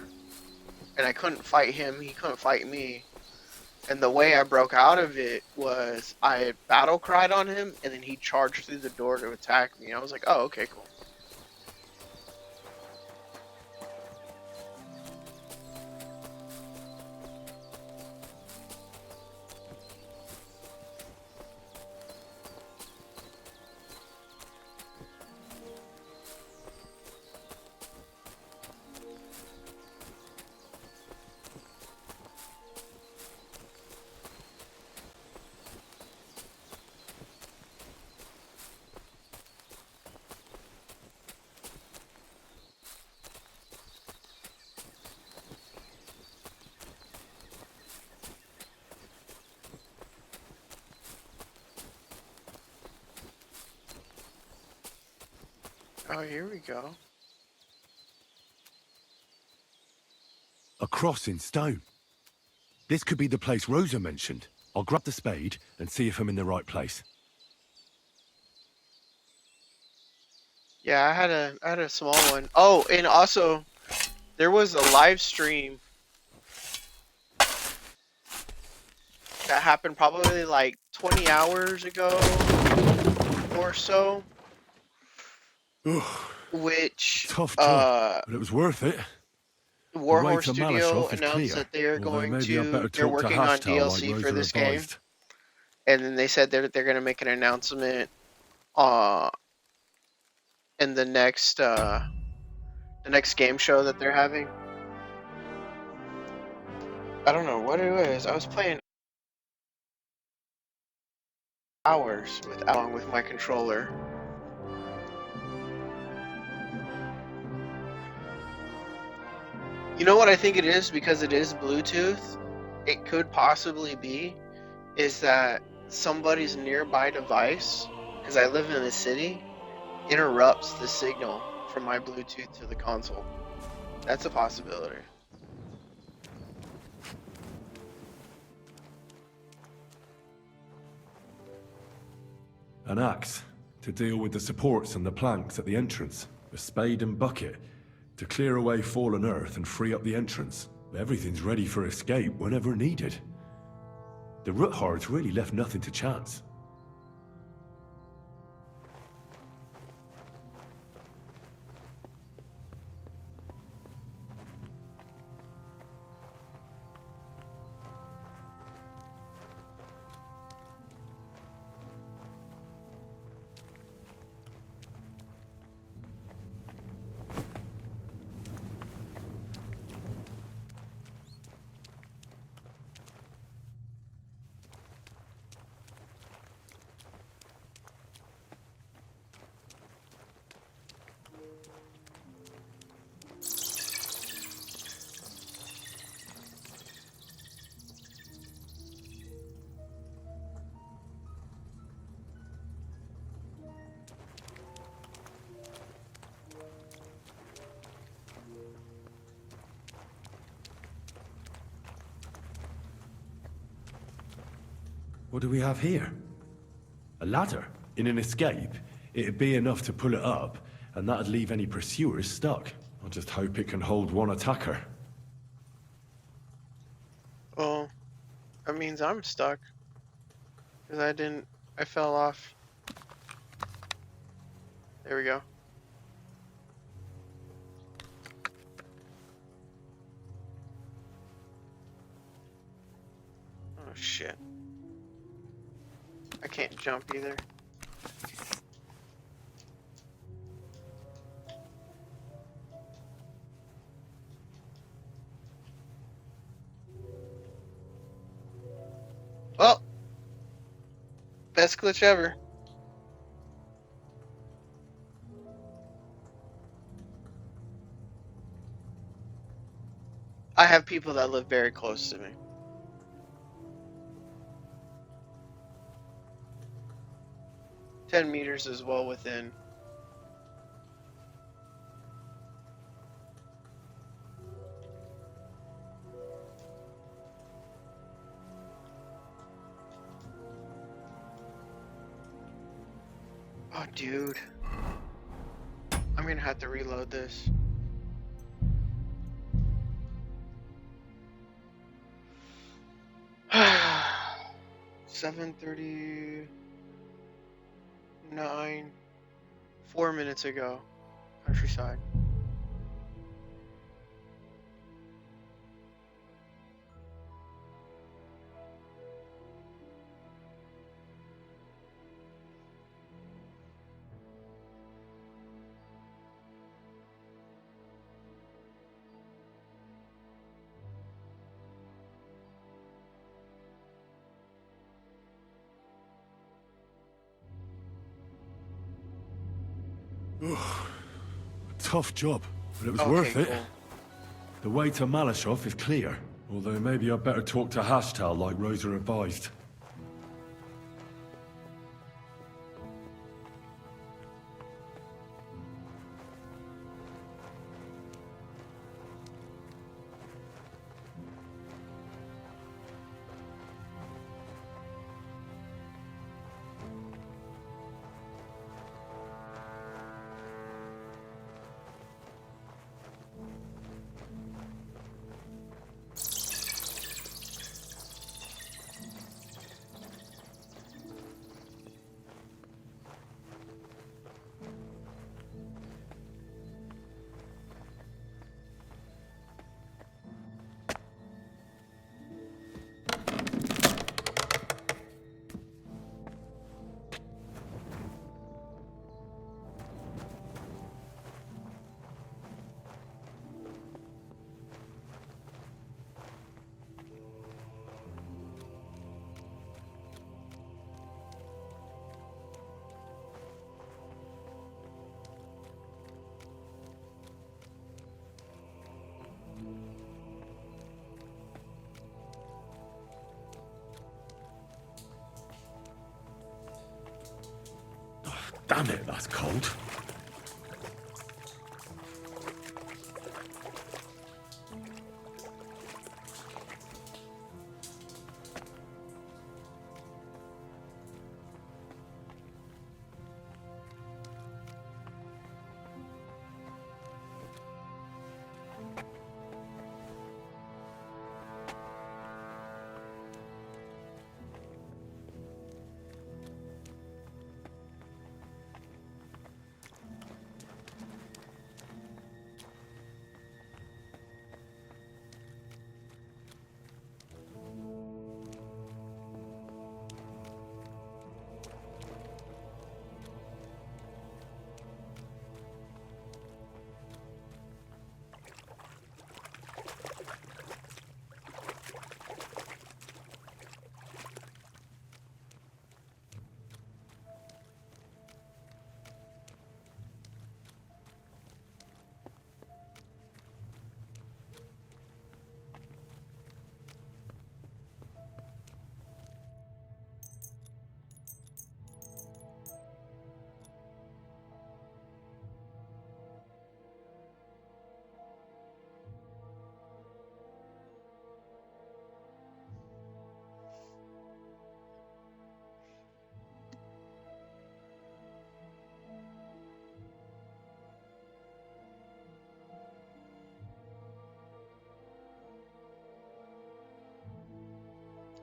and I couldn't fight him, he couldn't fight me, And the way I broke out of it was I had battle cried on him, and then he charged through the door to attack me. I was like, oh, okay, cool. Oh, here we go. A cross in stone. This could be the place Rosa mentioned. I'll grab the spade and see if I'm in the right place. Yeah, I had a small one. Oh, and also there was a live stream that happened probably like 20 hours ago or so. Which Tough job, but it was worth it. Warhorse Studio announced that they're they're working on DLC for this game. And then they said they're going to make an announcement in the next game show that they're having. I don't know what it was. I was playing hours along with my controller. You know what I think it is, because it is Bluetooth? It could possibly be is that somebody's nearby device, because I live in a city, interrupts the signal from my Bluetooth to the console. That's a possibility. An axe to deal with the supports and the planks at the entrance. A spade and bucket to clear away fallen earth and free up the entrance. Everything's ready for escape whenever needed. The Roothards really left nothing to chance. What do we have here? A ladder? In an escape, it'd be enough to pull it up, and that'd leave any pursuers stuck. I'll just hope it can hold one attacker. Well, that means I'm stuck. Because I fell off. There we go. Oh shit. I can't jump either. Well, best glitch ever. I have people that live very close to me. $10 is well within. Oh, dude. I'm gonna have to reload this. 7:39. 4 minutes ago. Countryside. Tough job, but it was Okay, worth it. cool. The way to Malashov is clear, although maybe I'd better talk to Hashtal like Rosa advised. Damn it, that's cold.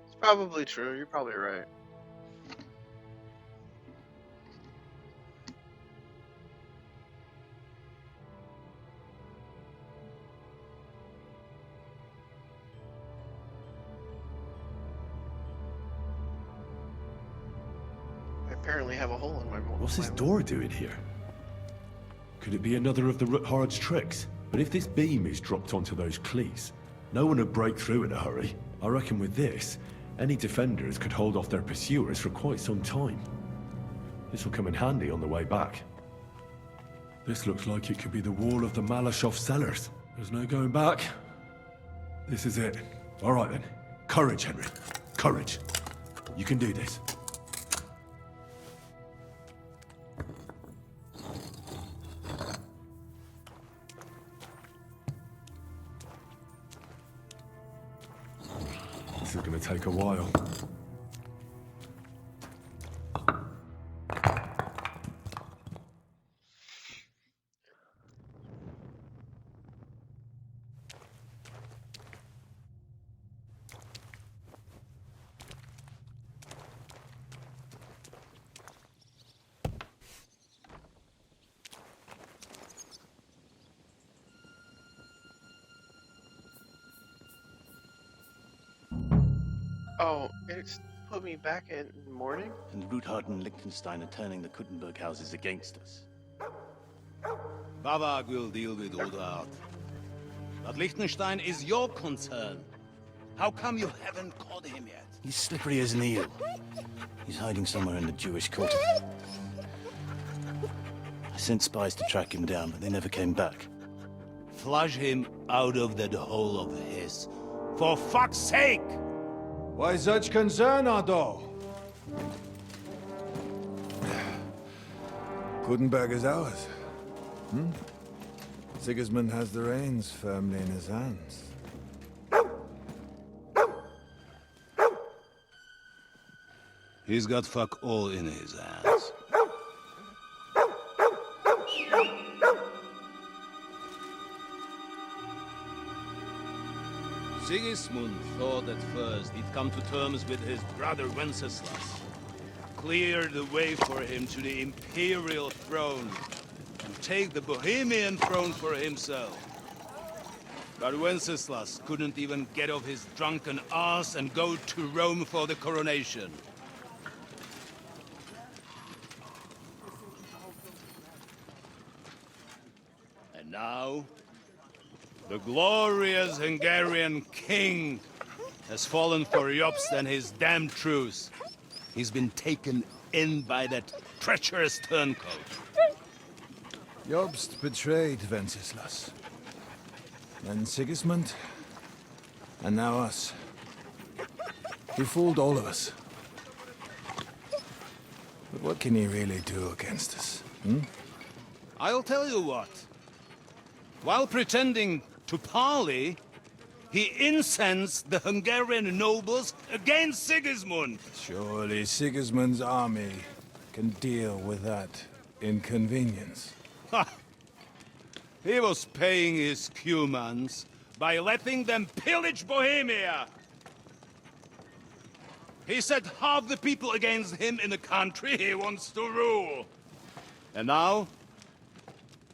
It's probably true. You're probably right. I apparently have a hole in my mold. What's this door doing here? Could it be another of the Rutharad's tricks? But if this beam is dropped onto those cleats, no one would break through in a hurry. I reckon with this, any defenders could hold off their pursuers for quite some time. This will come in handy on the way back. This looks like it could be the wall of the Malashov cellars. There's no going back. This is it. All right then. Courage, Henry. Courage. You can do this. This is going to take a while. Oh, it's put me back in morning? And Ruthard and Liechtenstein are turning the Kuttenberg houses against us. Bavag will deal with Ruthard. But Liechtenstein is your concern. How come you haven't caught him yet? He's slippery as an eel. He's hiding somewhere in the Jewish quarter. I sent spies to track him down, but they never came back. Flush him out of that hole of his. For fuck's sake! Why such concern, Otto? Kuttenberg is ours. Sigismund has the reins firmly in his hands. He's got fuck all in his hands. Sigismund thought at first he'd come to terms with his brother Wenceslas, clear the way for him to the imperial throne, and take the Bohemian throne for himself. But Wenceslas couldn't even get off his drunken ass and go to Rome for the coronation. And now, the glorious Hungarian king has fallen for Jobst and his damned truce. He's been taken in by that treacherous turncoat. Jobst betrayed Wenceslas. Then Sigismund, and now us. He fooled all of us. But what can he really do against us, I'll tell you what. While pretending to parley, he incensed the Hungarian nobles against Sigismund. Surely Sigismund's army can deal with that inconvenience. Ha! He was paying his Cumans by letting them pillage Bohemia. He set half the people against him in the country he wants to rule. And now,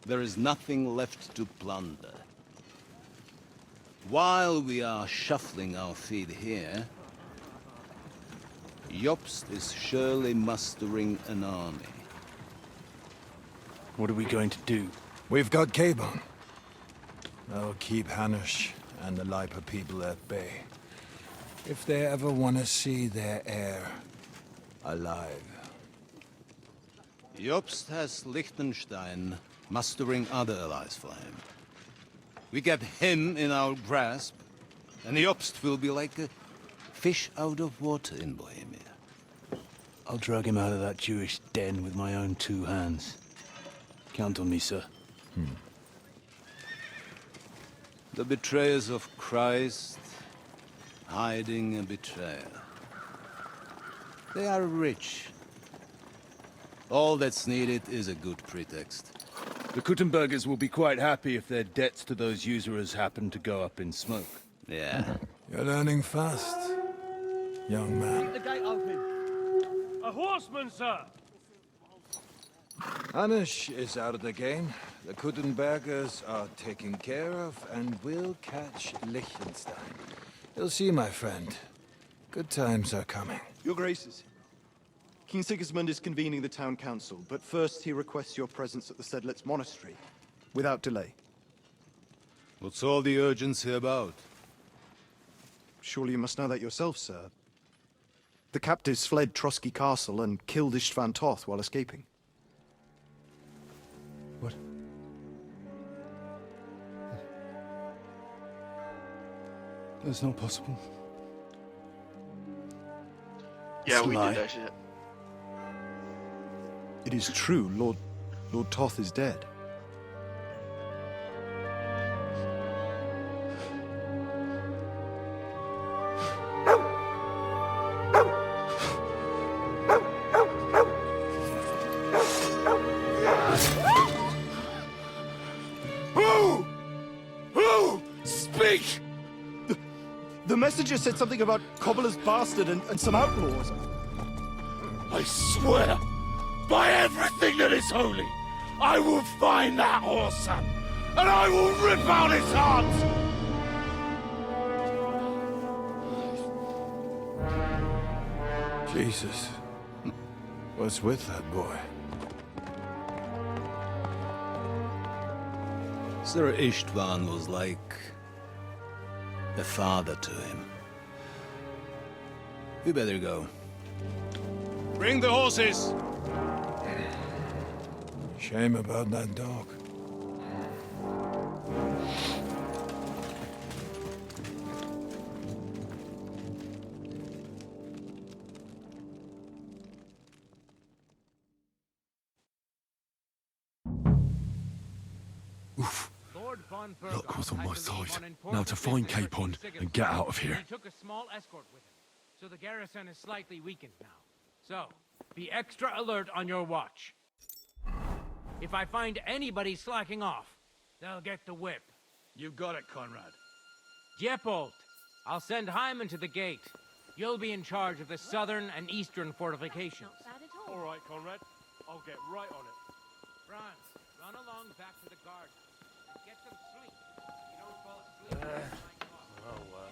there is nothing left to plunder. While we are shuffling our feet here, Jobst is surely mustering an army. What are we going to do? We've got Cabon. That'll keep Hanush and the Lipa people at bay. If they ever want to see their heir alive. Jobst has Liechtenstein mustering other allies for him. We get him in our grasp, and Jobst will be like a fish out of water in Bohemia. I'll drag him out of that Jewish den with my own 2 hands. Count on me, sir. The betrayers of Christ, hiding a betrayer. They are rich. All that's needed is a good pretext. The Kuttenbergers will be quite happy if their debts to those usurers happen to go up in smoke. Yeah. You're learning fast, young man. Keep the gate open. A horseman, sir! Hanush is out of the game. The Kuttenbergers are taken care of, and we'll catch Liechtenstein. You'll see, my friend. Good times are coming. Your Graces, King Sigismund is convening the town council, but first he requests your presence at the Sedlitz monastery, without delay. What's all the urgency about? Surely you must know that yourself, sir. The captives fled Trotsky Castle and killed Istvan Toth while escaping. What? That's not possible. Yeah, It's a we lie. did that shit. It is true, Lord Toth is dead. Who? Speak! The messenger said something about Cobbler's bastard and some outlaws. I swear, by everything that is holy, I will find that whoreson, and I will rip out his heart! Jesus. What's with that boy? Sir Istvan was like a father to him. You better go. Bring the horses! Shame about that dog. Luck was on my side. Now to find Capon and get out of here. He took a small escort with him, so the garrison is slightly weakened now. So, be extra alert on your watch. If I find anybody slacking off, they'll get the whip. You got it, Conrad. Diepold, I'll send Hyman to the gate. You'll be in charge of the southern and eastern fortifications. All right, Conrad. I'll get right on it. Franz, run along back to the guard. Get some sleep. You don't fall asleep. Oh, well.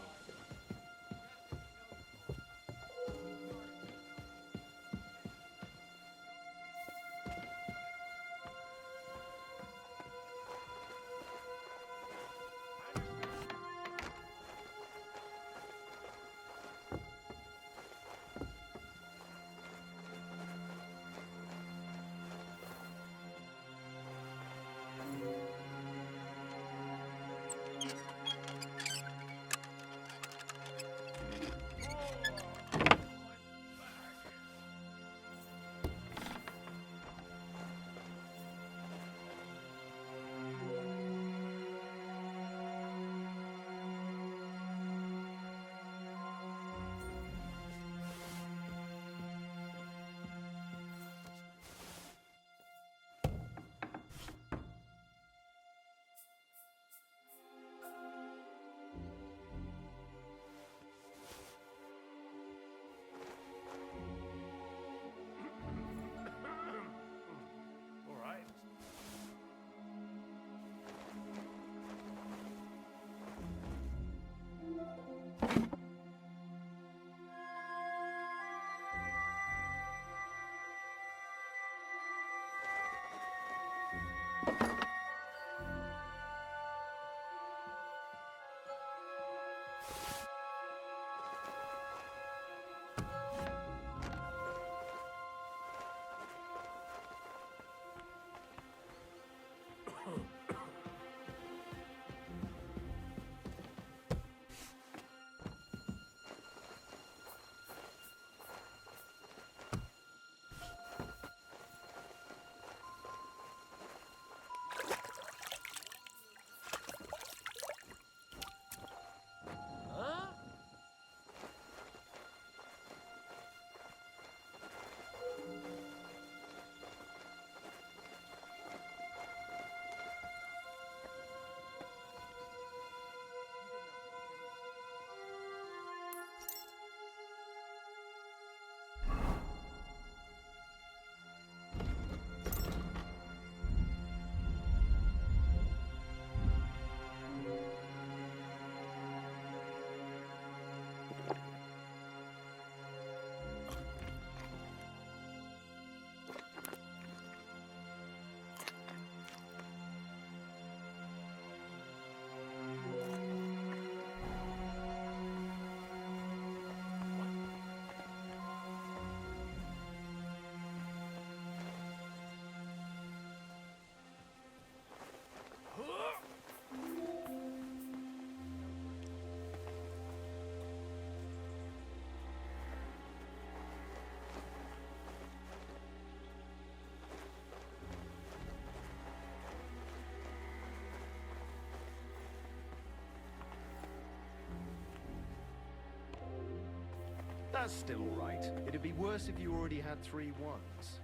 That's still all right. It'd be worse if you already had 3 ones.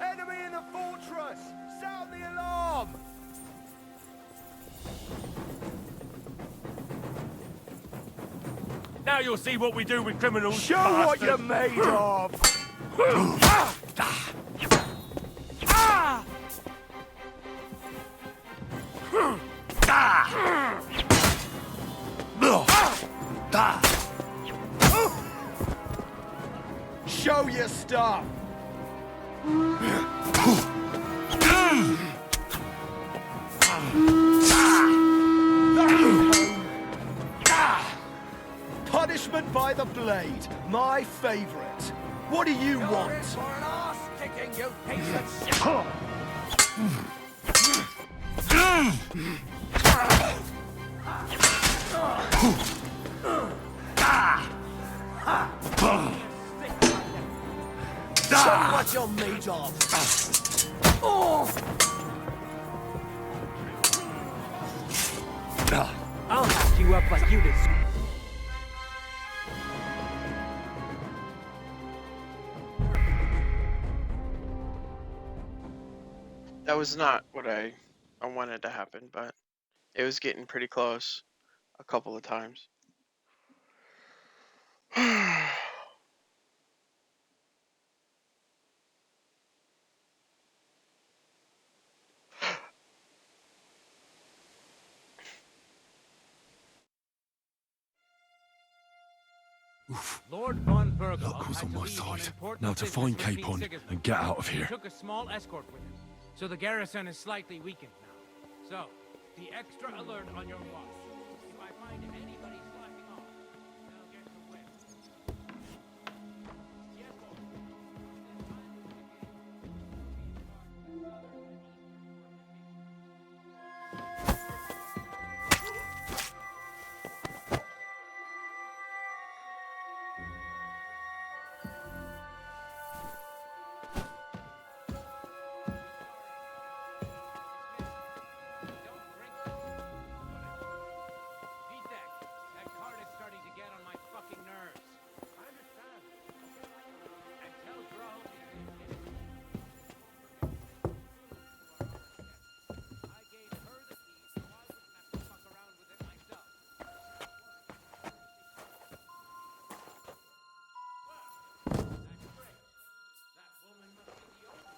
Enemy in the fortress! Sound the alarm! Now you'll see what we do with criminals. Show what you're made of! Show your stuff! Punishment by the blade, my favorite. What do you want? For an arse kicking, you piece of Show what you're made of! I'll hack you up like you did. That was not what I wanted to happen, but it was getting pretty close a couple of times. Lord von Bergel Luck was had on to my leave on side. important Now to business find with Capon St. Sigismund. and get out of He here. took a small escort with him, so the garrison is slightly weakened now. So, be extra alert on your watch. If I find anybody slacking off, they'll get the whip. Yes, boss. That card is starting to get on my fucking nerves. I understand. And tell Bro. I gave her the key so I wouldn't have to fuck around with it myself. Well, that's great. That woman must be the owner.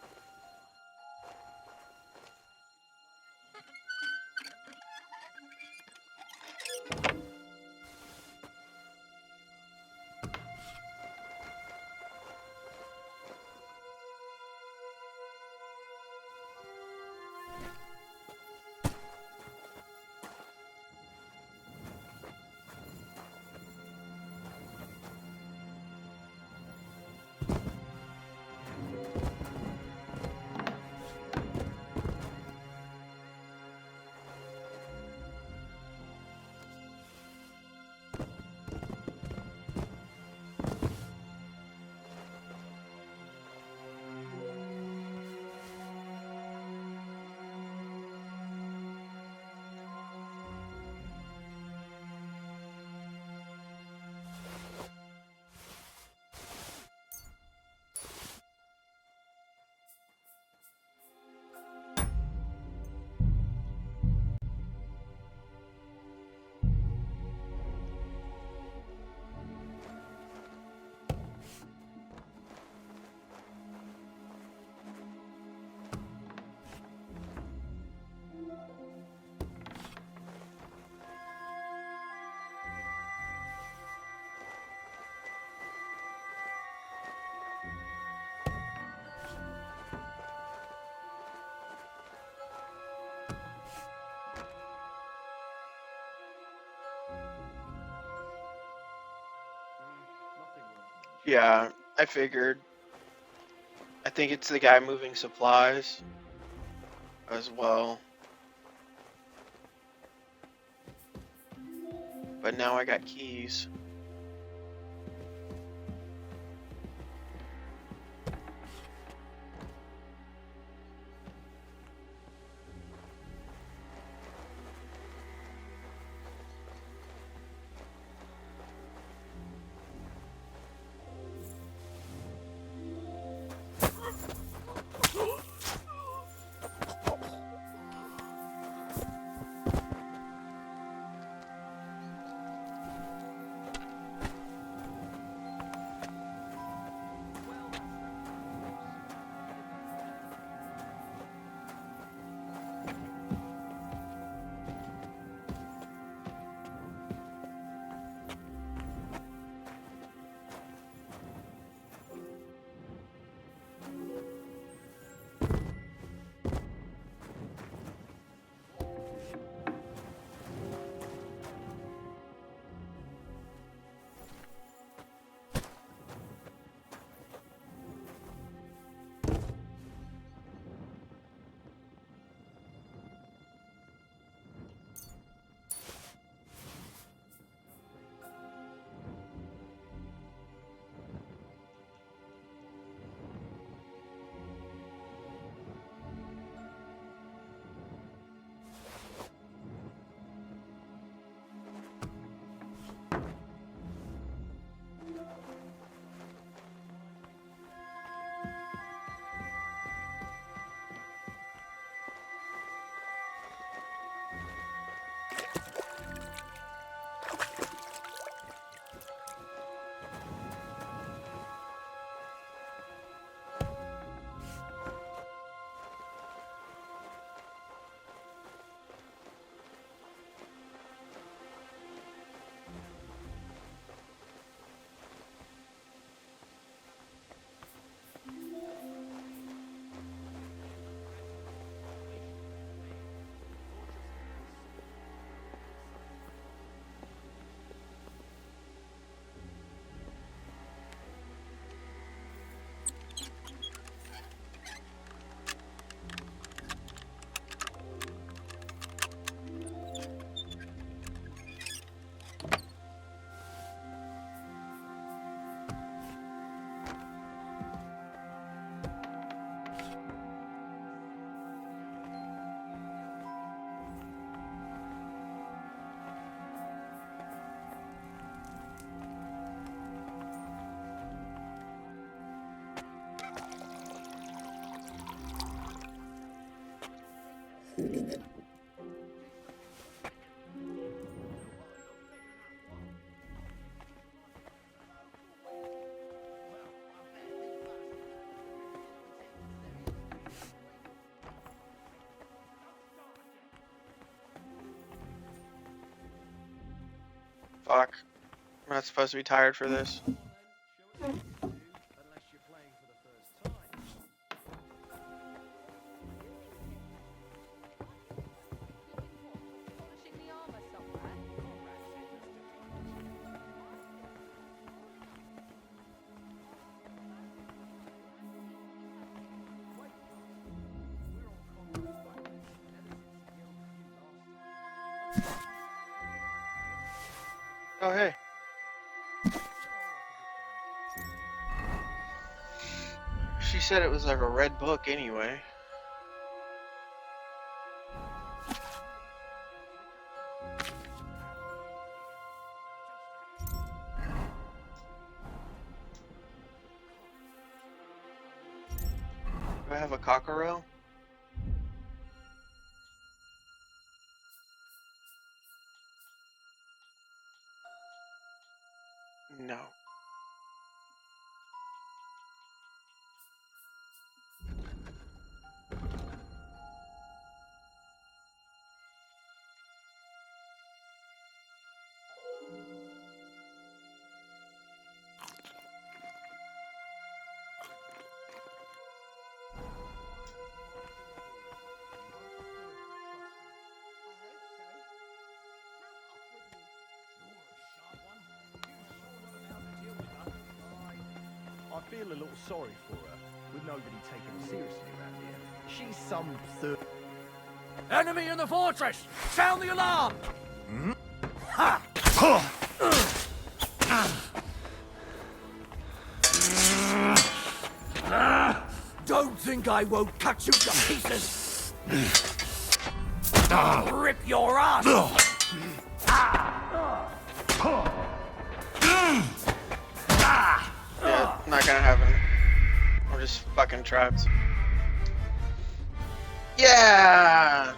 Yeah, I figured. I think it's the guy moving supplies as well. But now I got keys. Fuck. I'm not supposed to be tired for this. Oh, hey. She said it was like a red book anyway. Do I have a cockerel? No. I feel a little sorry for her, with nobody taking her seriously around here. She's some third. Enemy in the fortress! Sound the alarm! Ha! Don't think I won't cut you to pieces! Rip your ass! Yeah, not gonna happen. We're just fucking trapped. Yeah!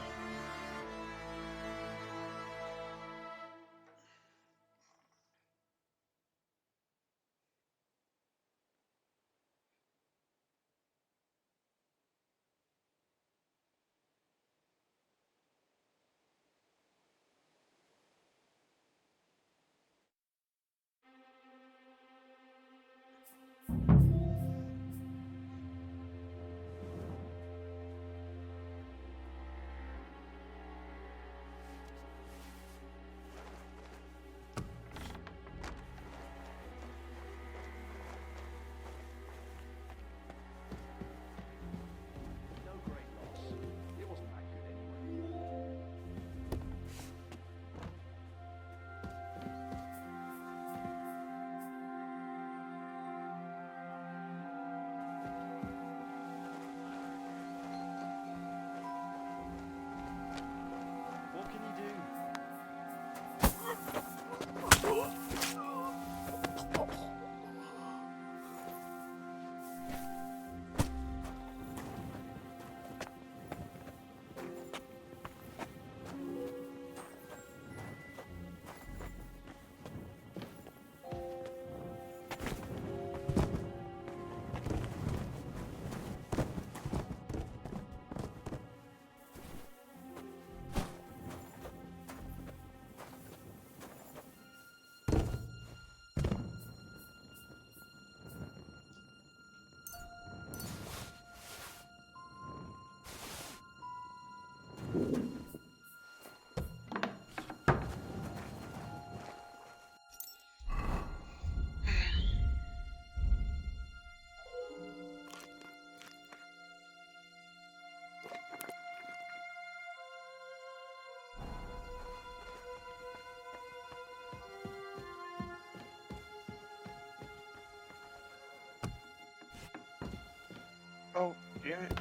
Oh, damn it.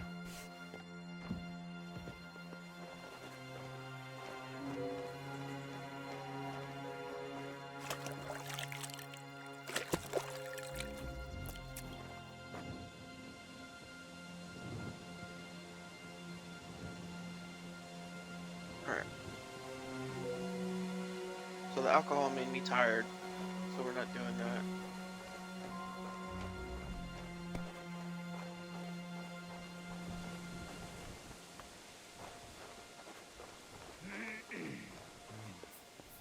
Alright. So the alcohol made me tired, so we're not doing that.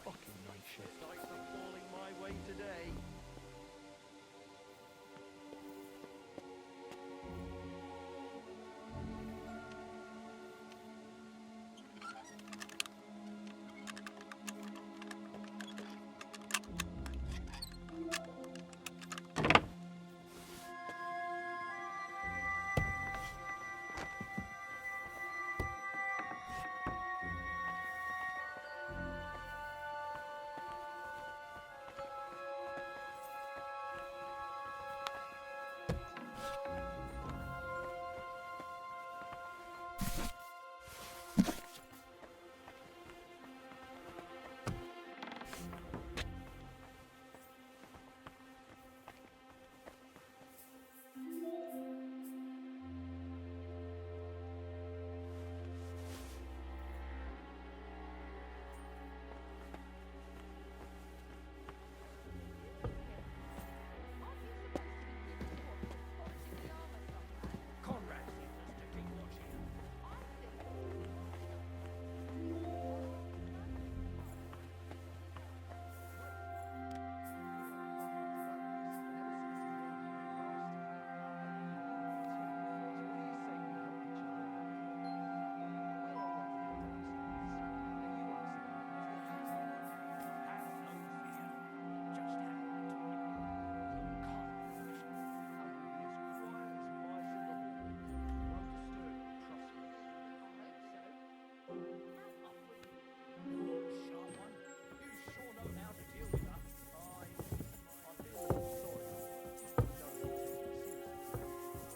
Fucking night shift. Nights are falling my way today.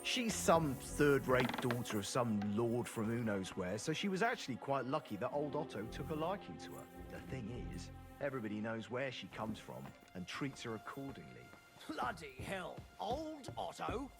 She's some third-rate daughter of some lord from who knows where, so she was actually quite lucky that old Otto took a liking to her. The thing is, everybody knows where she comes from and treats her accordingly. Bloody hell. Old Otto?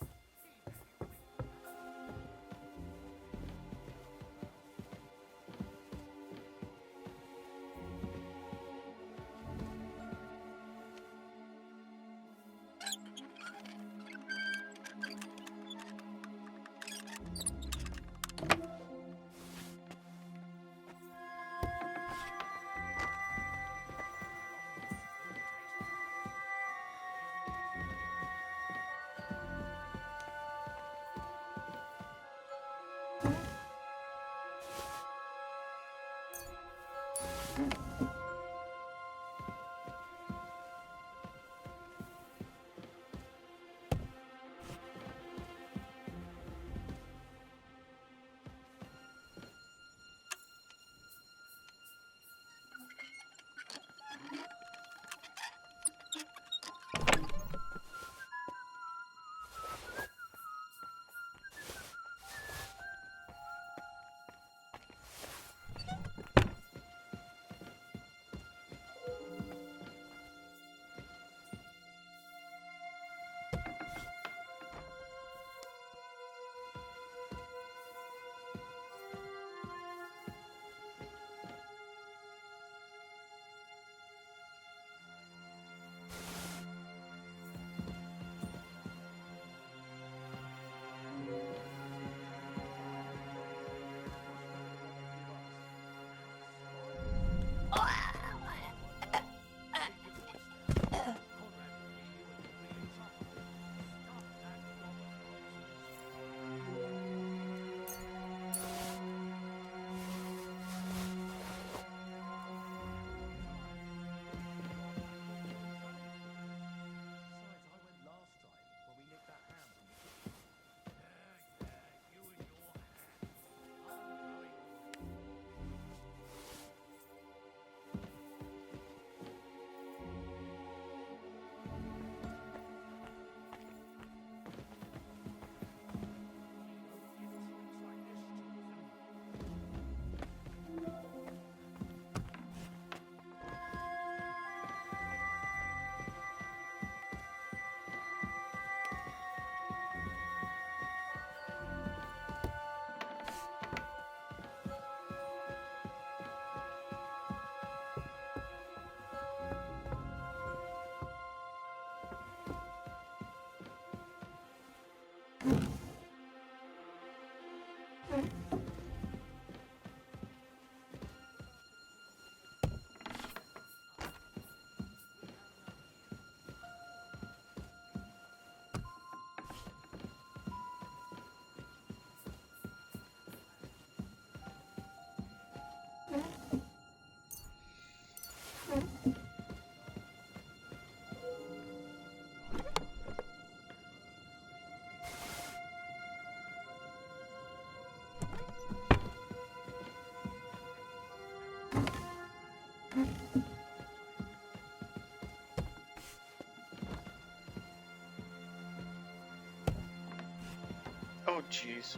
Oh, jeez.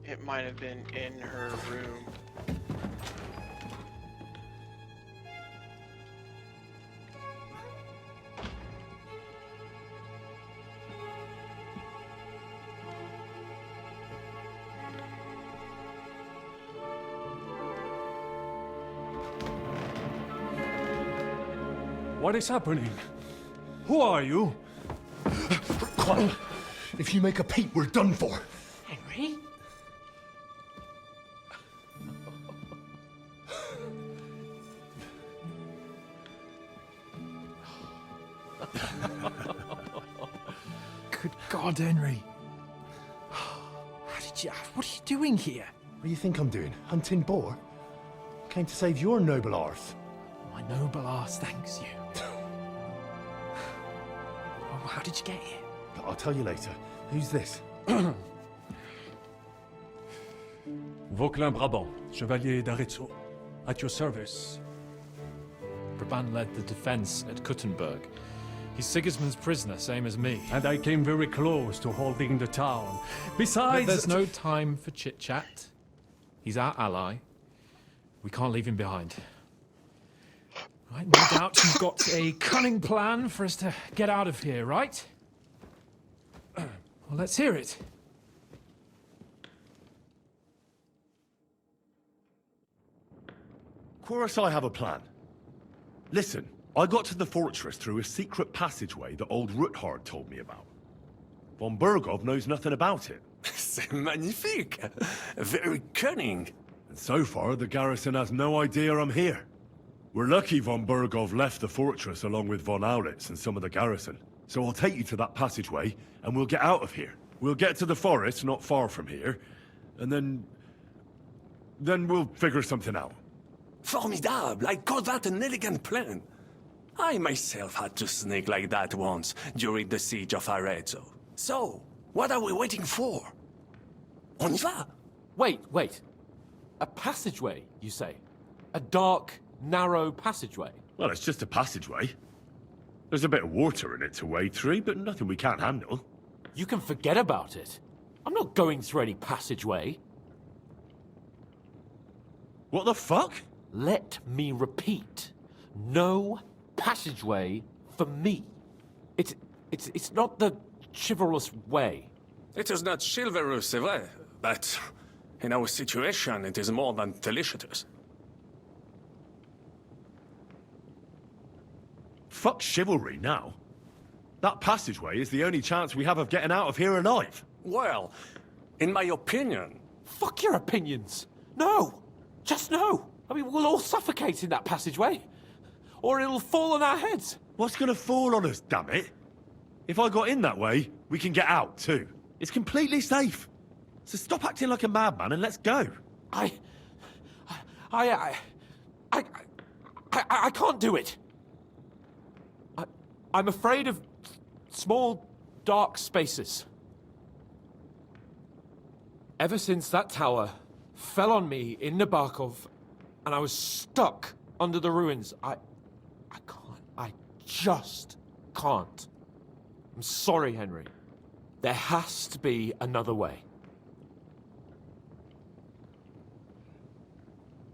It might have been in her room. What is happening? Who are you? Quiet. If you make a peep, we're done for. Henry? Good God, Henry. What are you doing here? What do you think I'm doing? Hunting boar? Came to save your noble arse. My noble arse thanks you. Oh, how did you get here? I'll tell you later. Who's this? Vauquelin Brabant, Chevalier d'Arezzo. At your service. Brabant led the defense at Kuttenberg. He's Sigismund's prisoner, same as me. And I came very close to holding the town. Besides... But there's no time for chit-chat. He's our ally. We can't leave him behind. Right, no doubt you've got a cunning plan for us to get out of here, right? Well, let's hear it. Of course I have a plan. Listen, I got to the fortress through a secret passageway that old Ruthard told me about. Von Bergov knows nothing about it. C'est magnifique! Very cunning. And so far, the garrison has no idea I'm here. We're lucky von Bergov left the fortress along with von Aulitz and some of the garrison. So I'll take you to that passageway, and we'll get out of here. We'll get to the forest not far from here, and then we'll figure something out. Formidable! I call that an elegant plan. I myself had to sneak like that once during the siege of Arezzo. So, what are we waiting for? On y va! Wait. A passageway, you say? A dark, narrow passageway? Well, it's just a passageway. There's a bit of water in it to wade through, but nothing we can't handle. You can forget about it. I'm not going through any passageway. What the fuck? Let me repeat. No passageway for me. It's not the chivalrous way. It is not chivalrous, c'est vrai, but in our situation, it is more than delicious. Fuck chivalry now. That passageway is the only chance we have of getting out of here alive. Well, in my opinion... Fuck your opinions. No! Just no! I mean, we'll all suffocate in that passageway. Or it'll fall on our heads. What's gonna fall on us, damn it? If I got in that way, we can get out, too. It's completely safe. So stop acting like a madman and let's go. I can't do it. I'm afraid of small, dark spaces. Ever since that tower fell on me in Nabokov, and I was stuck under the ruins, I just can't. I'm sorry, Henry. There has to be another way.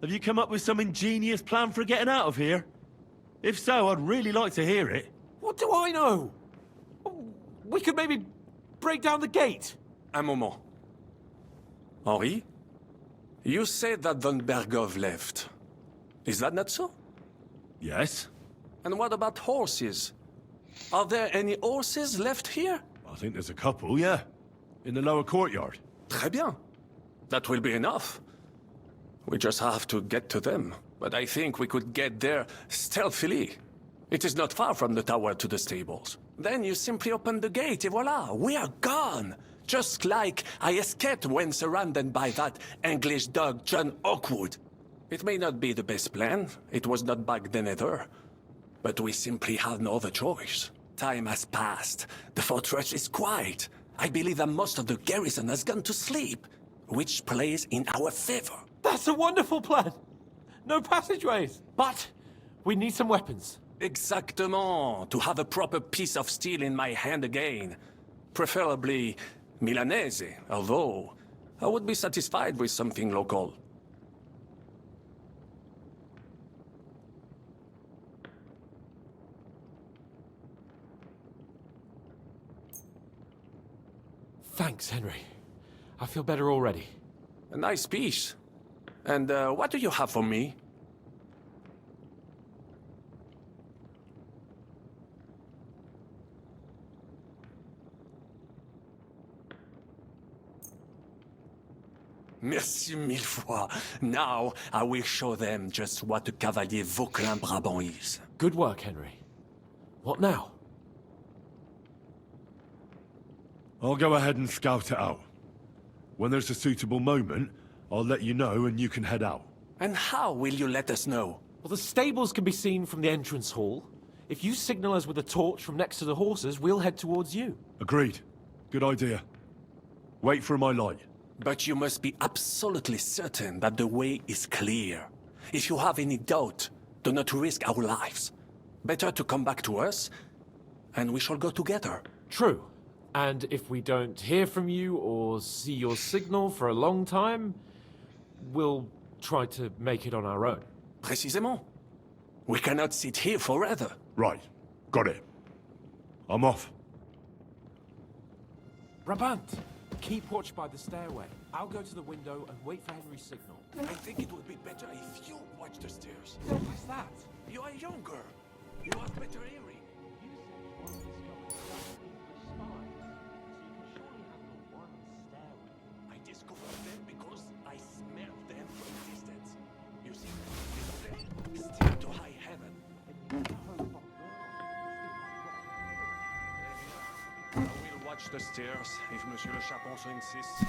Have you come up with some ingenious plan for getting out of here? If so, I'd really like to hear it. What do I know? We could maybe break down the gate. Un moment. Henri? You said that von Bergov left. Is that not so? Yes. And what about horses? Are there any horses left here? I think there's a couple, yeah. In the lower courtyard. Très bien. That will be enough. We just have to get to them. but I think we could get there stealthily. It is not far from the tower to the stables. Then you simply open the gate, et voila, we are gone! Just like I escaped when surrounded by that English dog John Oakwood. It may not be the best plan, it was not back then either, but we simply had no other choice. Time has passed, the fortress is quiet. I believe that most of the garrison has gone to sleep, which plays in our favor. That's a wonderful plan! No passageways! But we need some weapons. Exactement, to have a proper piece of steel in my hand again. Preferably Milanese, although I would be satisfied with something local. Thanks, Henry. I feel better already. A nice piece. And what do you have for me? Merci mille fois. Now, I will show them just what a Cavalier Vauquelin-Brabant is. Good work, Henry. What now? I'll go ahead and scout it out. When there's a suitable moment, I'll let you know and you can head out. And how will you let us know? Well, the stables can be seen from the entrance hall. If you signal us with a torch from next to the horses, we'll head towards you. Agreed. Good idea. Wait for my light. But you must be absolutely certain that the way is clear. If you have any doubt, do not risk our lives. Better to come back to us, and we shall go together. True. And if we don't hear from you or see your signal for a long time, we'll try to make it on our own. Précisément. We cannot sit here forever. Right. Got it. I'm off. Brabant, keep watch by the stairway. I'll go to the window and wait for Henry's signal. I think it would be better if you watch the stairs. What's that? You are younger. You have better hearing. I discovered them because I smelled them from a distance. You see, they say, still to high heaven. I will watch the stairs if Monsieur le Chapon so insists.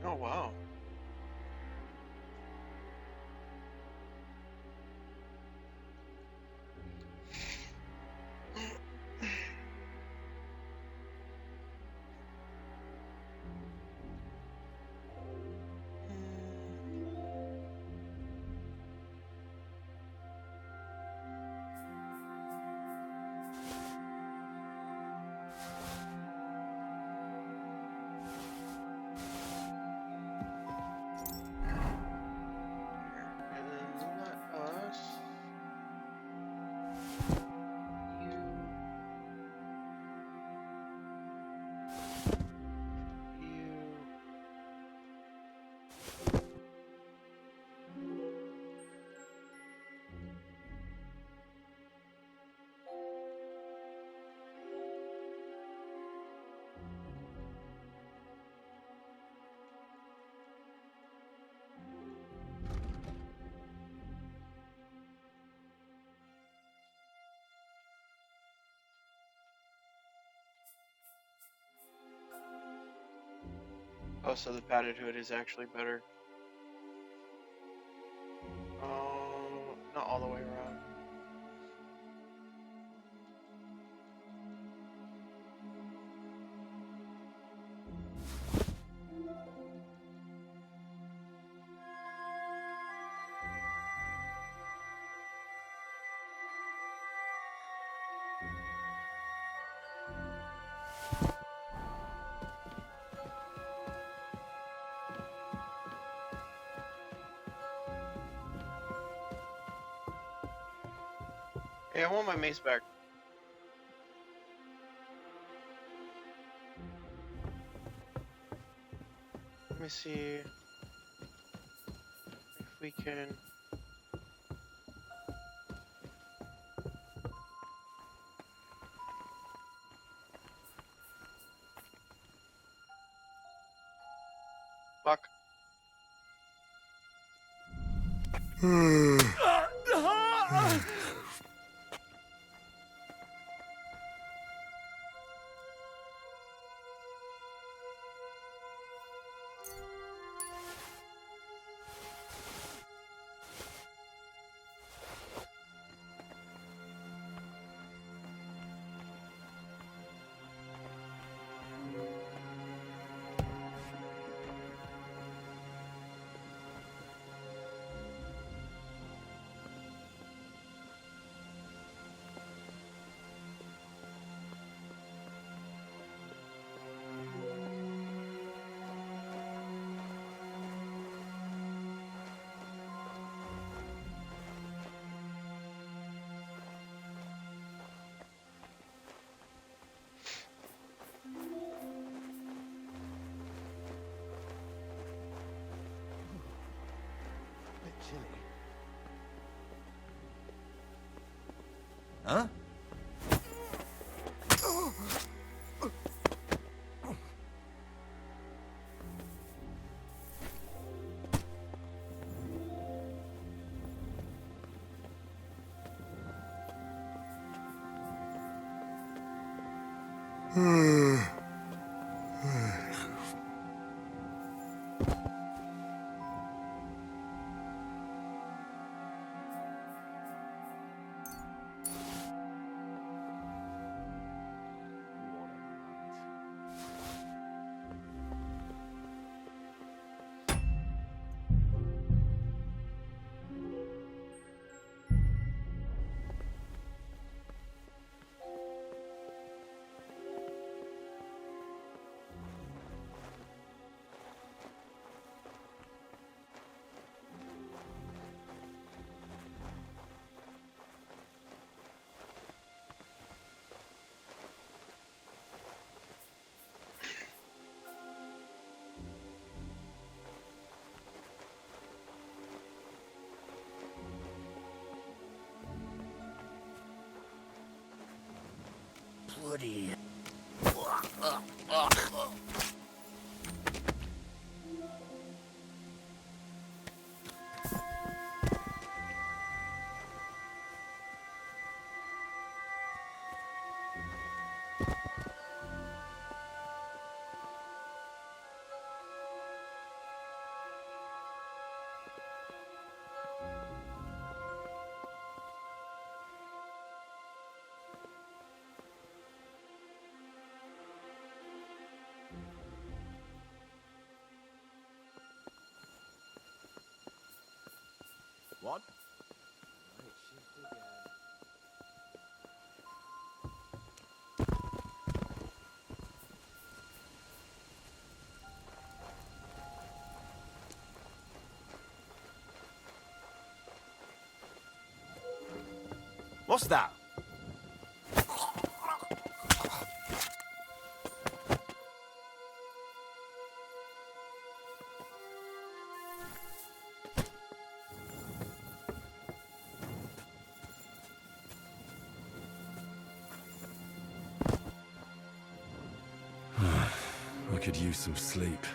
Oh, wow. Oh, so the padded hood is actually better. Not all the way around. Hey, I want my mace back. Let me see if we can. Fuck. Chilly. Huh? Bloody. What? What's that? I could use some sleep.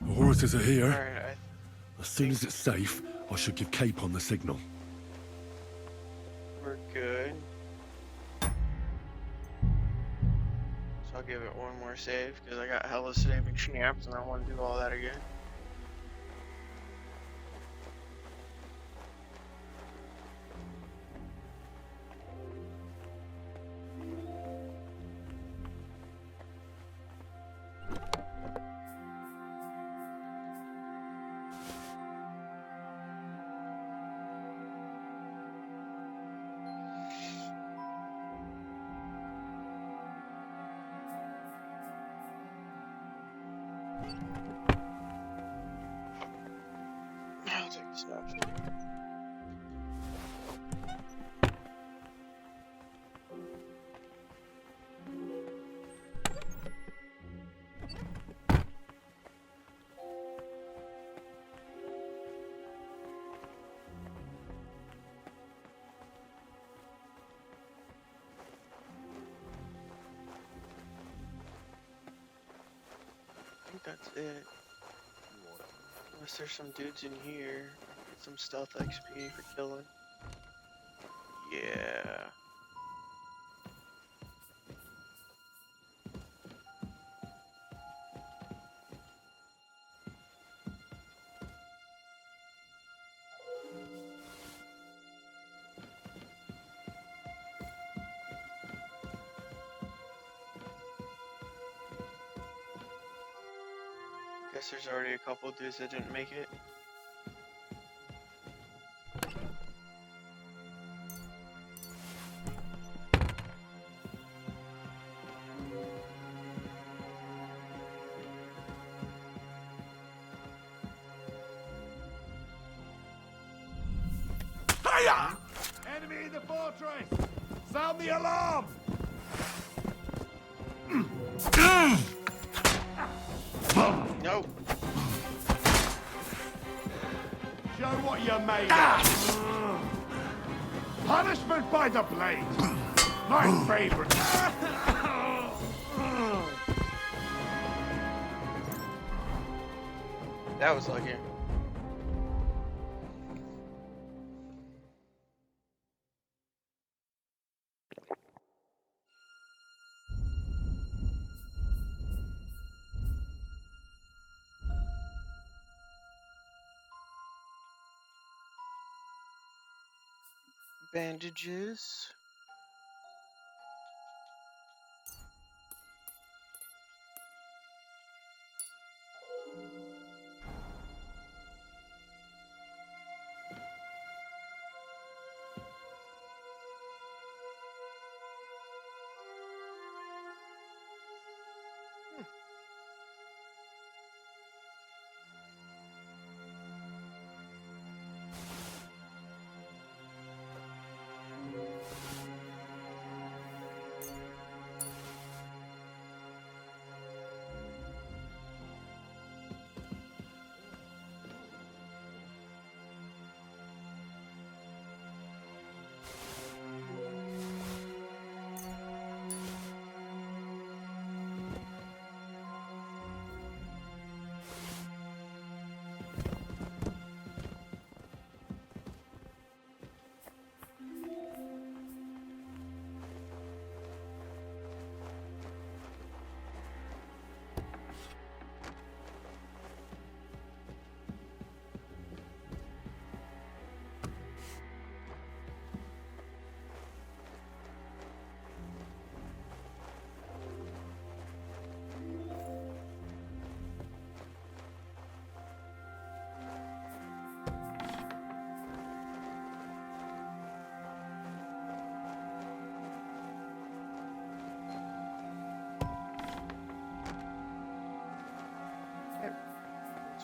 The horses are here. Alright, As soon as it's safe, I should give Cape on the signal. we're good. So I'll give it one more save because I got hella saving snaps and I want to do all that again. I'll take the snaps. I think that's it. Unless there's some dudes in here. Get some stealth XP for killing. Yeah. Guess there's already a couple dudes that didn't make it. Enemy in the fortress! Sound the alarm! No. Show what you're made of. Punishment by the blade. My favorite. That was lucky. Bandages.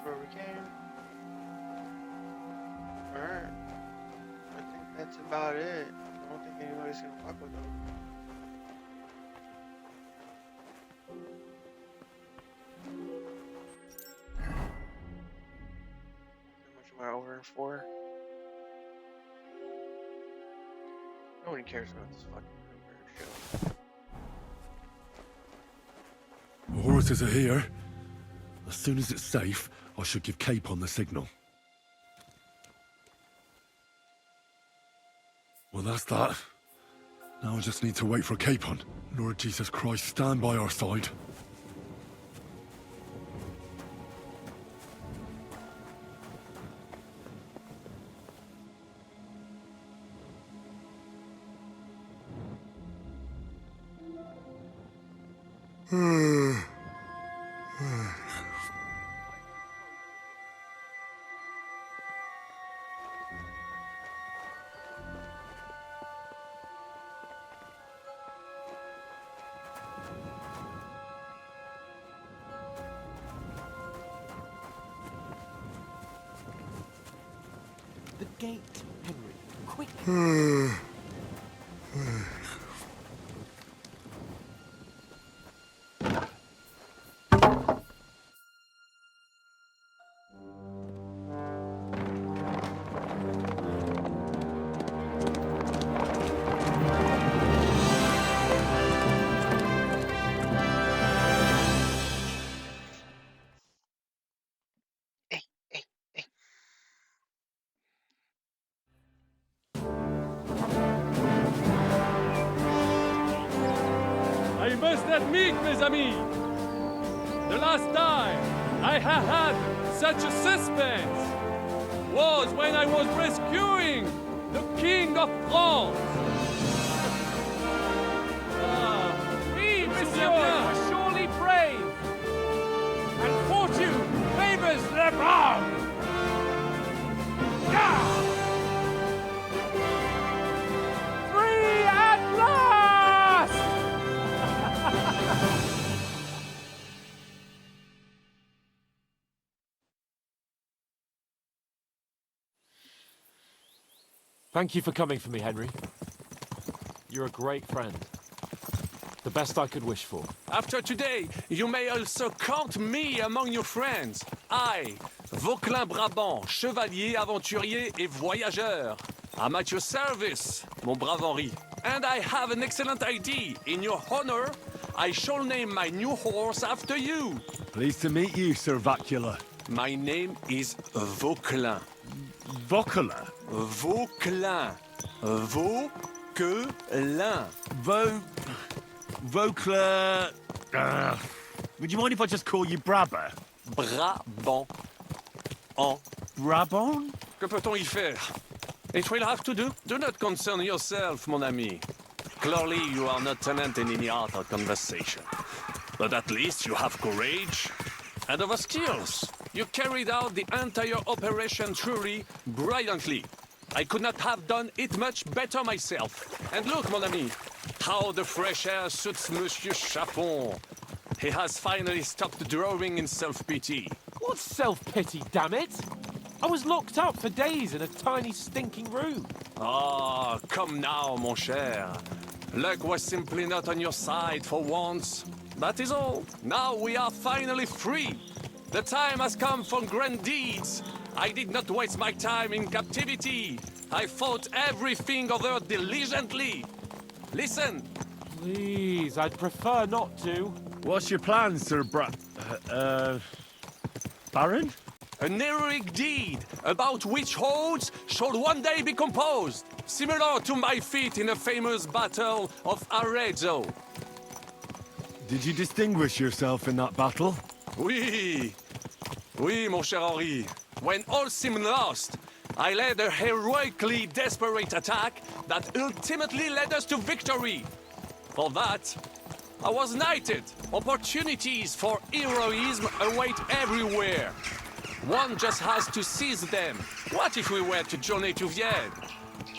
where we came. Alright. I think that's about it. I don't think anybody's gonna fuck with them. How much am I over for? Nobody cares about this fucking show. The horses are here. As soon as it's safe, I should give Capon the signal. Well, that's that. Now I just need to wait for Capon. Lord Jesus Christ, stand by our side. The gate, Henry. Quick. I must admit, mes amis, the last time I have had such a suspense was when I was rescuing the King of France. We, monsieur, were surely brave. And fortune favors the brave. Free at last! Thank you for coming for me, Henry. You're a great friend. The best I could wish for. After today, you may also count me among your friends. I, Vauquelin Brabant, chevalier, aventurier et voyageur. I'm at your service, mon brave Henri. And I have an excellent idea. In your honor, I shall name my new horse after you. Pleased to meet you, Sir Vacula. My name is Vauquelin. Vauquelin? Vauquelin. Vauquelin. Vauquelin... would you mind if I just call you Brabber? Brabant. En. Brabant? Que peut-on y faire? It will have to do. Do not concern yourself, mon ami. Clearly, you are not tenant in any other conversation. But at least you have courage and other skills. You carried out the entire operation truly brilliantly. I could not have done it much better myself. And look, mon ami, how the fresh air suits Monsieur Chapon. He has finally stopped drawing in self-pity. What self-pity, damn it? I was locked up for days in a tiny stinking room. Ah, come now, mon cher. Luck was simply not on your side for once. That is all. Now we are finally free. The time has come for grand deeds. I did not waste my time in captivity. I fought everything over diligently. Listen. Please, I'd prefer not to. What's your plan, Sir Baron? An heroic deed about which hordes shall one day be composed, similar to my feat in the famous Battle of Arezzo. Did you distinguish yourself in that battle? Oui. Oui, mon cher Henri. When all seemed lost, I led a heroically desperate attack that ultimately led us to victory. For that, I was knighted. Opportunities for heroism await everywhere. One just has to seize them. What if we were to journey to Vienne?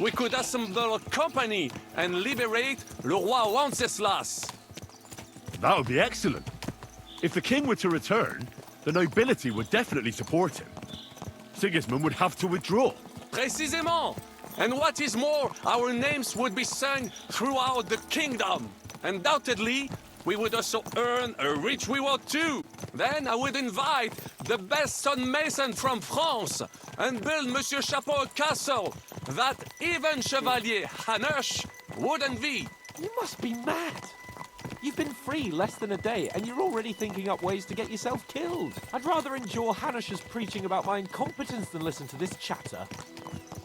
We could assemble a company and liberate Le Roi Wenceslas. That would be excellent. If the king were to return, The nobility would definitely support him. Sigismund would have to withdraw. Précisément! And what is more, our names would be sung throughout the kingdom. Undoubtedly, we would also earn a rich reward too. Then I would invite the best stonemason from France and build Monsieur Chapeau a castle that even Chevalier Hanush would envy. You must be mad. You've been free less than a day, and you're already thinking up ways to get yourself killed. I'd rather endure Hanush's preaching about my incompetence than listen to this chatter.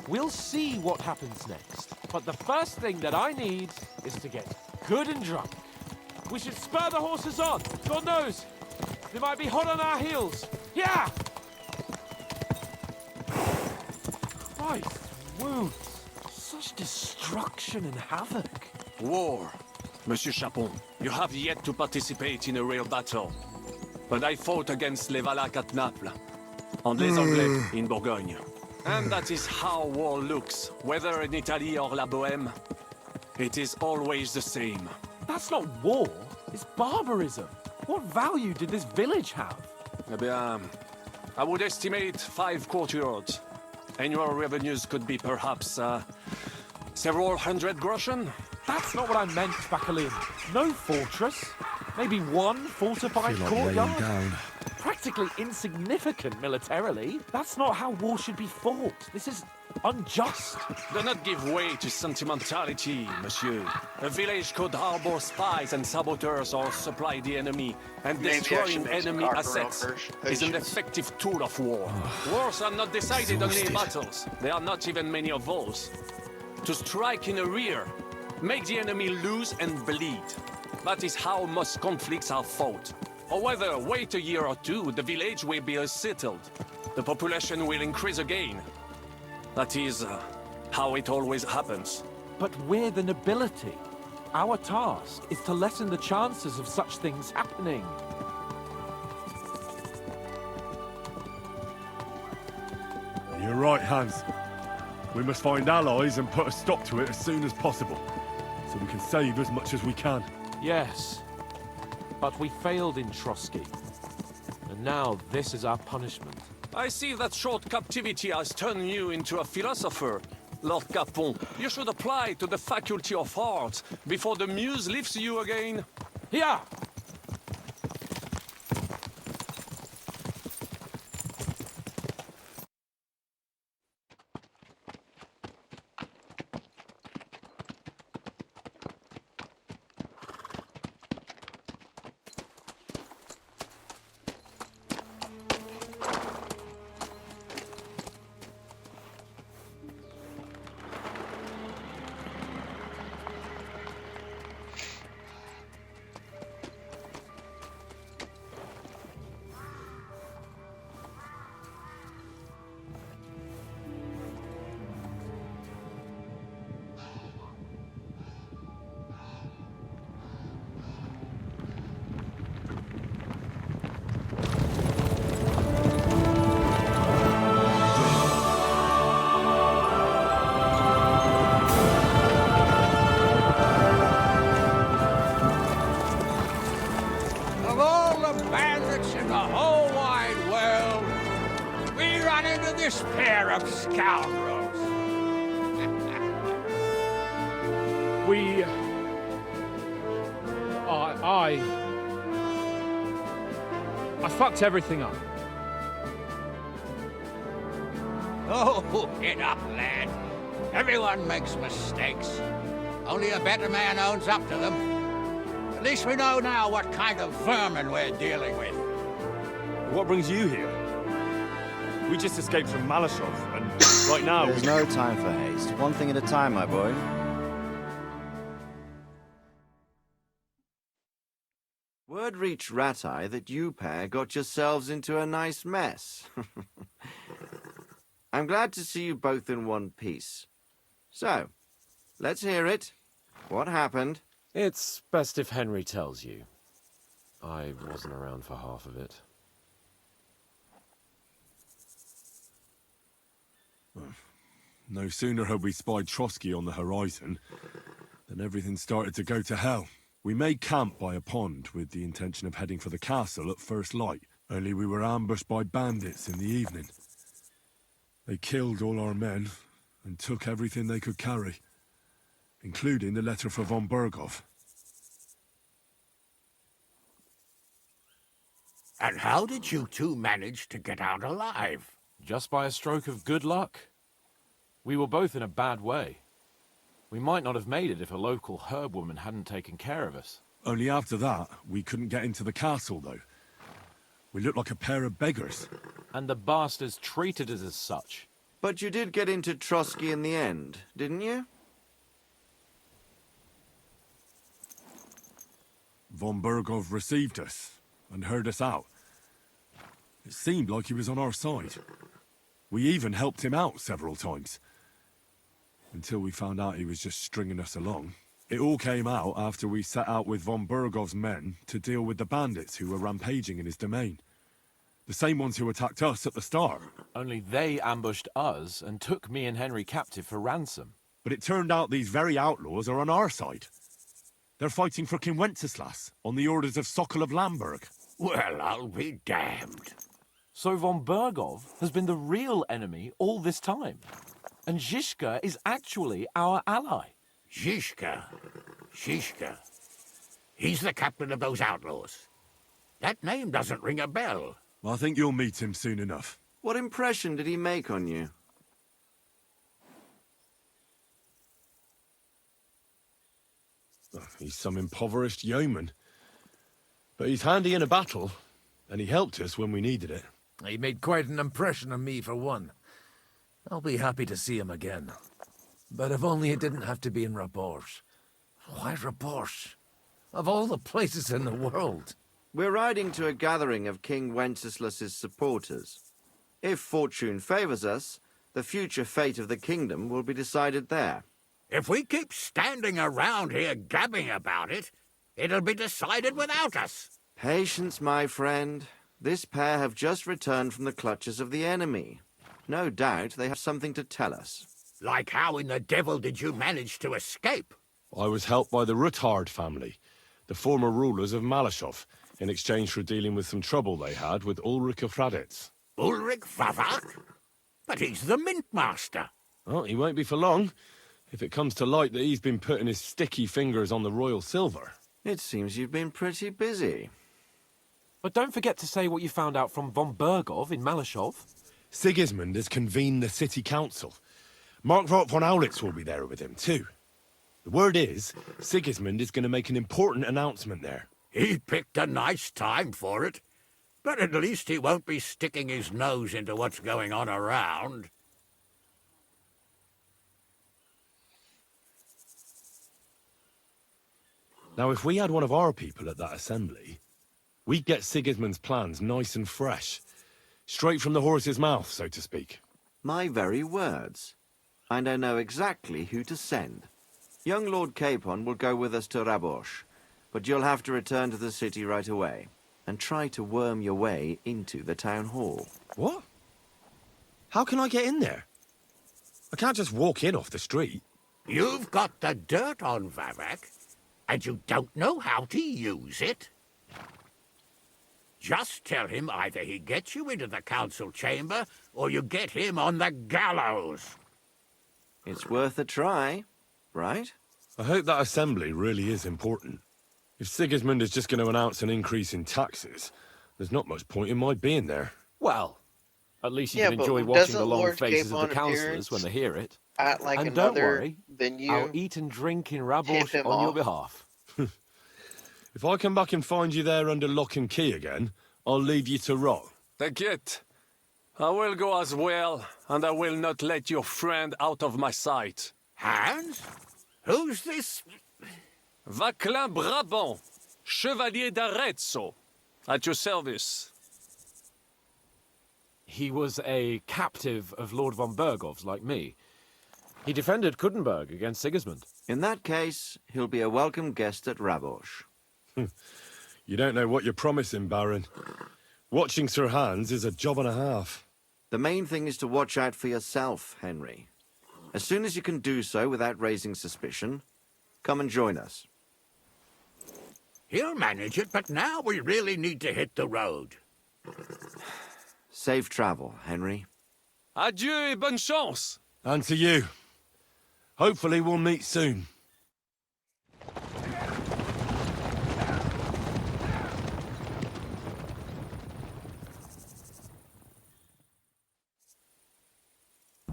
We'll see what happens next. But the first thing that I need is to get good and drunk. We should spur the horses on. God knows, they might be hot on our heels. Yeah! Christ, wounds. Such destruction and havoc. War. Monsieur Chapon, you have yet to participate in a real battle. But I fought against les Valaques at Naples, and les Anglais in Bourgogne. And that is how war looks, whether in Italy or La Bohème. It is always the same. That's not war, it's barbarism. What value did this village have? Eh bien, I would estimate 5 courtyards. Annual revenues could be perhaps, several hundred groschen. That's not what I meant, Bacalian. No fortress. Maybe one fortified courtyard. Practically insignificant militarily. That's not how war should be fought. This is unjust. Do not give way to sentimentality, monsieur. A village could harbor spies and saboteurs or supply the enemy, and destroying enemy assets is an effective tool of war. Wars are not decided only in battles. There are not even many of those. To strike in the rear, make the enemy lose and bleed. That is how most conflicts are fought. However, wait a year or two, the village will be settled. The population will increase again. That is how it always happens. But we're the nobility. Our task is to lessen the chances of such things happening. You're right, Hans. We must find allies and put a stop to it as soon as possible, so we can save as much as we can. Yes, but we failed in Trotsky. And now this is our punishment. I see that short captivity has turned you into a philosopher, Lord Capon. You should apply to the Faculty of Arts before the muse lifts you again. Yeah! This pair of scoundrels. I fucked everything up. Oh, get up, lad. Everyone makes mistakes. Only a better man owns up to them. At least we know now what kind of vermin we're dealing with. What brings you here? We just escaped from Malashov, and right now... There's no time for haste. One thing at a time, my boy. Word reached Ratai that you pair got yourselves into a nice mess. I'm glad to see you both in one piece. So, let's hear it. What happened? It's best if Henry tells you. I wasn't around for half of it. No sooner had we spied Trotsky on the horizon than everything started to go to hell. We made camp by a pond with the intention of heading for the castle at first light. Only we were ambushed by bandits in the evening. They killed all our men and took everything they could carry, including the letter for von Berghoff. And how did you two manage to get out alive? Just by a stroke of good luck. We were both in a bad way. We might not have made it if a local herb woman hadn't taken care of us. Only after that, we couldn't get into the castle, though. We looked like a pair of beggars. And the bastards treated us as such. But you did get into Trotsky in the end, didn't you? Von Berghoff received us and heard us out. It seemed like he was on our side. We even helped him out several times. Until we found out he was just stringing us along. It all came out after we set out with von Berghoff's men to deal with the bandits who were rampaging in his domain. The same ones who attacked us at the start. Only they ambushed us and took me and Henry captive for ransom. But it turned out these very outlaws are on our side. They're fighting for King Wenceslas on the orders of Sokol of Lamberg. Well, I'll be damned. So von Berghoff has been the real enemy all this time. And Zizka is actually our ally. Zizka? He's the captain of those outlaws. That name doesn't ring a bell. I think you'll meet him soon enough. What impression did he make on you? He's some impoverished yeoman. But he's handy in a battle, and he helped us when we needed it. He made quite an impression on me, for one. I'll be happy to see him again. But if only it didn't have to be in Rabosh. Why Rabosh? Of all the places in the world. We're riding to a gathering of King Wenceslas's supporters. If fortune favors us, the future fate of the kingdom will be decided there. If we keep standing around here gabbing about it, it'll be decided without us. Patience, my friend. This pair have just returned from the clutches of the enemy. No doubt they have something to tell us. Like how in the devil did you manage to escape? I was helped by the Ruthard family, the former rulers of Malashov, in exchange for dealing with some trouble they had with Ulrich of Raditz. Ulrich Favak? But he's the mint master. Well, he won't be for long, if it comes to light that he's been putting his sticky fingers on the royal silver. It seems you've been pretty busy. But don't forget to say what you found out from von Berghoff in Malashov. Sigismund has convened the city council. Markvart von Aulitz will be there with him, too. The word is, Sigismund is going to make an important announcement there. He picked a nice time for it. But at least he won't be sticking his nose into what's going on around. Now, if we had one of our people at that assembly, we'd get Sigismund's plans nice and fresh. Straight from the horse's mouth, so to speak. My very words. And I know exactly who to send. Young Lord Capon will go with us to Rabosh, but you'll have to return to the city right away, and try to worm your way into the town hall. What? How can I get in there? I can't just walk in off the street. You've got the dirt on Vavak, and you don't know how to use it? Just tell him either he gets you into the council chamber, or you get him on the gallows. It's worth a try, right? I hope that assembly really is important. If Sigismund is just going to announce an increase in taxes, there's not much point in my being there. Well, at least you Yeah, can but enjoy watching doesn't the long Lord faces of Capon the councillors appearance when they hear it. At like And don't another worry, venue. I'll eat and drink in Tip Rabosh him on your off. behalf. If I come back and find you there under lock and key again, I'll leave you to rot. Take it. I will go as well, and I will not let your friend out of my sight. Hans? Who's this? Vaclin Brabant, Chevalier d'Arezzo, at your service. He was a captive of Lord von Berghoff's, like me. He defended Kuddenberg against Sigismund. In that case, he'll be a welcome guest at Rabosh. You don't know what you're promising, Baron. Watching Sir Hans is a job and a half. The main thing is to watch out for yourself, Henry. As soon as you can do so without raising suspicion, come and join us. He'll manage it, but now we really need to hit the road. Safe travel, Henry. Adieu et bonne chance. And to you. Hopefully we'll meet soon.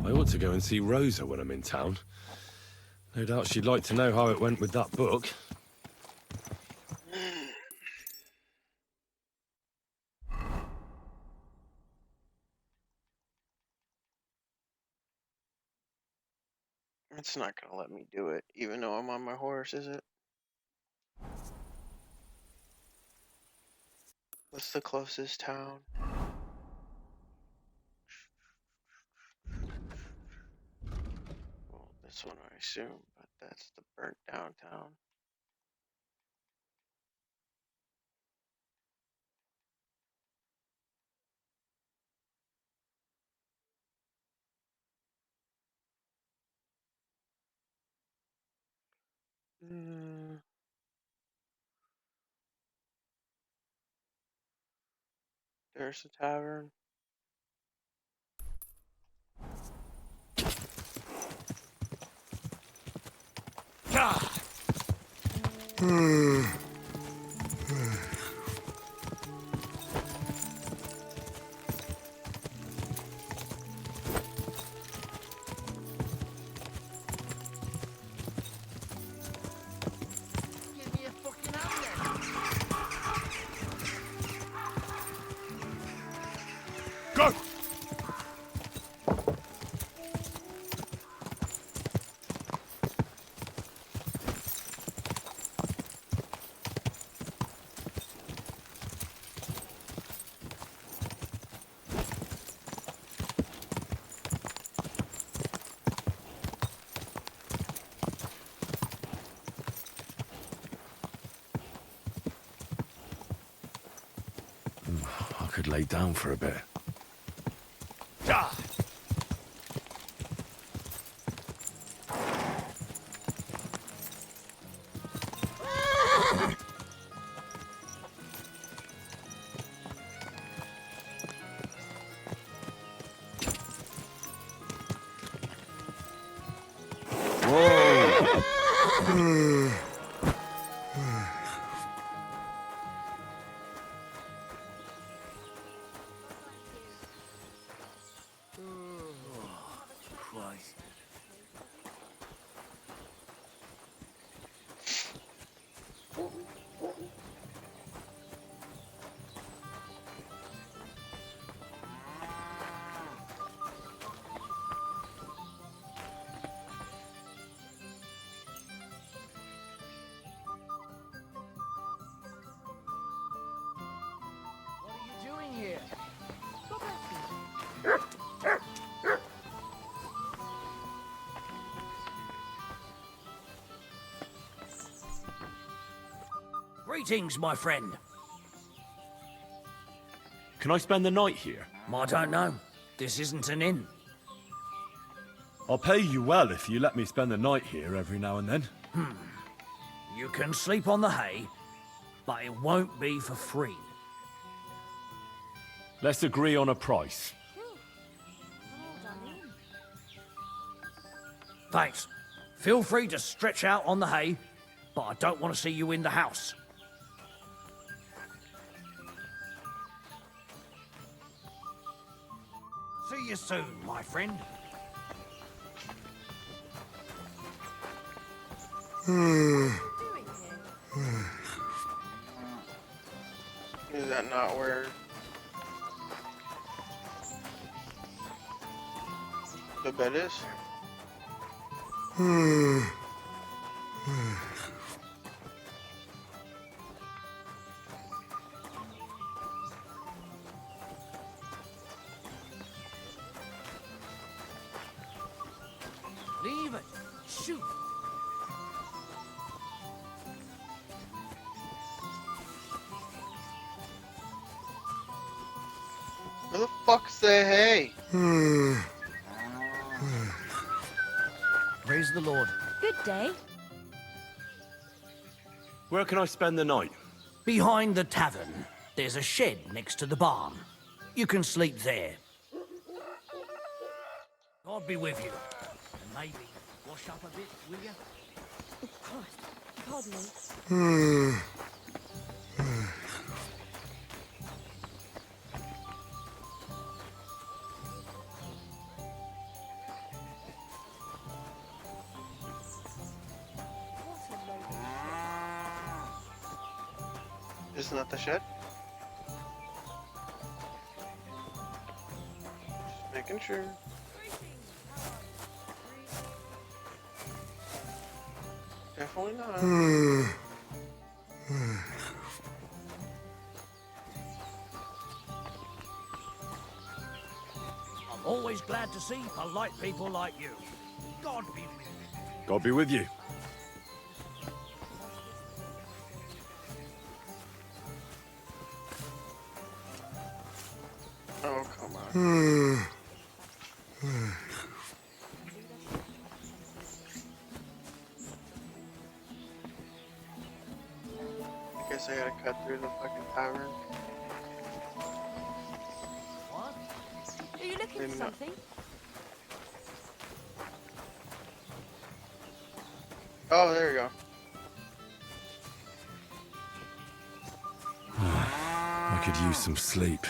I ought to go and see Rosa when I'm in town. No doubt she'd like to know how it went with that book. It's not gonna let me do it, even though I'm on my horse, is it? What's the closest town? Well, this one I assume, but that's the burnt down town. There's the tavern. Give me a fucking hand Go! I could lay down for a bit. What are you doing here? Greetings, my friend. Can I spend the night here? I don't know. This isn't an inn. I'll pay you well if you let me spend the night here every now and then. You can sleep on the hay, but it won't be for free. Let's agree on a price. Thanks. Feel free to stretch out on the hay, but I don't want to see you in the house. See you soon, my friend. Is that not where the bed is? Leave it. Shoot. Where the fuck's the hay? Praise the Lord. Good day. Where can I spend the night? Behind the tavern. There's a shed next to the barn. You can sleep there. God be with you. And maybe wash up a bit, will you? Christ, pardon me. Isn't that the shed? Just making sure. Definitely not. I'm always glad to see polite people like you. God be with you. God be with you. Oh, come on. I guess I gotta cut through the fucking tavern. What? Are you looking for Didn't know. something? Oh, there you go. I could use some sleep.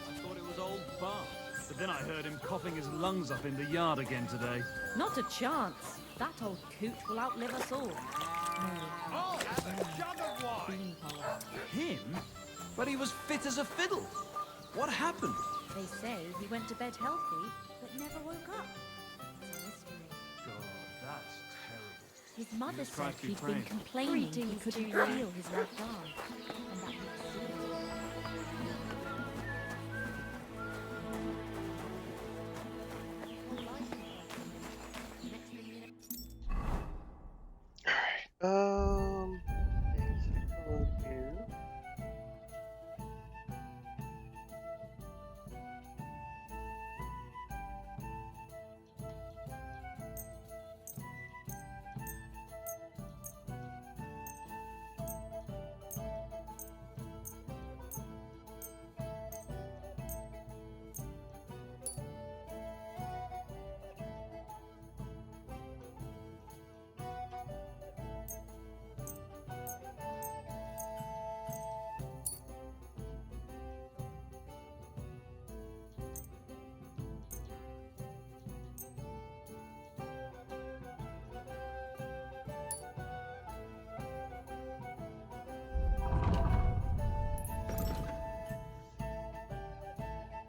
I thought it was old Bart, but then I heard him coughing his lungs up in the yard again today. Not a chance. That old coot will outlive us all. Oh, and a jug of wine! Him? But he was fit as a fiddle. What happened? They say he went to bed healthy, but never woke up. It's a mystery. God, that's terrible. His mother Jesus said Christ, be he'd been praised. complaining he couldn't feel his left arm, and that he'd seen it. Here.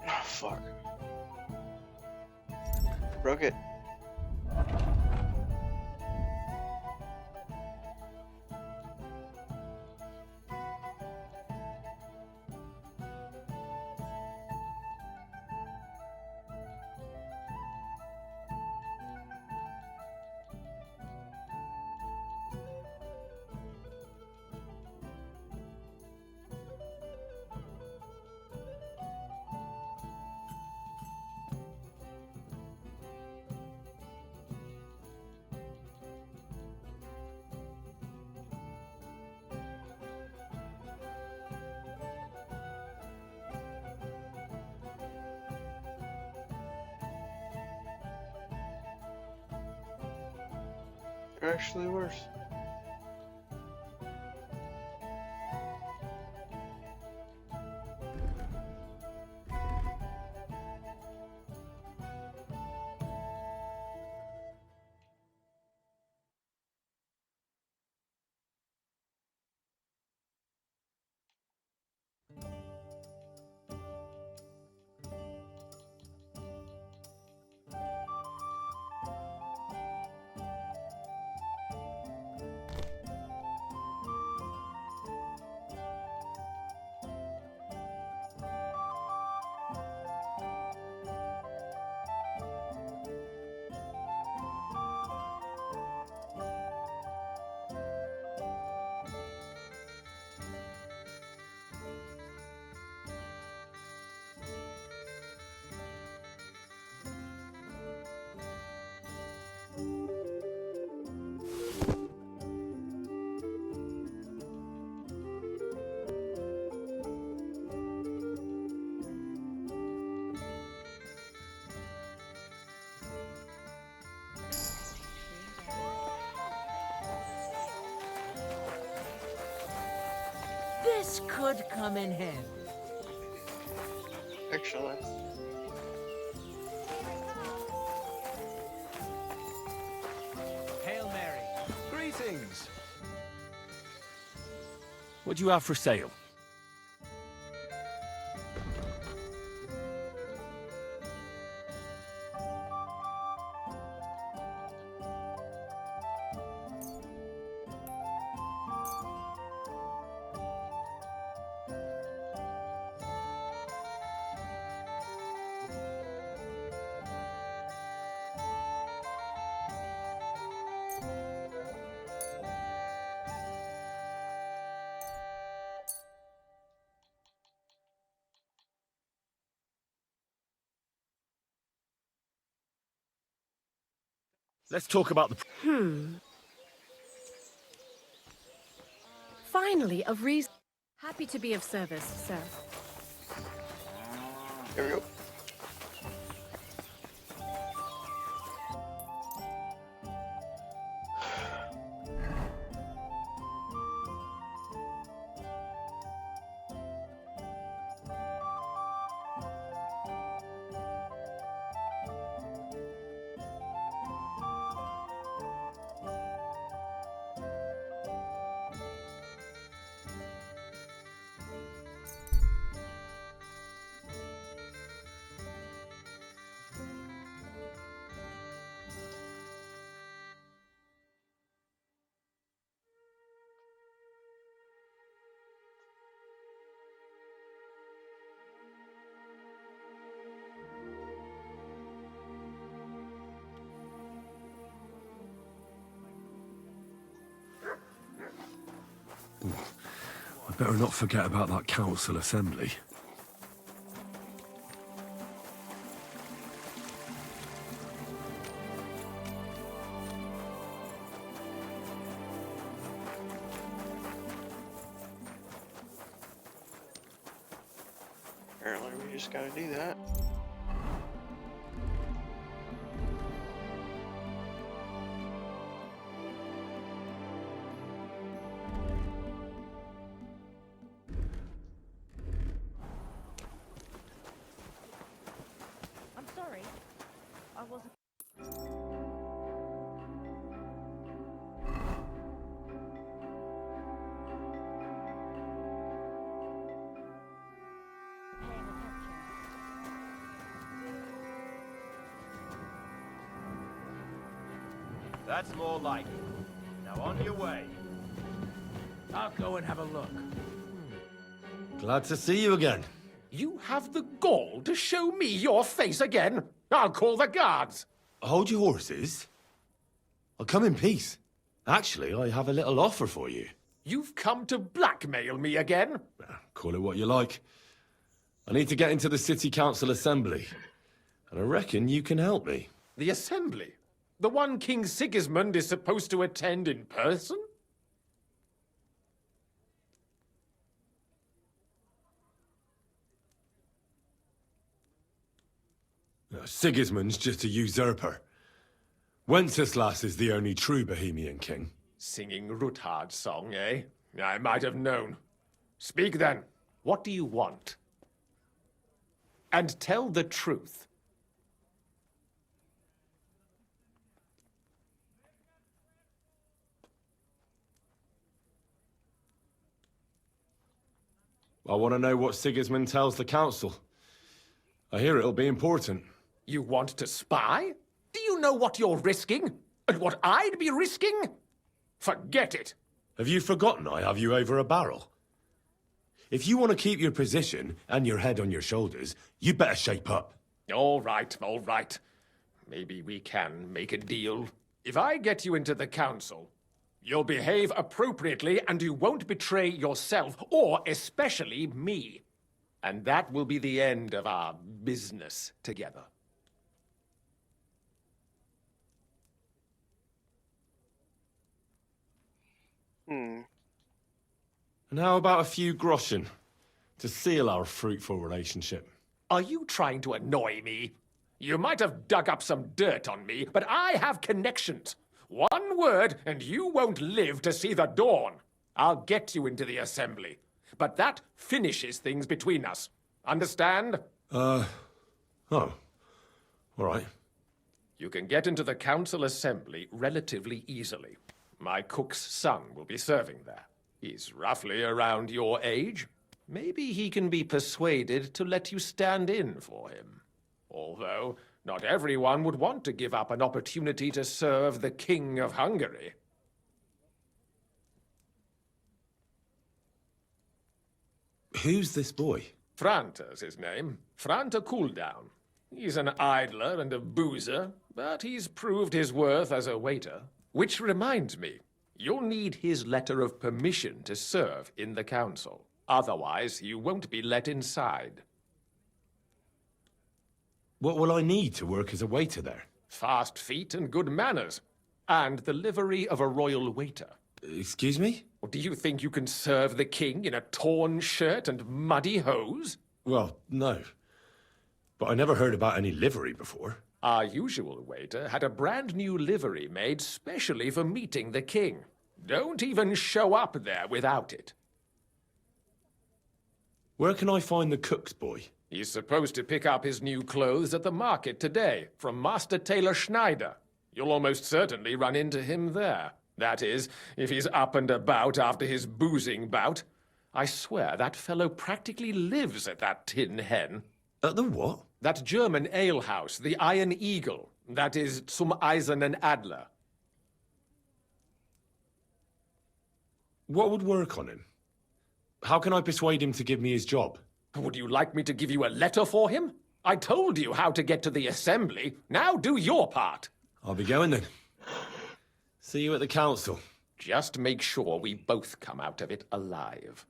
Oh, fuck. Broke it. They're actually worse. This could come in handy. Excellent. Hail Mary. Greetings. What do you have for sale? Let's talk about the... Finally, a reason. Happy to be of service, sir. Here we go. I better not forget about that council assembly. Apparently we just gotta do that. I'm sorry. I wasn't. That's more like it. Now on your way. I'll go and have a look. Glad to see you again. You have the gall to show me your face again? I'll call the guards. Hold your horses. I'll come in peace. Actually, I have a little offer for you. You've come to blackmail me again? Call it what you like. I need to get into the city council assembly. And I reckon you can help me. The assembly? The one King Sigismund is supposed to attend in person? Sigismund's just a usurper. Wenceslas is the only true Bohemian king. Singing Ruthard's song, eh? I might have known. Speak then. What do you want? And tell the truth. I want to know what Sigismund tells the council. I hear it'll be important. You want to spy? Do you know what you're risking? And what I'd be risking? Forget it. Have you forgotten I have you over a barrel? If you want to keep your position and your head on your shoulders, you better shape up. All right, all right. Maybe we can make a deal. If I get you into the council, you'll behave appropriately and you won't betray yourself, or especially me. And that will be the end of our business together. And how about a few groschen to seal our fruitful relationship? Are you trying to annoy me? You might have dug up some dirt on me, but I have connections. One word, and you won't live to see the dawn. I'll get you into the assembly. but that finishes things between us. Understand? Oh. All right. You can get into the council assembly relatively easily. My cook's son will be serving there. He's roughly around your age. Maybe he can be persuaded to let you stand in for him. Although, not everyone would want to give up an opportunity to serve the King of Hungary. Who's this boy? Franta's his name. Franta Cooldown. He's an idler and a boozer, but he's proved his worth as a waiter. Which reminds me, you'll need his letter of permission to serve in the council. Otherwise, you won't be let inside. What will I need to work as a waiter there? Fast feet and good manners. And the livery of a royal waiter. Excuse me? Do you think you can serve the king in a torn shirt and muddy hose? Well, no. But I never heard about any livery before. Our usual waiter had a brand new livery made specially for meeting the king. Don't even show up there without it. Where can I find the cook's boy? He's supposed to pick up his new clothes at the market today from Master Tailor Schneider. You'll almost certainly run into him there. That is, if he's up and about after his boozing bout. I swear that fellow practically lives at that Tin Hen. At the what? That German alehouse, the Iron Eagle. That is Zum Eisernen Adler. What would work on him? How can I persuade him to give me his job? Would you like me to give you a letter for him? I told you how to get to the assembly. Now do your part. I'll be going then. See you at the council. Just make sure we both come out of it alive.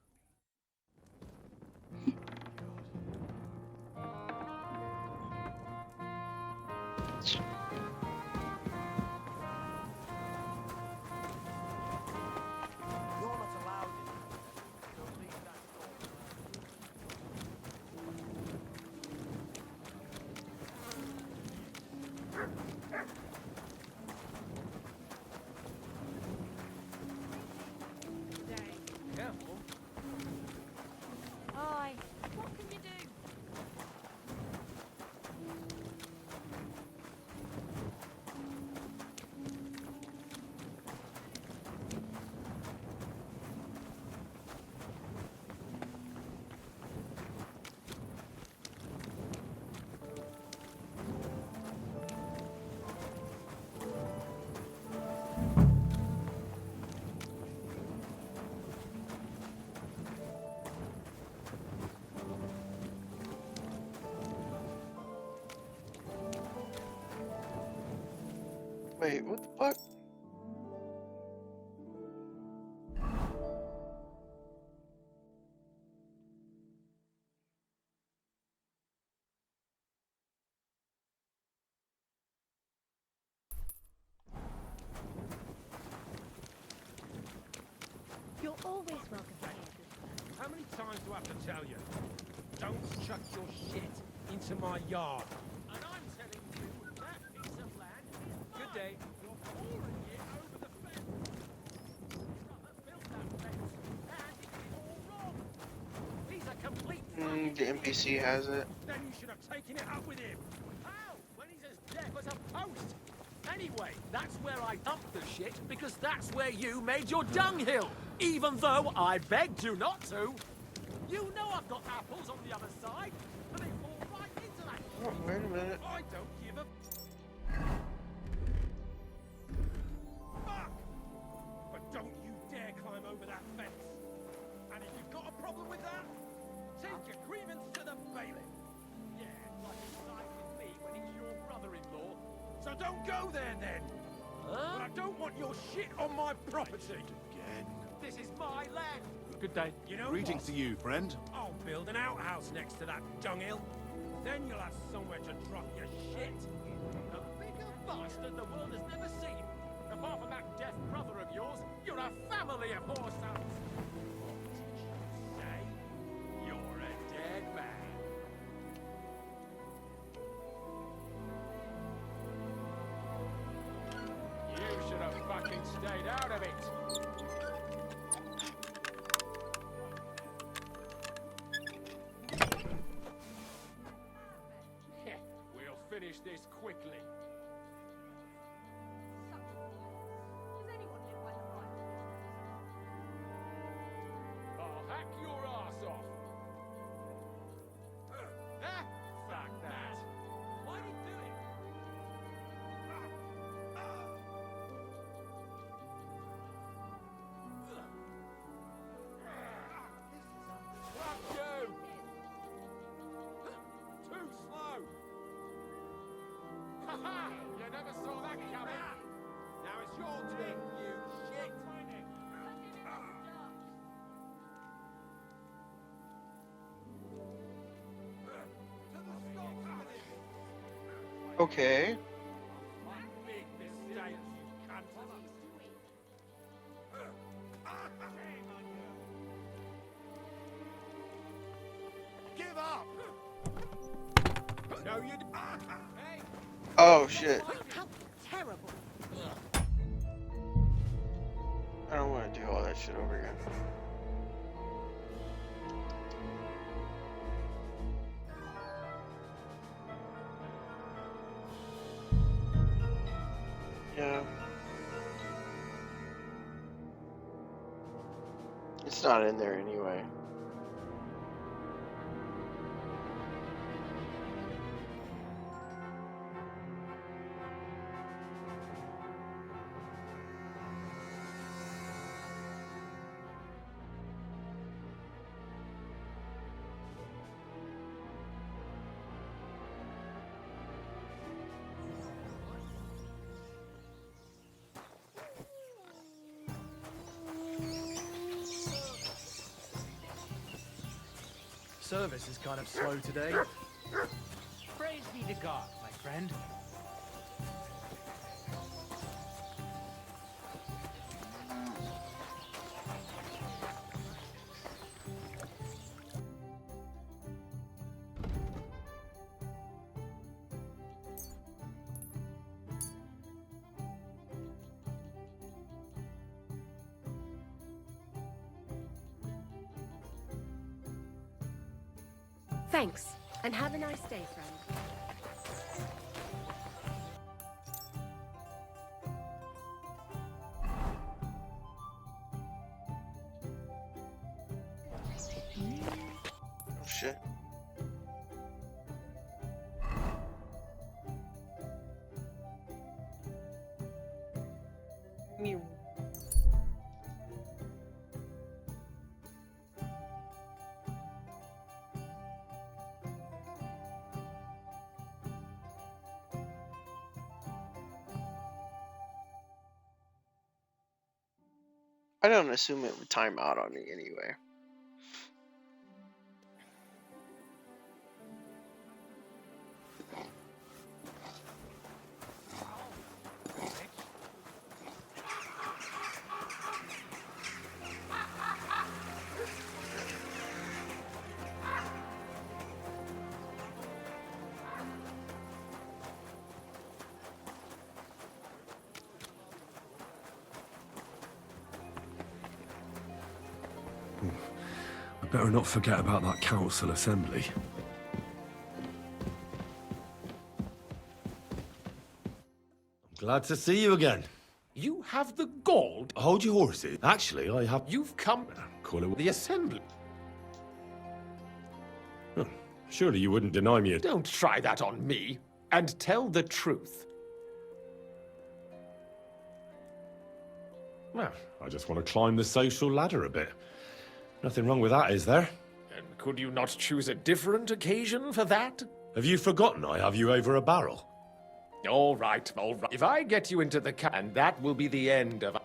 Hi, what can you do? Wait, what the fuck? You're always welcome here. How many times do I have to tell you? Don't chuck your shit into my yard. And I'm telling you, that piece of land is mine. Good day. You're pouring it over the fence. Built that fence, and it's all wrong. He's a complete The NPC has it. Then you should have taken it up with him. How? When he's as deaf as a post. Anyway, that's where I dumped the shit, because that's where you made your dunghill. Even though I begged you not to. You know I've got apples on the other side, and they fall right into that. Oh, wait a minute. I don't give a fuck. But don't you dare climb over that fence. And if you've got a problem with that, take your grievance to the bailiff. Yeah, like you side with me when it's your brother-in-law. So don't go there then. But I don't want your shit on my property. Again. This is my land. Good day. You know Greetings what? to you, friend. I'll build an outhouse next to that dunghill. Then you'll have somewhere to drop your shit. A bigger bastard the world has never seen. Apart from that deaf brother of yours, you're a family of horse sons. What did you say? You're a dead man. You should have fucking stayed out of it. finish this quickly. I'll hack your ass off. Fuck that. Why did you do it? Fuck you! Too slow! Ha-ha! You never saw that coming! Now it's your turn, you shit! Okay. Big mistake, you cunt. Give up! No, you Hey! Oh shit. How terrible. I don't want to do all that shit over again. Yeah. It's not in there anyway. Service is kind of slow today. Praise be to God, my friend. Thanks, and have a nice day, friend. Oh shit. Meow. I don't assume it would time out on me anyway. I better not forget about that council assembly. I'm glad to see you again. You have the gall. Hold your horses. Actually, I have... You've come... Call it... The assembly. Huh. Surely you wouldn't deny me a... Don't try that on me. And tell the truth. Well, I just want to climb the social ladder a bit. Nothing wrong with that, is there? And could you not choose a different occasion for that? Have you forgotten I have you over a barrel? All right, all right. If I get you into the and that will be the end of...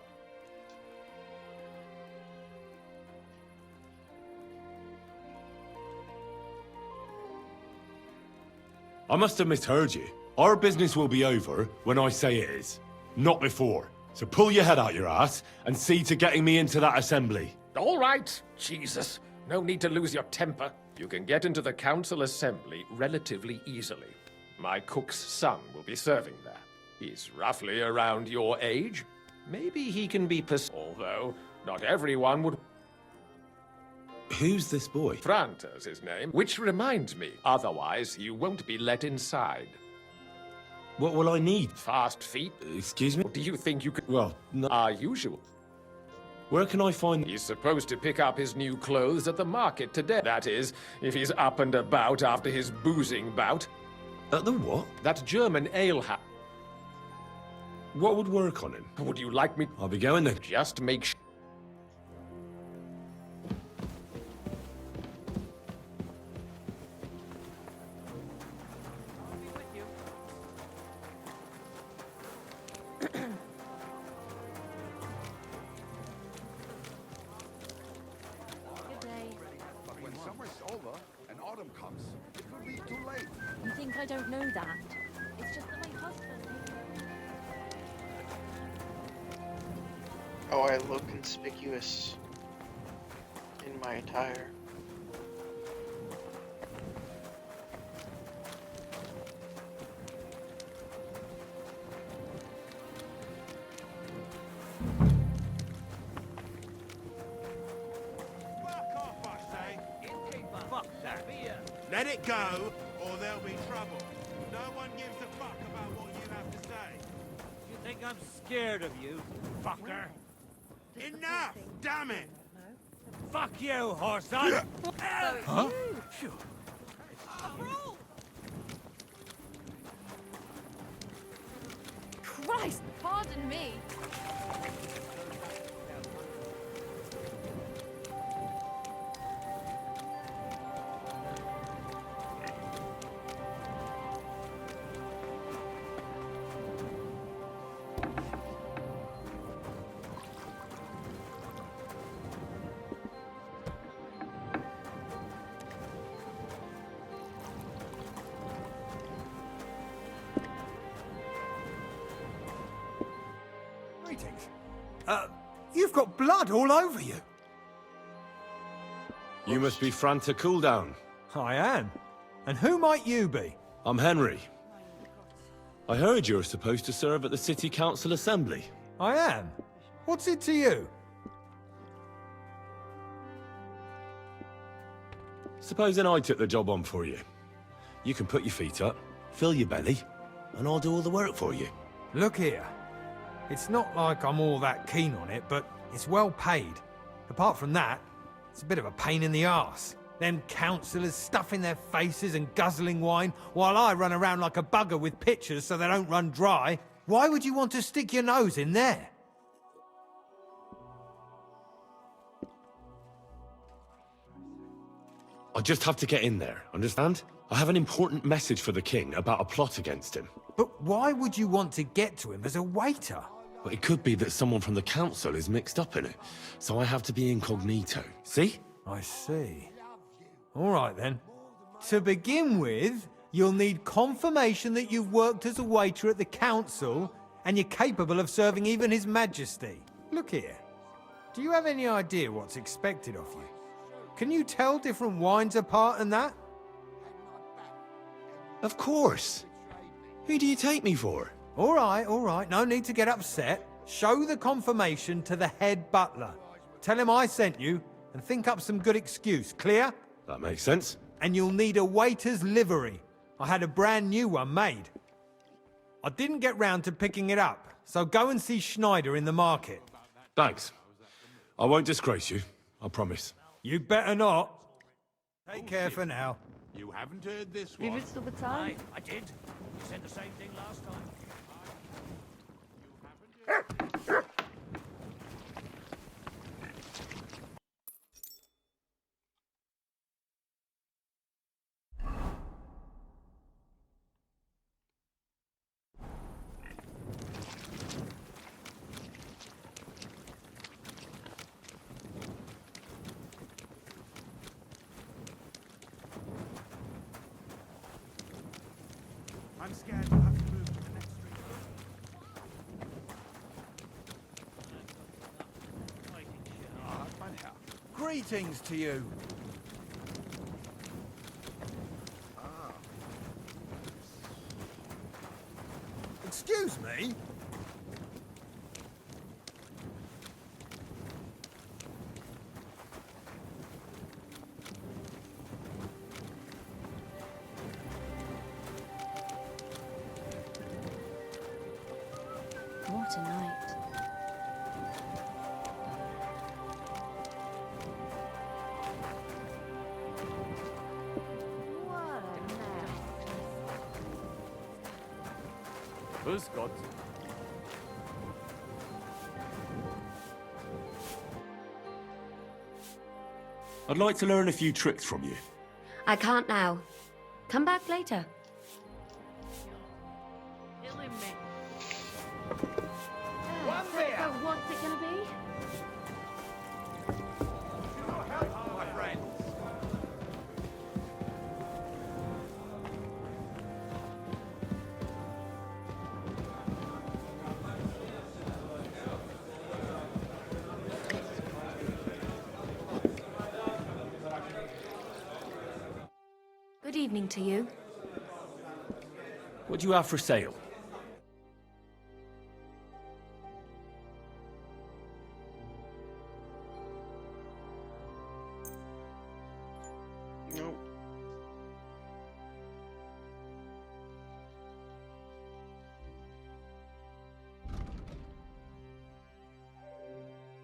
I must have misheard you. Our business will be over when I say it is, not before. So pull your head out your ass and see to getting me into that assembly. All right, Jesus. No need to lose your temper. You can get into the council assembly relatively easily. My cook's son will be serving there. He's roughly around your age. Maybe he can be although not everyone would... Who's this boy? Franta's his name, which reminds me, otherwise you won't be let inside. What will I need? Fast feet? Excuse me? Do you think you could... Well, no. Our usual. Where can I find... He's supposed to pick up his new clothes at the market today. That is, if he's up and about after his boozing bout. At the what? That German ale house. What would work on him? Would you like me... I'll be going then. Just make sure... When summer's over and autumn comes, it will be too late. You think I don't know that? It's just that my husband... Oh, I look conspicuous in my attire. Let it go, or there'll be trouble. No one gives a fuck about what you have to say. You think I'm scared of you, fucker? Enough! Damn it! Fuck you, horse-son! Huh? Phew. Christ, pardon me. Greetings. You've got blood all over you. You must be Franta Cooldown. I am. And who might you be? I'm Henry. I heard you're supposed to serve at the City Council Assembly. I am. What's it to you? Supposing I took the job on for you. You can put your feet up, fill your belly, and I'll do all the work for you. Look here. It's not like I'm all that keen on it, but it's well paid. Apart from that, it's a bit of a pain in the arse. Them councillors stuffing their faces and guzzling wine, while I run around like a bugger with pitchers so they don't run dry. Why would you want to stick your nose in there? I just have to get in there, understand? I have an important message for the king about a plot against him. But why would you want to get to him as a waiter? But it could be that someone from the council is mixed up in it, so I have to be incognito. See? I see. All right then. To begin with, you'll need confirmation that you've worked as a waiter at the council and you're capable of serving even His Majesty. Look here. Do you have any idea what's expected of you? Can you tell different wines apart and that? Of course. Who do you take me for? All right. No need to get upset. Show the confirmation to the head butler. Tell him I sent you and think up some good excuse. Clear? That makes sense. And you'll need a waiter's livery. I had a brand new one made. I didn't get round to picking it up, so go and see Schneider in the market. Thanks. I won't disgrace you, I promise. You better not. Take care for now. You haven't heard this one. I did. You said the same thing last time. I'm scared we'll have to move to the next street. Greetings to you. Excuse me? tonight. Grüß Gott. I'd like to learn a few tricks from you. I can't now. Come back later. One there. What's it gonna be? My friends. Good evening to you. What do you have for sale? Nope.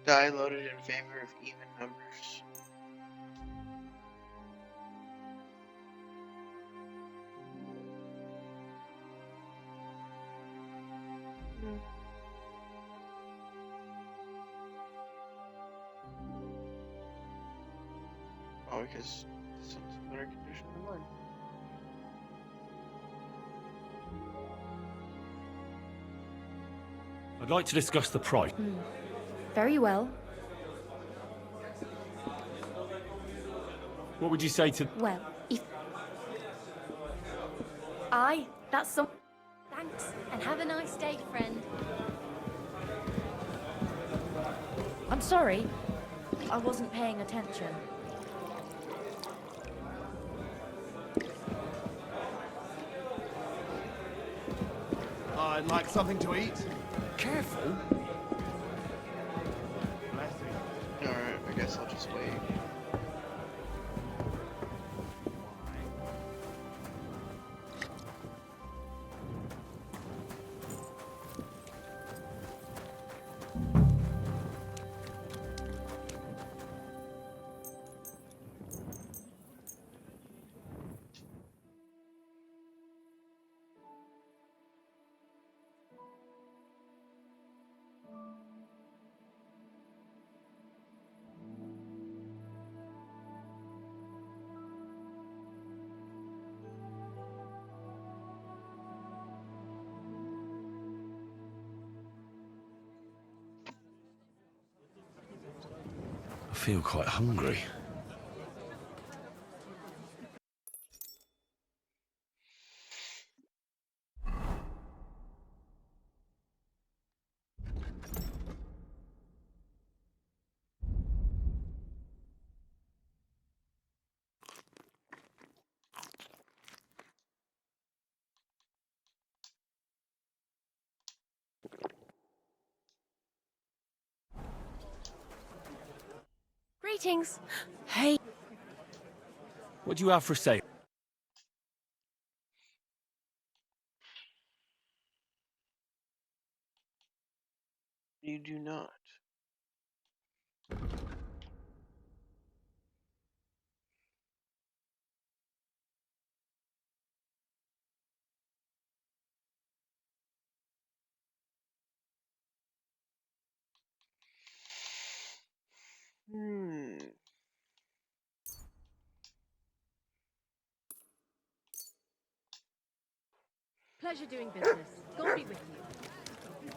Die loaded in favor of even numbers. Oh, because this one's in better condition than mine. I'd like to discuss the price. Very well. What would you say to... Well, if... that's some... Thanks, and have a nice day, friend. I'm sorry. I wasn't paying attention. I'd like something to eat. Careful. Alright, I guess I'll just wait. I feel quite hungry. Greetings. Hey. What do you have for sale? You do not. Pleasure doing business. God be with you.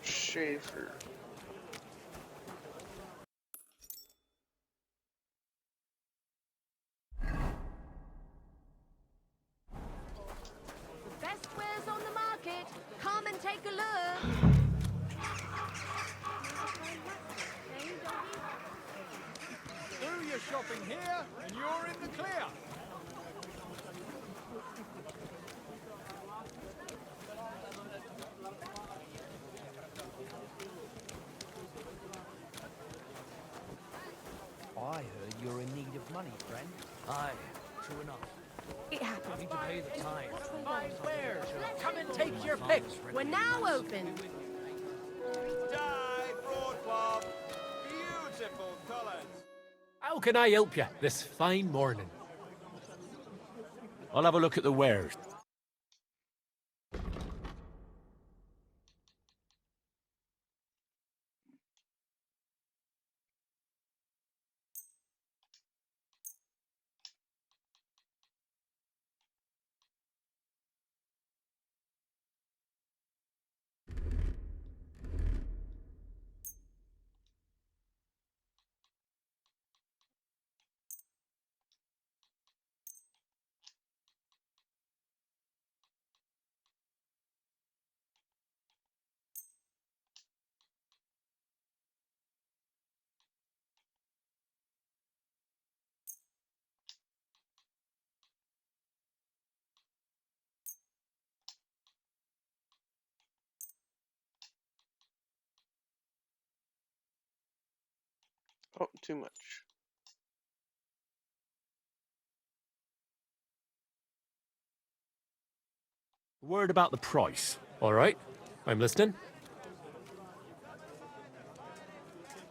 Schaefer. The best wares on the market. Come and take a look. Do your shopping here, and you're in the clear. I heard you're in need of money, friend. Aye, true enough. It happens. Need to pay the tithe. Buy wares. Come and take your pick. We're now open. Dye broadcloth. Beautiful colours. How can I help you this fine morning? I'll have a look at the wares. Oh, too much. Word about the price. All right, I'm listening.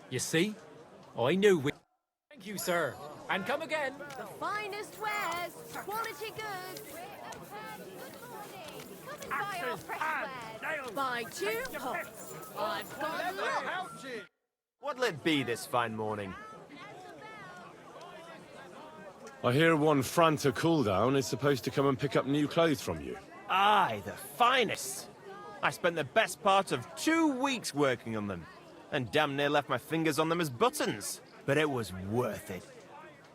You see? I knew we... Thank you, sir. And come again. The finest wares, quality goods. Come and buy our fresh wares. Buy 2 pots. I've got lots. What'll it be this fine morning? I hear one Franta cooldown is supposed to come and pick up new clothes from you. Aye, the finest. I spent the best part of 2 weeks working on them, and damn near left my fingers on them as buttons. But it was worth it.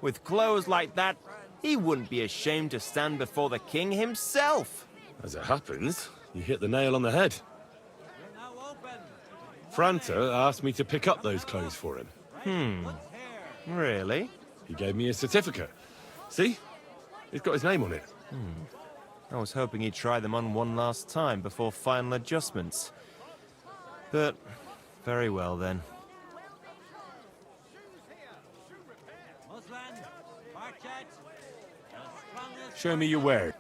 With clothes like that, he wouldn't be ashamed to stand before the king himself. As it happens, you hit the nail on the head. Franta asked me to pick up those clothes for him. Really? He gave me a certificate. See? It's got his name on it. I was hoping he'd try them on one last time before final adjustments. But, very well then. Show me your word.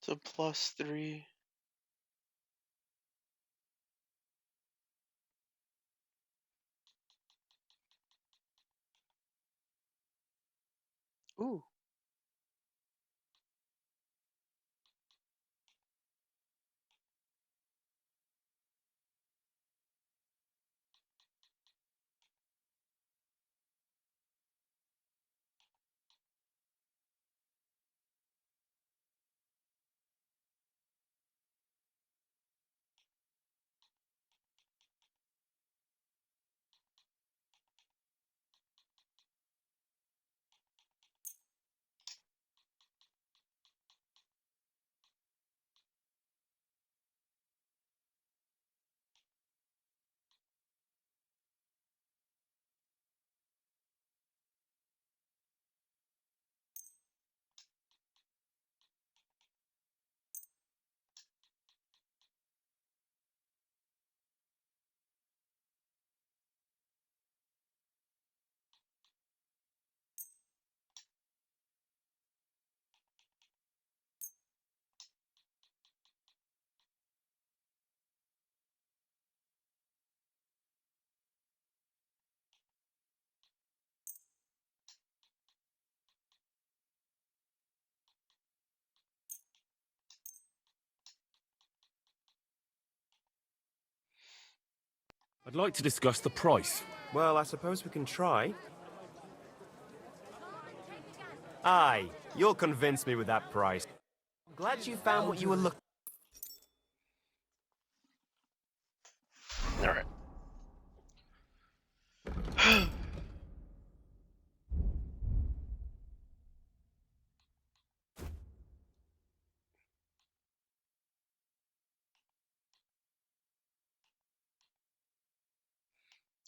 It's a +3. Ooh. I'd like to discuss the price. Well, I suppose we can try. Aye, you'll convince me with that price. I'm glad you found what you were looking All right.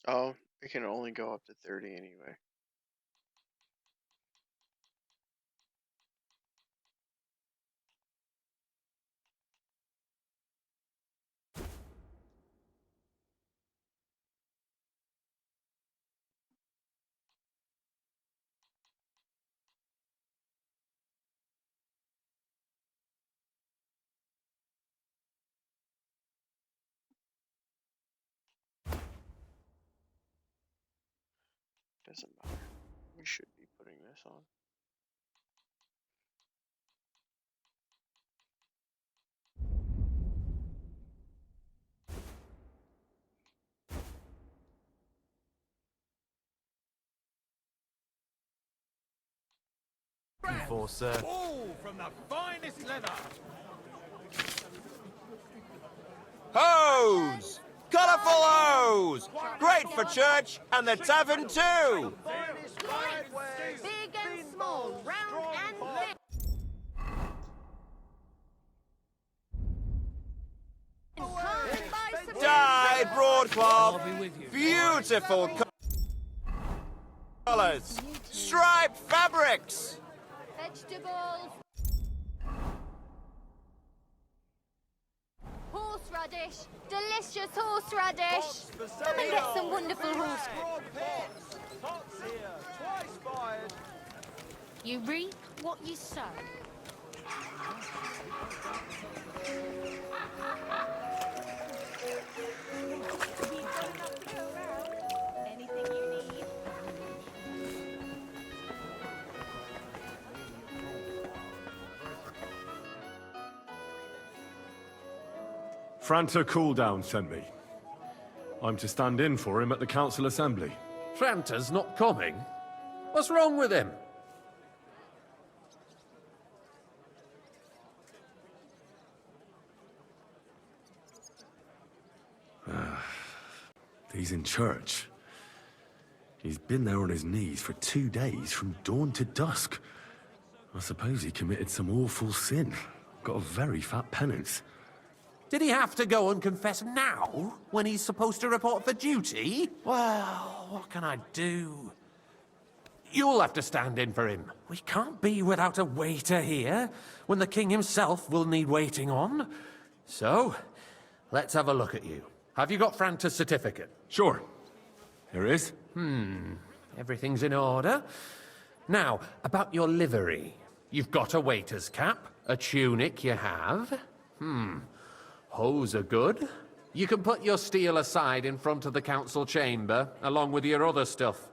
Oh, it can only go up to 30 anyway. Doesn't matter. We should be putting this on. for, sir. All from the finest leather. Hose! Colourful hose! Great for church and the tavern too! Big and small, round and thick. Dyed broadcloth, beautiful colours, striped fabrics. Vegetables. Horseradish. Delicious horseradish. Come and get some wonderful horse. You reap what you sow. Anything you need. Franta Cooldown sent me. I'm to stand in for him at the council assembly. Franta's not coming? What's wrong with him? He's in church. He's been there on his knees for 2 days, from dawn to dusk. I suppose he committed some awful sin. Got a very fat penance. Did he have to go and confess now, when he's supposed to report for duty? Well, what can I do? You'll have to stand in for him. We can't be without a waiter here, when the king himself will need waiting on. So, let's have a look at you. Have you got Franta's certificate? Sure. Here is. Everything's in order. Now, about your livery. You've got a waiter's cap, a tunic you have. Hose are good. You can put your steel aside in front of the council chamber, along with your other stuff.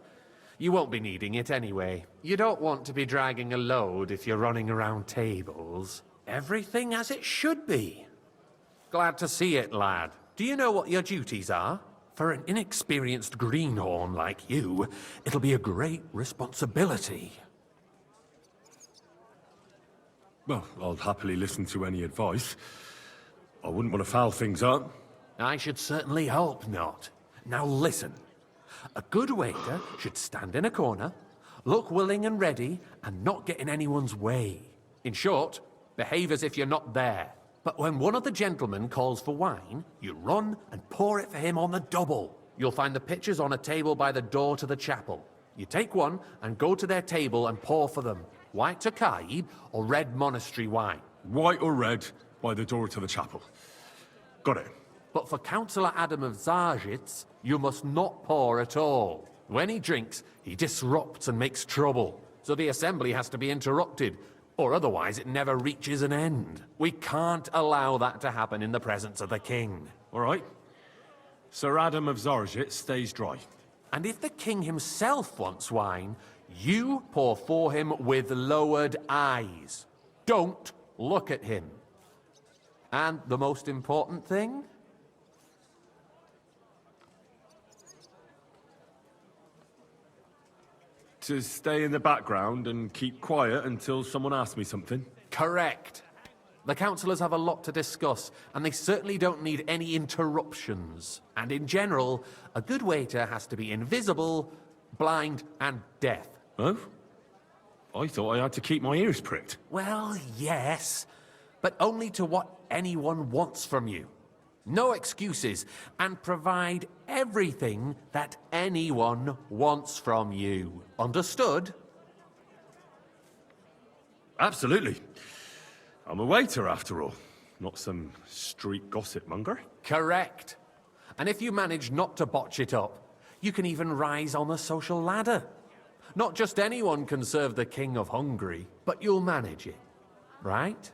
You won't be needing it anyway. You don't want to be dragging a load if you're running around tables. Everything as it should be. Glad to see it, lad. Do you know what your duties are? For an inexperienced greenhorn like you, it'll be a great responsibility. Well, I'll happily listen to any advice. I wouldn't want to foul things up. I should certainly hope not. Now listen. A good waiter should stand in a corner, look willing and ready, and not get in anyone's way. In short, behave as if you're not there. But when one of the gentlemen calls for wine, you run and pour it for him on the double. You'll find the pitchers on a table by the door to the chapel. You take one and go to their table and pour for them. White Tokaib or red monastery wine. White or red, by the door to the chapel. Got it. But for Councillor Adam of Zarzhitz, you must not pour at all. When he drinks, he disrupts and makes trouble. So the assembly has to be interrupted, or otherwise it never reaches an end. We can't allow that to happen in the presence of the king. All right. Sir Adam of Zarzhitz stays dry. And if the king himself wants wine, you pour for him with lowered eyes. Don't look at him. And the most important thing? To stay in the background and keep quiet until someone asks me something? Correct. The councillors have a lot to discuss, and they certainly don't need any interruptions. And in general, a good waiter has to be invisible, blind, and deaf. Oh? I thought I had to keep my ears pricked. Well, yes, but only to what anyone wants from you. No excuses, and provide everything that anyone wants from you. Understood? Absolutely. I'm a waiter, after all. Not some street gossip monger. Correct. And if you manage not to botch it up, you can even rise on the social ladder. Not just anyone can serve the King of Hungary, but you'll manage it. Right?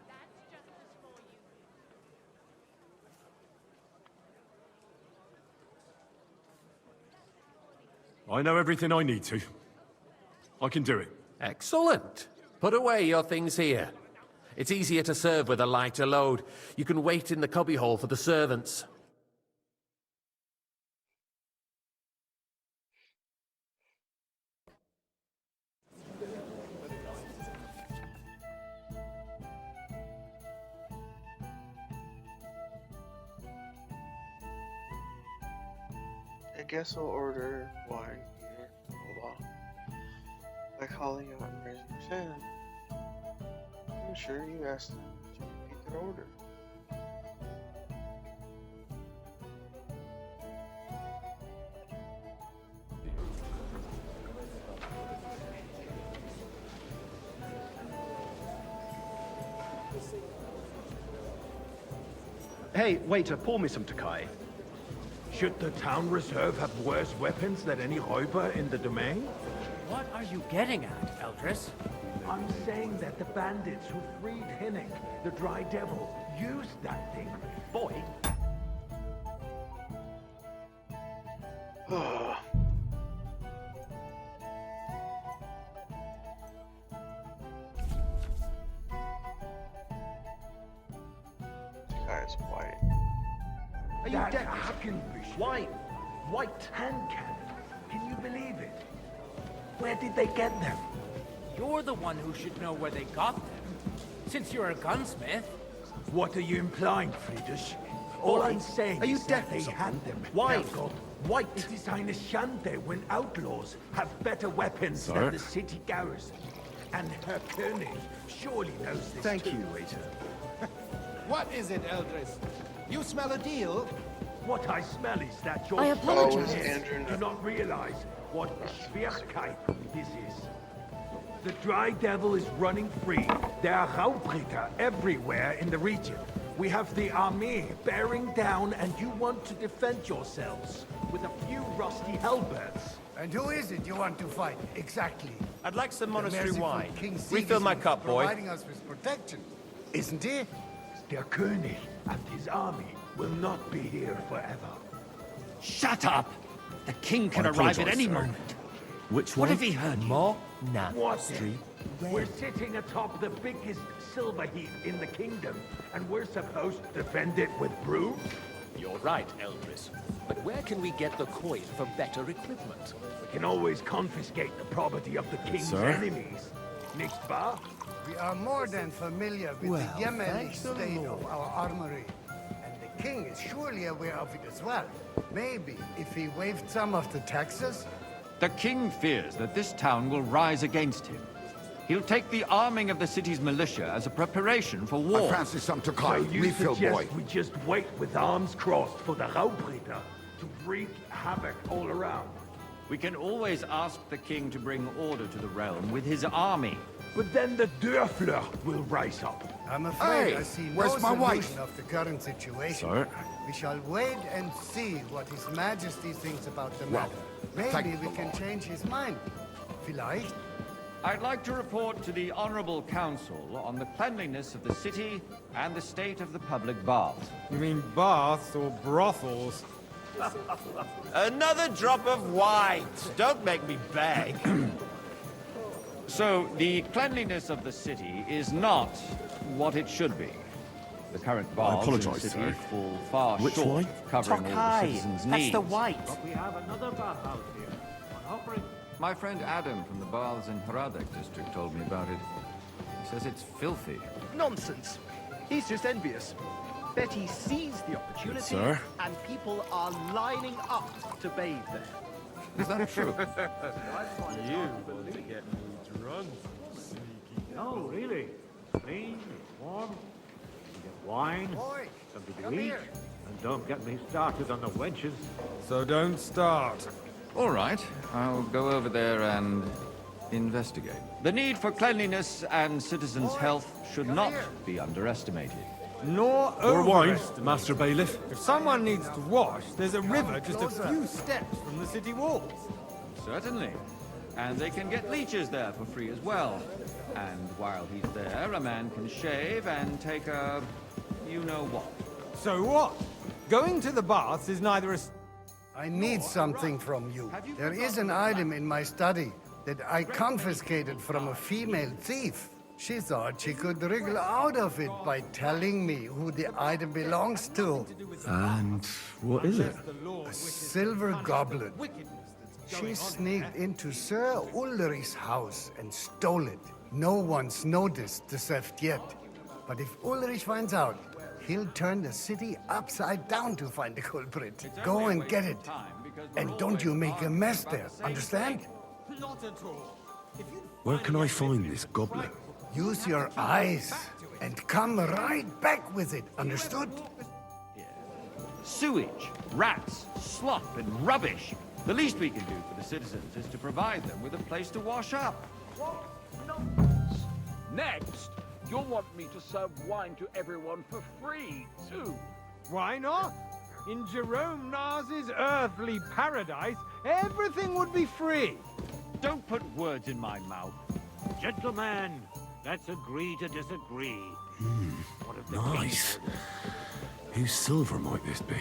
I know everything I need to. I can do it. Excellent. Put away your things here. It's easier to serve with a lighter load. You can wait in the cubbyhole for the servants. I guess I'll order wine here. Hold on. By calling out and raising your hand. I'm sure you asked him to repeat that order. Hey, waiter, pour me some Takai. Should the town reserve have worse weapons than any Räuber in the domain? What are you getting at, Eldris? I'm saying that the bandits who freed Hinnick, the Dry Devil, used that thing. Boy. This guy is white. Are you That deaf? Hackenbush. White. White hand cannon. Can you believe it? Where did they get them? You're the one who should know where they got them, since you're a gunsmith. What are you implying, Friedrich? All I'm saying Are you is deaf that or they something? had them. White. Herrgott. White. It is eine Schande when outlaws have better weapons Sir? than the city garrison. And Herr König surely knows this Thank too. you, waiter. What is it, Eldris? You smell a deal? What I smell is that your I apologize. soldiers Andrew, do not realize what a Schwierigkeit this is. The Dry Devil is running free. There are Raubritter everywhere in the region. We have the army bearing down, and you want to defend yourselves with a few rusty halberds. And who is it you want to fight, exactly? I'd like some The monastery merciful wine. King Refill my Sigismund cup, boy. providing us with protection, isn't he? Der König and his army will not be here forever. Shut up! The king can I arrive at apologise, any sir. moment. Which What one? have he heard? What? We're sitting atop the biggest silver heap in the kingdom, and we're supposed to defend it with brooms? You're right, Eldris. But where can we get the coin for better equipment? We can always confiscate the property of the king's Sir? enemies. Nicht wahr? We are more than familiar with Well, the yeomanly thank the state Lord. of our armory. And the king is surely aware of it as well. Maybe if he waived some of the taxes? The king fears that this town will rise against him. He'll take the arming of the city's militia as a preparation for war. I fancy some So Takai. you Refill, suggest boy. we just wait with arms crossed for the Raubritter to wreak havoc all around? We can always ask the king to bring order to the realm with his army. But then the Dörfler will rise up. I'm afraid Hey, I see no where's my solution wife? of the current situation. Sir? We shall wait and see what His Majesty thinks about the Well, matter. thank Maybe we can change his mind. Vielleicht? I'd like to report to the Honorable Council on the cleanliness of the city and the state of the public baths. You mean baths or brothels? Another drop of wine. Don't make me beg. So, the cleanliness of the city is not what it should be. The current baths in the apologise, city sir. fall far Which short wine? of covering all the citizens' needs. But we have another bathhouse here. On offering. My friend Adam from the Baths in Hradek district told me about it. He says it's filthy. Nonsense. He's just envious. Bet he sees the opportunity, sir. and people are lining up to bathe there. Is that true? You want to get me drunk, sneaky. No, really. Clean, warm. You get wine, something to eat, and don't get me started on the wenches. So don't start. All right, I'll go over there and investigate. The need for cleanliness and citizens' health should not be underestimated. Nor Or wine, overestimated. Master Bailiff. If someone needs to wash, there's a river just a few steps from the city walls. Certainly. And they can get leeches there for free as well. And while he's there, a man can shave and take a... you-know-what. So what? Going to the baths is neither a... I need something from you. There is an item in my study that I confiscated from a female thief. She thought she could wriggle out of it by telling me who the item belongs to. And what is it? A silver goblet. She sneaked into Sir Ulrich's house and stole it. No one's noticed the theft yet. But if Ulrich finds out, he'll turn the city upside down to find the culprit. Go and get it. And don't you make a mess there, understand? Not at all. Where can I find this goblet? Use your eyes and come right back with it, understood? Sewage, rats, slop, and rubbish. The least we can do for the citizens is to provide them with a place to wash up. Next, you'll want me to serve wine to everyone for free, too. Why not? In Jerome Nars's earthly paradise, everything would be free. Don't put words in my mouth. Gentlemen, let's agree to disagree. What of the Nice. Whose silver might this be?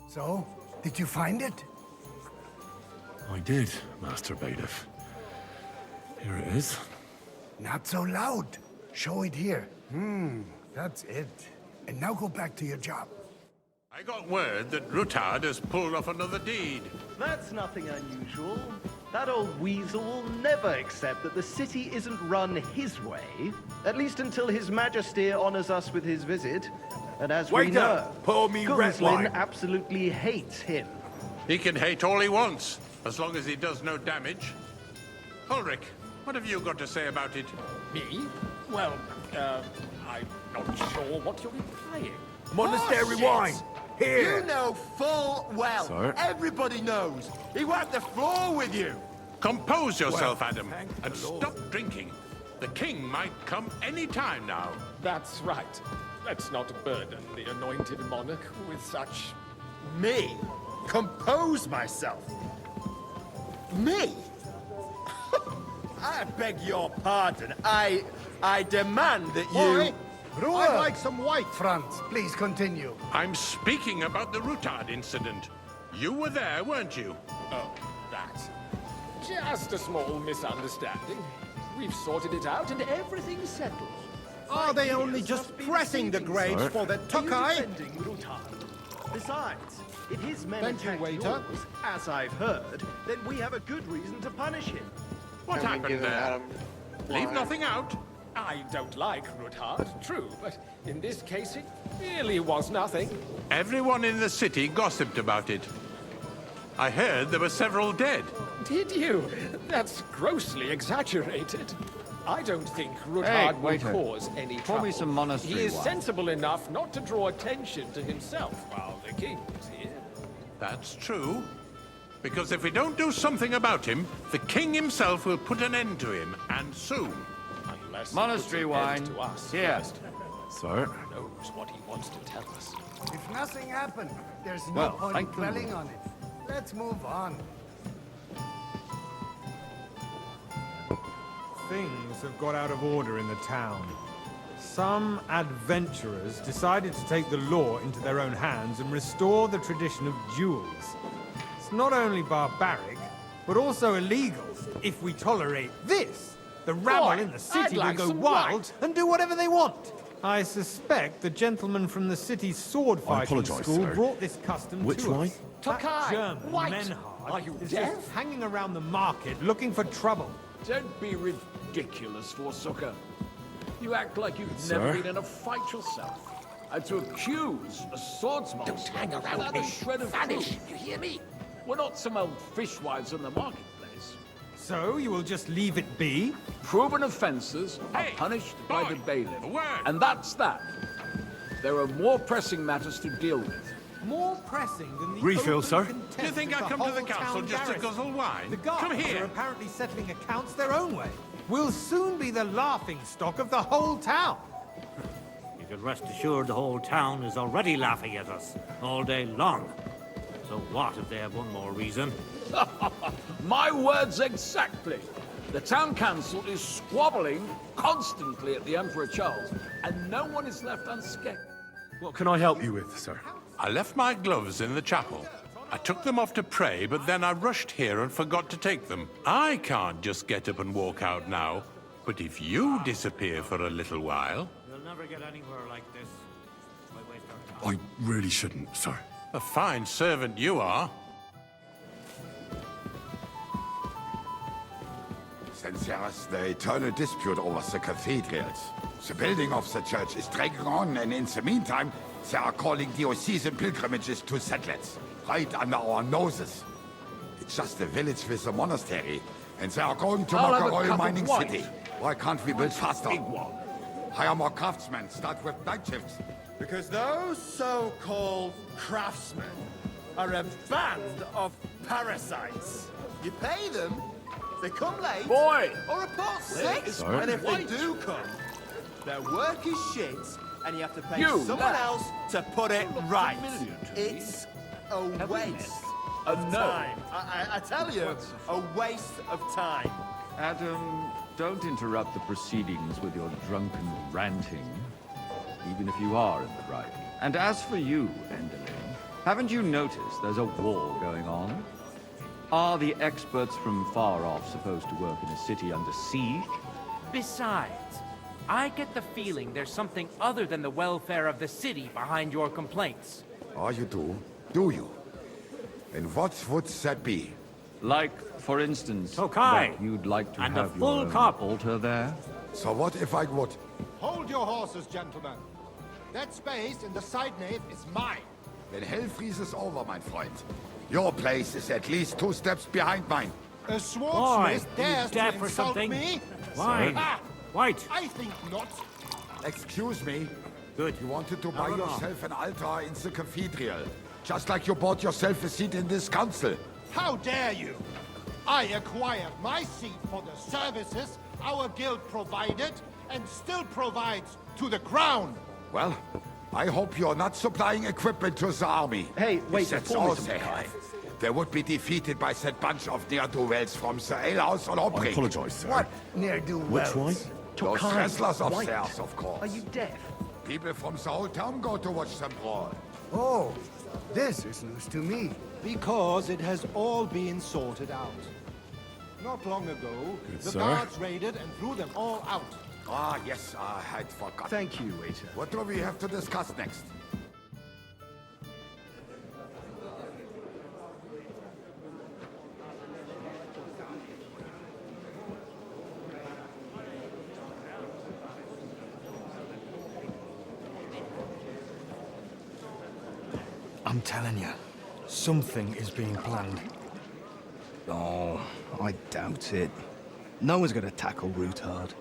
So, did you find it? I did, Master Bailiff. Here it is. Not so loud. Show it here. That's it. And now go back to your job. I got word that Rutard has pulled off another deed. That's nothing unusual. That old weasel will never accept that the city isn't run his way, at least until His Majesty honors us with his visit. And as we Waiter, know, pour me red wine. Gunslin absolutely hates him. He can hate all he wants, as long as he does no damage. Ulrich, what have you got to say about it? Me? Well, I'm not sure what you're implying. Monastery wine! Here! You know full well. Sir? Everybody knows. He wiped the floor with you. Compose yourself, Well, Adam, thank and the Lord. stop drinking. The king might come any time now. That's right. Let's not burden the anointed monarch with such... Me? Compose myself? Me? I beg your pardon. I demand that you... I'd like some white. Franz, please continue. I'm speaking about the Rutard incident. You were there, weren't you? Oh, that. Just a small misunderstanding. We've sorted it out and everything's settled. Are they only just pressing the grapes for the Tokai? Defending Rutard. Besides, if his men Thank you, attack waiter. yours, as I've heard, then we have a good reason to punish him. What Can we happened give there? Adam Leave wine? nothing out. I don't like Rutard, true, but in this case it really was nothing. Everyone in the city gossiped about it. I heard there were several dead. Did you? That's grossly exaggerated. I don't think Hey, Rutard will waiter. cause any Pour trouble. me some monastery He is wine. sensible enough not to draw attention to himself while the king is here. That's true. Because if we don't do something about him, the king himself will put an end to him, and soon. Unless he Monastery puts an wine. end to us Here. first. Sir? Who knows what he wants to tell us. If nothing happened, there's no Well, point thank the dwelling Lord. on it. Let's move on. Things have got out of order in the town. Some adventurers decided to take the law into their own hands and restore the tradition of duels. It's not only barbaric, but also illegal. If we tolerate this, the rabble Boy, in the city I'd will like go some wild wine. and do whatever they want. I suspect the gentleman from the city's sword fighting apologise, school sir. brought this custom Which to way? us. That German Menhard Are you is deaf? just hanging around the market looking for trouble. Don't be ridiculous, Forsucker. You act like you've Sir? never been in a fight yourself. And to accuse a swordsman Don't hang around without me. a shred of Vanish, proof. you hear me? We're not some old fishwives in the marketplace. So you will just leave it be? Proven offences are punished by the bailiff. And that's that. There are more pressing matters to deal with. More pressing than the Refill, open sir. contempt Do you think of I the come to the whole council town just to garrison. guzzle wine? The guards Come here. are apparently settling accounts their own way. We'll soon be the laughing stock of the whole town. You can rest assured the whole town is already laughing at us all day long. So what if they have one more reason? My words exactly. The town council is squabbling constantly at the Emperor Charles, and no one is left unscathed. What can I help you with, sir? I left my gloves in the chapel. I took them off to pray, but then I rushed here and forgot to take them. I can't just get up and walk out now. But if you disappear for a little while... You'll never get anywhere like this. Why waste our time? I really shouldn't, sir. A fine servant you are. Since there is the eternal dispute over the cathedrals, the building of the church is dragging on, and in the meantime, they are calling diocesan pilgrimages to settlers, right under our noses. It's just a village with a monastery, and they are going to I'll make have a a royal cup of mining wine. city. Why can't we build faster? Big one. Hire more craftsmen, start with night shifts. Because those so-called craftsmen are a band of parasites. You pay them, they come late, Boy! or report sick, Sorry? and if they White. do come, their work is shit, and you have to pay You, someone that. else to put it right. familiar to me. It's a Have we waste met? of No. time. I tell you, a waste of time. Adam, don't interrupt the proceedings with your drunken ranting, even if you are in the right. And as for you, Enderlin, haven't you noticed there's a war going on? Are the experts from far off supposed to work in a city under siege? Besides, I get the feeling there's something other than the welfare of the city behind your complaints. Oh, you do? Do you? And what would that be? Like, for instance, Okay. that you'd like to And a have full your own cup. altar there? So what if I would? Hold your horses, gentlemen. That space in the side nave is mine. Then hell freezes over, my friend. Your place is at least 2 steps behind mine. A Why? swordsmith Are you dares to deaf or insult something? me? Why? Ah, Wait. I think not. Excuse me. Good. You wanted to buy Now, now. yourself an altar in the cathedral. Just like you bought yourself a seat in this council. How dare you? I acquired my seat for the services our guild provided and still provides to the crown. Well, I hope you're not supplying equipment to the army. Hey, wait, If that's before all Mr. they Mackay. have, they would be defeated by that bunch of ne'er-do-wells from the alehouse on I Obrig. apologise, sir. What ne'er-do-wells? Which way? Those Tokai, wrestlers White. upstairs, of course. Are you deaf? People from the whole town go to watch them brawl. Oh, this is news to me. Because it has all been sorted out. Not long ago, Good, the sir. guards raided and threw them all out. Ah, yes, I had forgotten. Thank you, waiter. What do we have to discuss next? I'm telling you, something is being planned. Oh, I doubt it. No one's gonna tackle Rootard.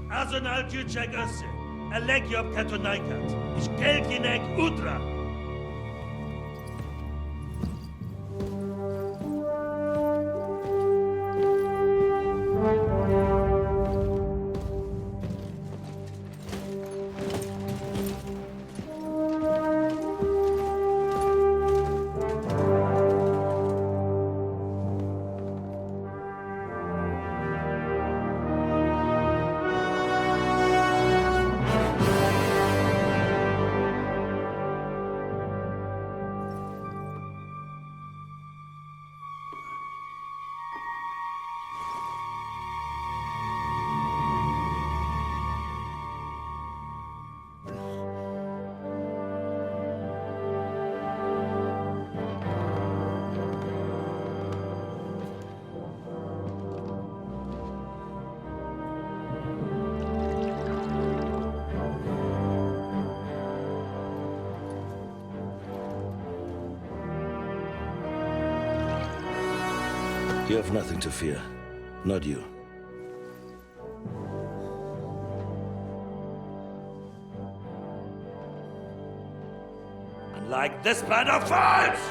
Az an gyűjtség össze. A legjobb katonákat, és keljenek útra! You have nothing to fear. Not you. And like this plan of fights!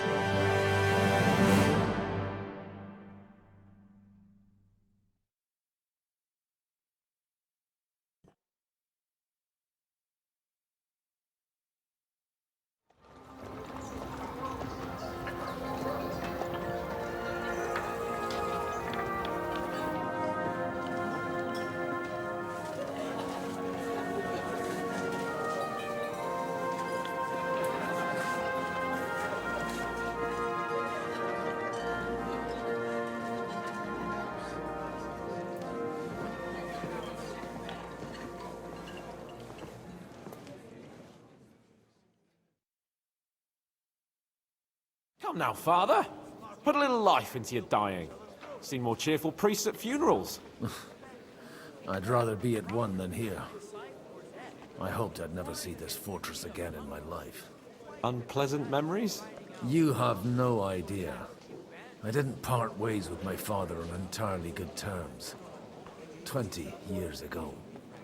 Come now, Father. Put a little life into your dying. Seen more cheerful priests at funerals. I'd rather be at one than here. I hoped I'd never see this fortress again in my life. Unpleasant memories? You have no idea. I didn't part ways with my father on entirely good terms. 20 years ago.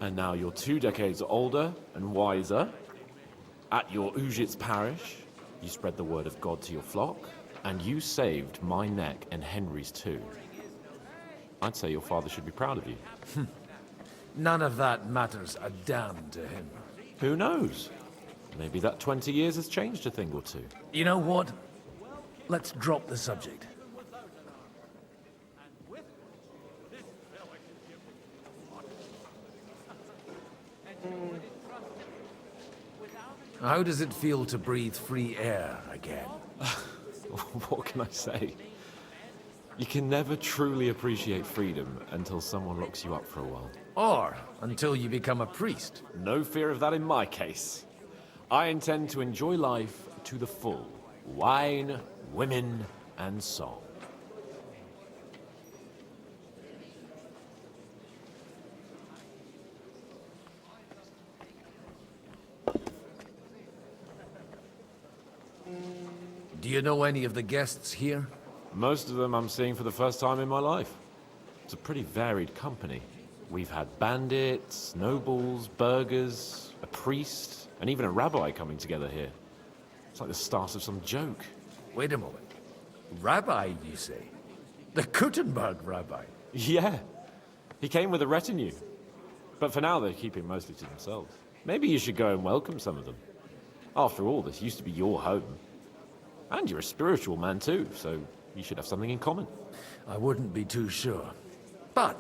And now you're 2 decades older and wiser. At your Ujit's parish, you spread the word of God to your flock, and you saved my neck and Henry's too. I'd say your father should be proud of you. None of that matters a damn to him. Who knows? Maybe that 20 years has changed a thing or two. You know what? Let's drop the subject. How does it feel to breathe free air again? What can I say? You can never truly appreciate freedom until someone locks you up for a while. Or until you become a priest. No fear of that in my case. I intend to enjoy life to the full. Wine, women, and song. Do you know any of the guests here? Most of them I'm seeing for the first time in my life. It's a pretty varied company. We've had bandits, nobles, burghers, a priest, and even a rabbi coming together here. It's like the start of some joke. Wait a moment. Rabbi, you say? The Kuttenberg rabbi? Yeah. He came with a retinue. But for now, they're keeping mostly to themselves. Maybe you should go and welcome some of them. After all, this used to be your home. And you're a spiritual man too, so you should have something in common. I wouldn't be too sure. But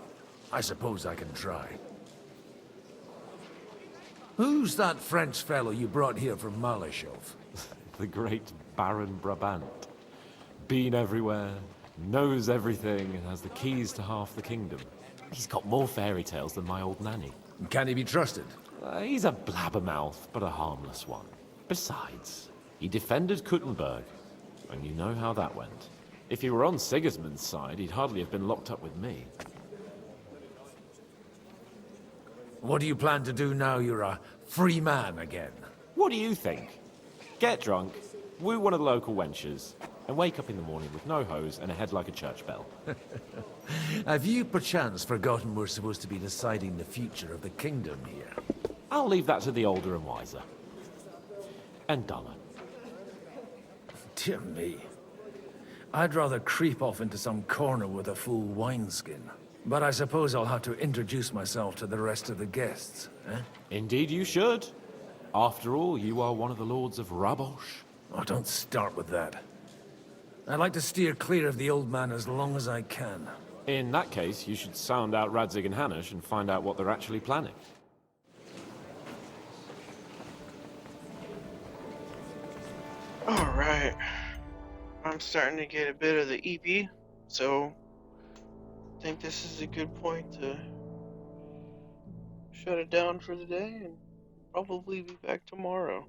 I suppose I can try. Who's that French fellow you brought here from Malashov? The great Baron Brabant. Been everywhere, knows everything, and has the keys to half the kingdom. He's got more fairy tales than my old nanny. Can he be trusted? He's a blabbermouth, but a harmless one. Besides, he defended Kuttenberg, and you know how that went. If he were on Sigismund's side, he'd hardly have been locked up with me. What do you plan to do now you're a free man again? What do you think? Get drunk, woo one of the local wenches, and wake up in the morning with no hose and a head like a church bell. Have you perchance forgotten we're supposed to be deciding the future of the kingdom here? I'll leave that to the older and wiser. And dumber. Dear me. I'd rather creep off into some corner with a full wineskin. But I suppose I'll have to introduce myself to the rest of the guests, eh? Indeed you should. After all, you are one of the lords of Rabosh. Oh, don't start with that. I'd like to steer clear of the old man as long as I can. In that case, you should sound out Radzig and Hanush and find out what they're actually planning. Alright. I'm starting to get a bit of the EP, so I think this is a good point to shut it down for the day and probably be back tomorrow.